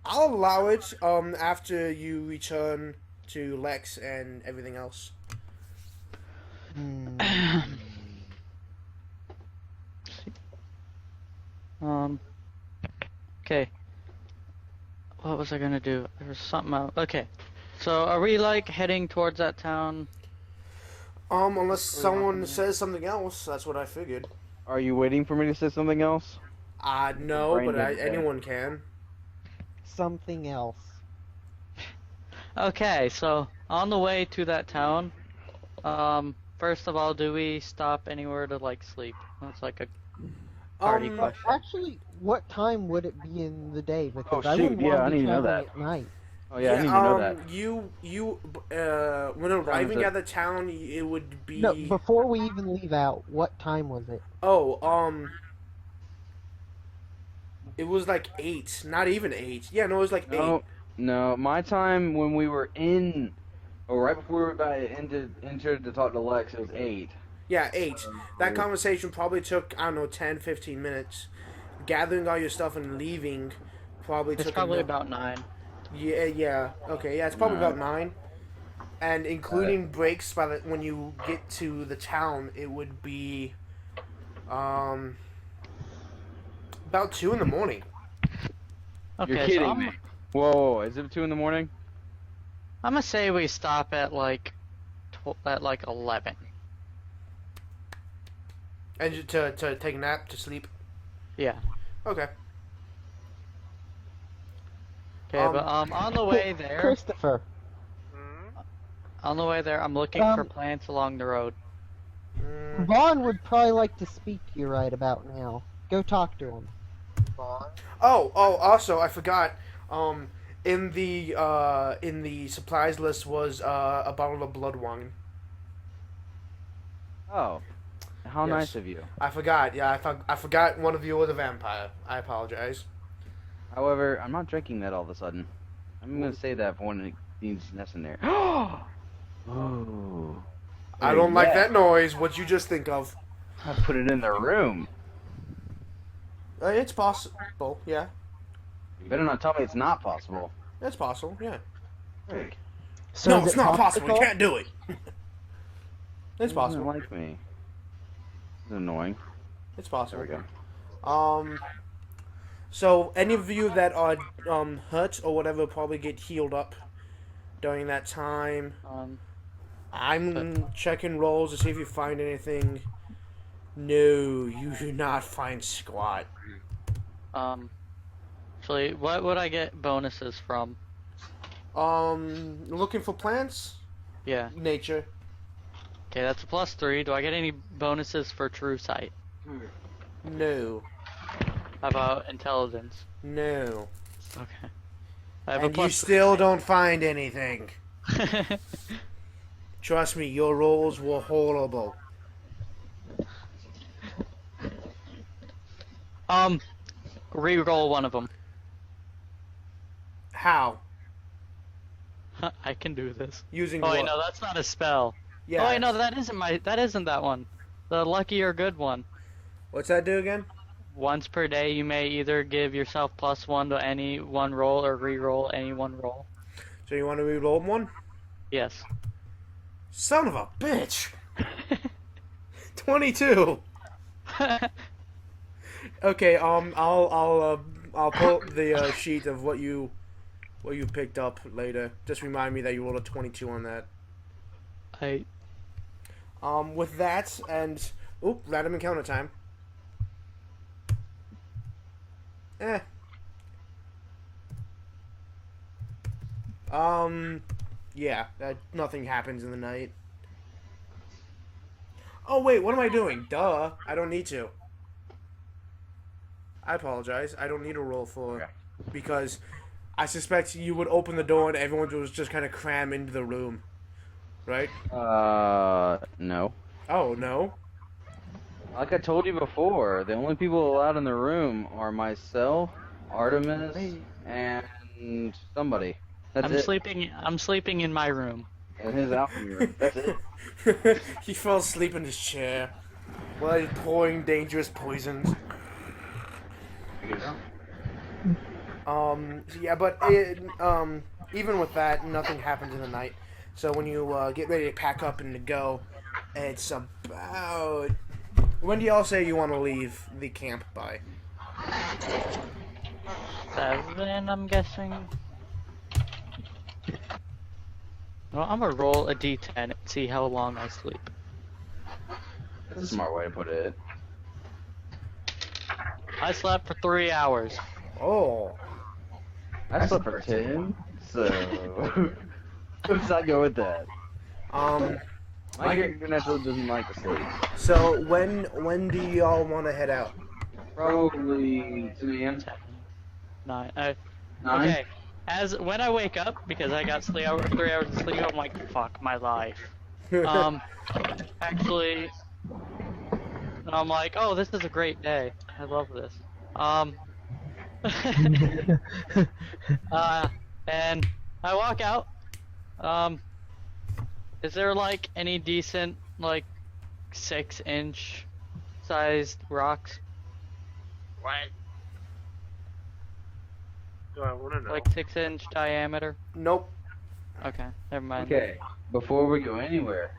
I'll allow it after you return to Lex and everything else. Okay. What was I gonna do? There was something else. Okay. So, are we like heading towards that town? Unless someone says something else, that's what I figured. Are you waiting for me to say something else? No, Brain but dead today. anyone can. Something else. Okay, so on the way to that town, first of all, do we stop anywhere to like sleep? That's like a party question. Actually, what time would it be in the day? Because Oh, I shoot, wouldn't yeah, want I to need be to know traveling that. at night. Oh yeah, I need to know that. You when arriving it? at the town, it would be. No, before we even leave out, what time was it? It was like 8, not even 8. Yeah, no, it was like 8. No, my time when we were right before we were about to enter to talk to Lex, it was 8. Yeah, 8. That conversation probably took, I don't know, 10, 15 minutes. Gathering all your stuff and leaving probably It's took... probably about 9. Yeah. Okay, yeah, it's probably about 9. And including breaks when you get to the town, it would be... About 2 in the morning. Okay, You're kidding so me. Whoa, is it 2 in the morning? I'm gonna say we stop at like 11. And to take a nap, to sleep. Yeah. Okay. Okay, but on the way there, Christopher. on the way there, I'm looking for plants along the road. Vaughn would probably like to speak to you right about now. Go talk to him. Oh, also, I forgot. In the supplies list was a bottle of blood wine. Oh. How Yes. nice of you. I forgot. Yeah, I forgot one of you was a vampire. I apologize. However, I'm not drinking that all of a sudden. I'm gonna say that for when it needs necessary. Oh. I don't like that noise. What you just think of? I put it in the room. It's possible. Yeah, You better not tell me it's not possible. it's possible. Yeah. Frick. So No, is it's it not possible. You popsicle? can't do it. It's He doesn't possible. like me. It's annoying. It's There possible. we go. So any of you that are hurt or whatever probably get healed up during that time. I'm checking rolls to see if you find anything. No, you do not find squat. Actually, what would I get bonuses from? Looking for plants? Yeah. Nature. Okay, that's a +3. Do I get any bonuses for true sight? No. How about intelligence? No. Okay. I have And a you still don't find anything. Trust me, your rolls were horrible. Reroll one of them. How? I can do this. Using Oh what? wait, no, that's not a spell. Yeah. Oh wait, no, that isn't that one. The lucky or good one. What's that do again? Once per day, you may either give yourself +1 to any one roll or re-roll any one roll. So you want to re-roll one? Yes. Son of a bitch! 22. Okay. I'll pull up the sheet of what you picked up later. Just remind me that you rolled a 22 on that. With that and random encounter time. Yeah, nothing happens in the night. Oh wait, what am I doing? Duh, I don't need to. I apologize. I don't need a roll for because I suspect you would open the door and everyone was just kind of cram into the room, right? No. Oh no. Like I told you before, the only people allowed in the room are myself, Artemis, and somebody. That's I'm it. I'm sleeping in my room. In his alchemy room. That's it. He fell asleep in his chair while he's pouring dangerous poisons. Yeah, but even with that, nothing happens in the night. So when you get ready to pack up and to go, it's about... When do y'all say you want to leave the camp by? 7, I'm guessing. Well, I'm gonna roll a d10 and see how long I sleep. That's a smart way to put it. I slept for 3 hours. Oh. I slept for 10, so... Let's not go with that. My character naturally doesn't like to sleep. So when do y'all want to head out? Probably 2 a.m. 9. 9? Okay. When I wake up, because I got 3 hours of sleep, I'm like, fuck my life. Actually, I'm like, oh, this is a great day. I love this. And I walk out. Is there like any decent like 6-inch sized rocks? What? Do I want to know? Like 6-inch diameter? Nope. Okay, never mind. Okay, before we go anywhere,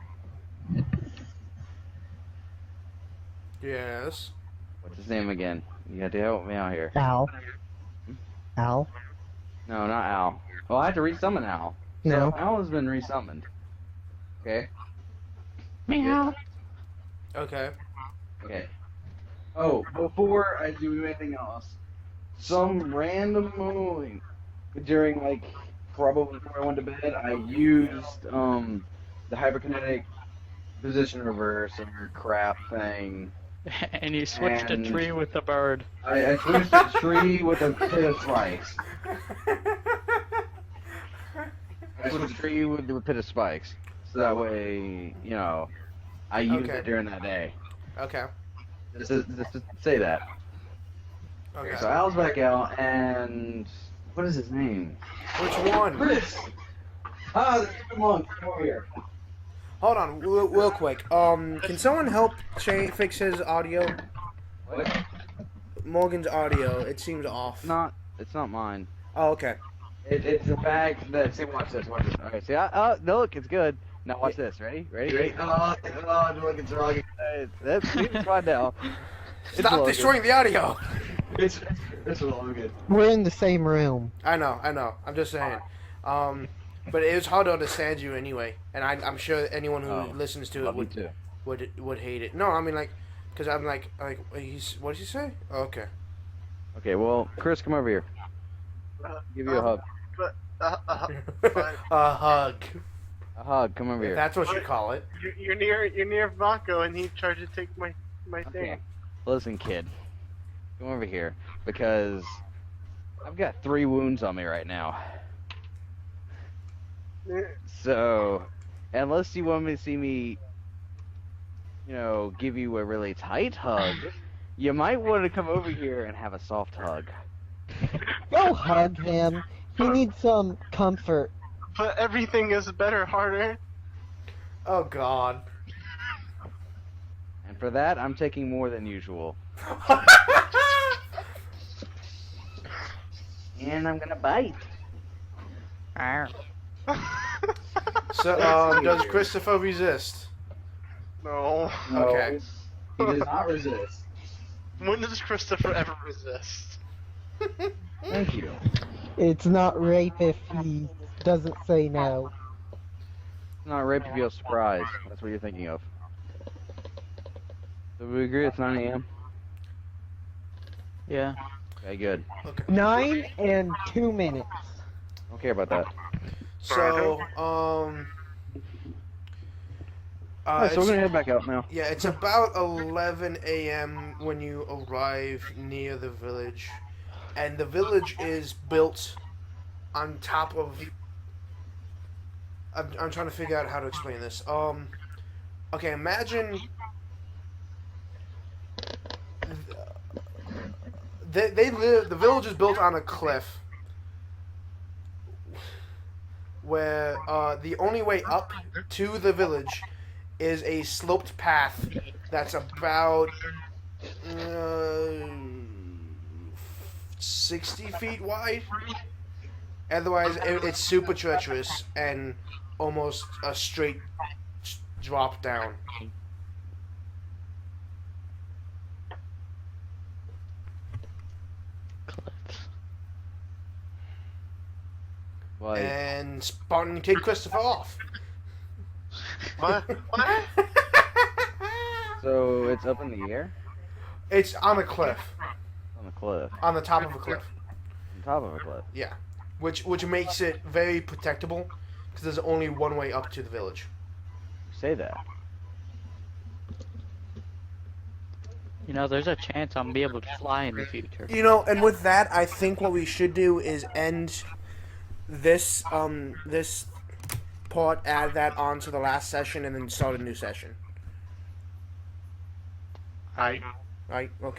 Yes. what's his name again? You have to help me out here. Al. Al? No, not Al. Well, I have to resummon Al. No. So Al has been resummoned. Okay. Meow. Okay. Okay. Oh, before I do anything else, some random moment during, like, probably before I went to bed, I used, the hyperkinetic position reverse or crap thing. And you switched a And- tree with a bird. I switched a tree with a pit of spikes. I switched a tree with a pit of spikes. So that way, you know, I used Okay. it during that day. Okay. Just to say that. Okay. So Al's back out, and what is his name? Which one? Chris. Ah, the stupid monk. Come over here. Hold on, real quick. Can someone help fix his audio? What? Morgan's audio. It seems off. It's not mine. Oh, okay. It's the fact that. See, watch this. Watch this. Okay. See, no, look, it's good. Now watch this. Ready? Ready? Oh, look, it's wrong. It's fine now. Stop destroying the audio. It's all good. We're in the same room. I know. I'm just saying. But it was hard to understand you anyway, and I'm sure anyone who listens to it would hate it. No, I mean like, because I'm like what did he say? Oh, okay. Okay, well, Chris, come over here. Give you a hug. A hug. A hug. Come over here. That's what you call it. You're near Vaco, and he tried to take my thing. Okay. Listen, kid. Come over here because I've got 3 wounds on me right now. So, unless you want me to see me, give you a really tight hug, you might want to come over here and have a soft hug. Go hug him. He needs some comfort. But everything is better, harder. Oh God. And for that, I'm taking more than usual. And I'm gonna bite. Arr. So, does Christopher resist? No. Okay. He does not resist. When does Christopher ever resist? Thank you. It's not rape if he doesn't say no. It's not rape if you're surprised. That's what you're thinking of. So we agree it's 9 a.m.? Yeah. Okay, good. 9 and 2 minutes. Don't care about that. So, Alright, so we're gonna head back out now. Yeah, it's about 11 a.m. when you arrive near the village, and the village is built on top of. I'm trying to figure out how to explain this. Okay, imagine. They live. The village is built on a cliff, where the only way up to the village is a sloped path that's about 60 feet wide. Otherwise, it's super treacherous and almost a straight drop down. Like, And Spartan kick Christopher off. What? so it's up in the air? It's on a cliff. On the cliff. On the top of a cliff. On top of a cliff. Yeah. Which makes it very protectable, because there's only one way up to the village. Say that. There's a chance I'm be able to fly in the future. And with that, I think what we should do is end this this part, add that on to the last session, and then start a new session. Hi. Right? Okay.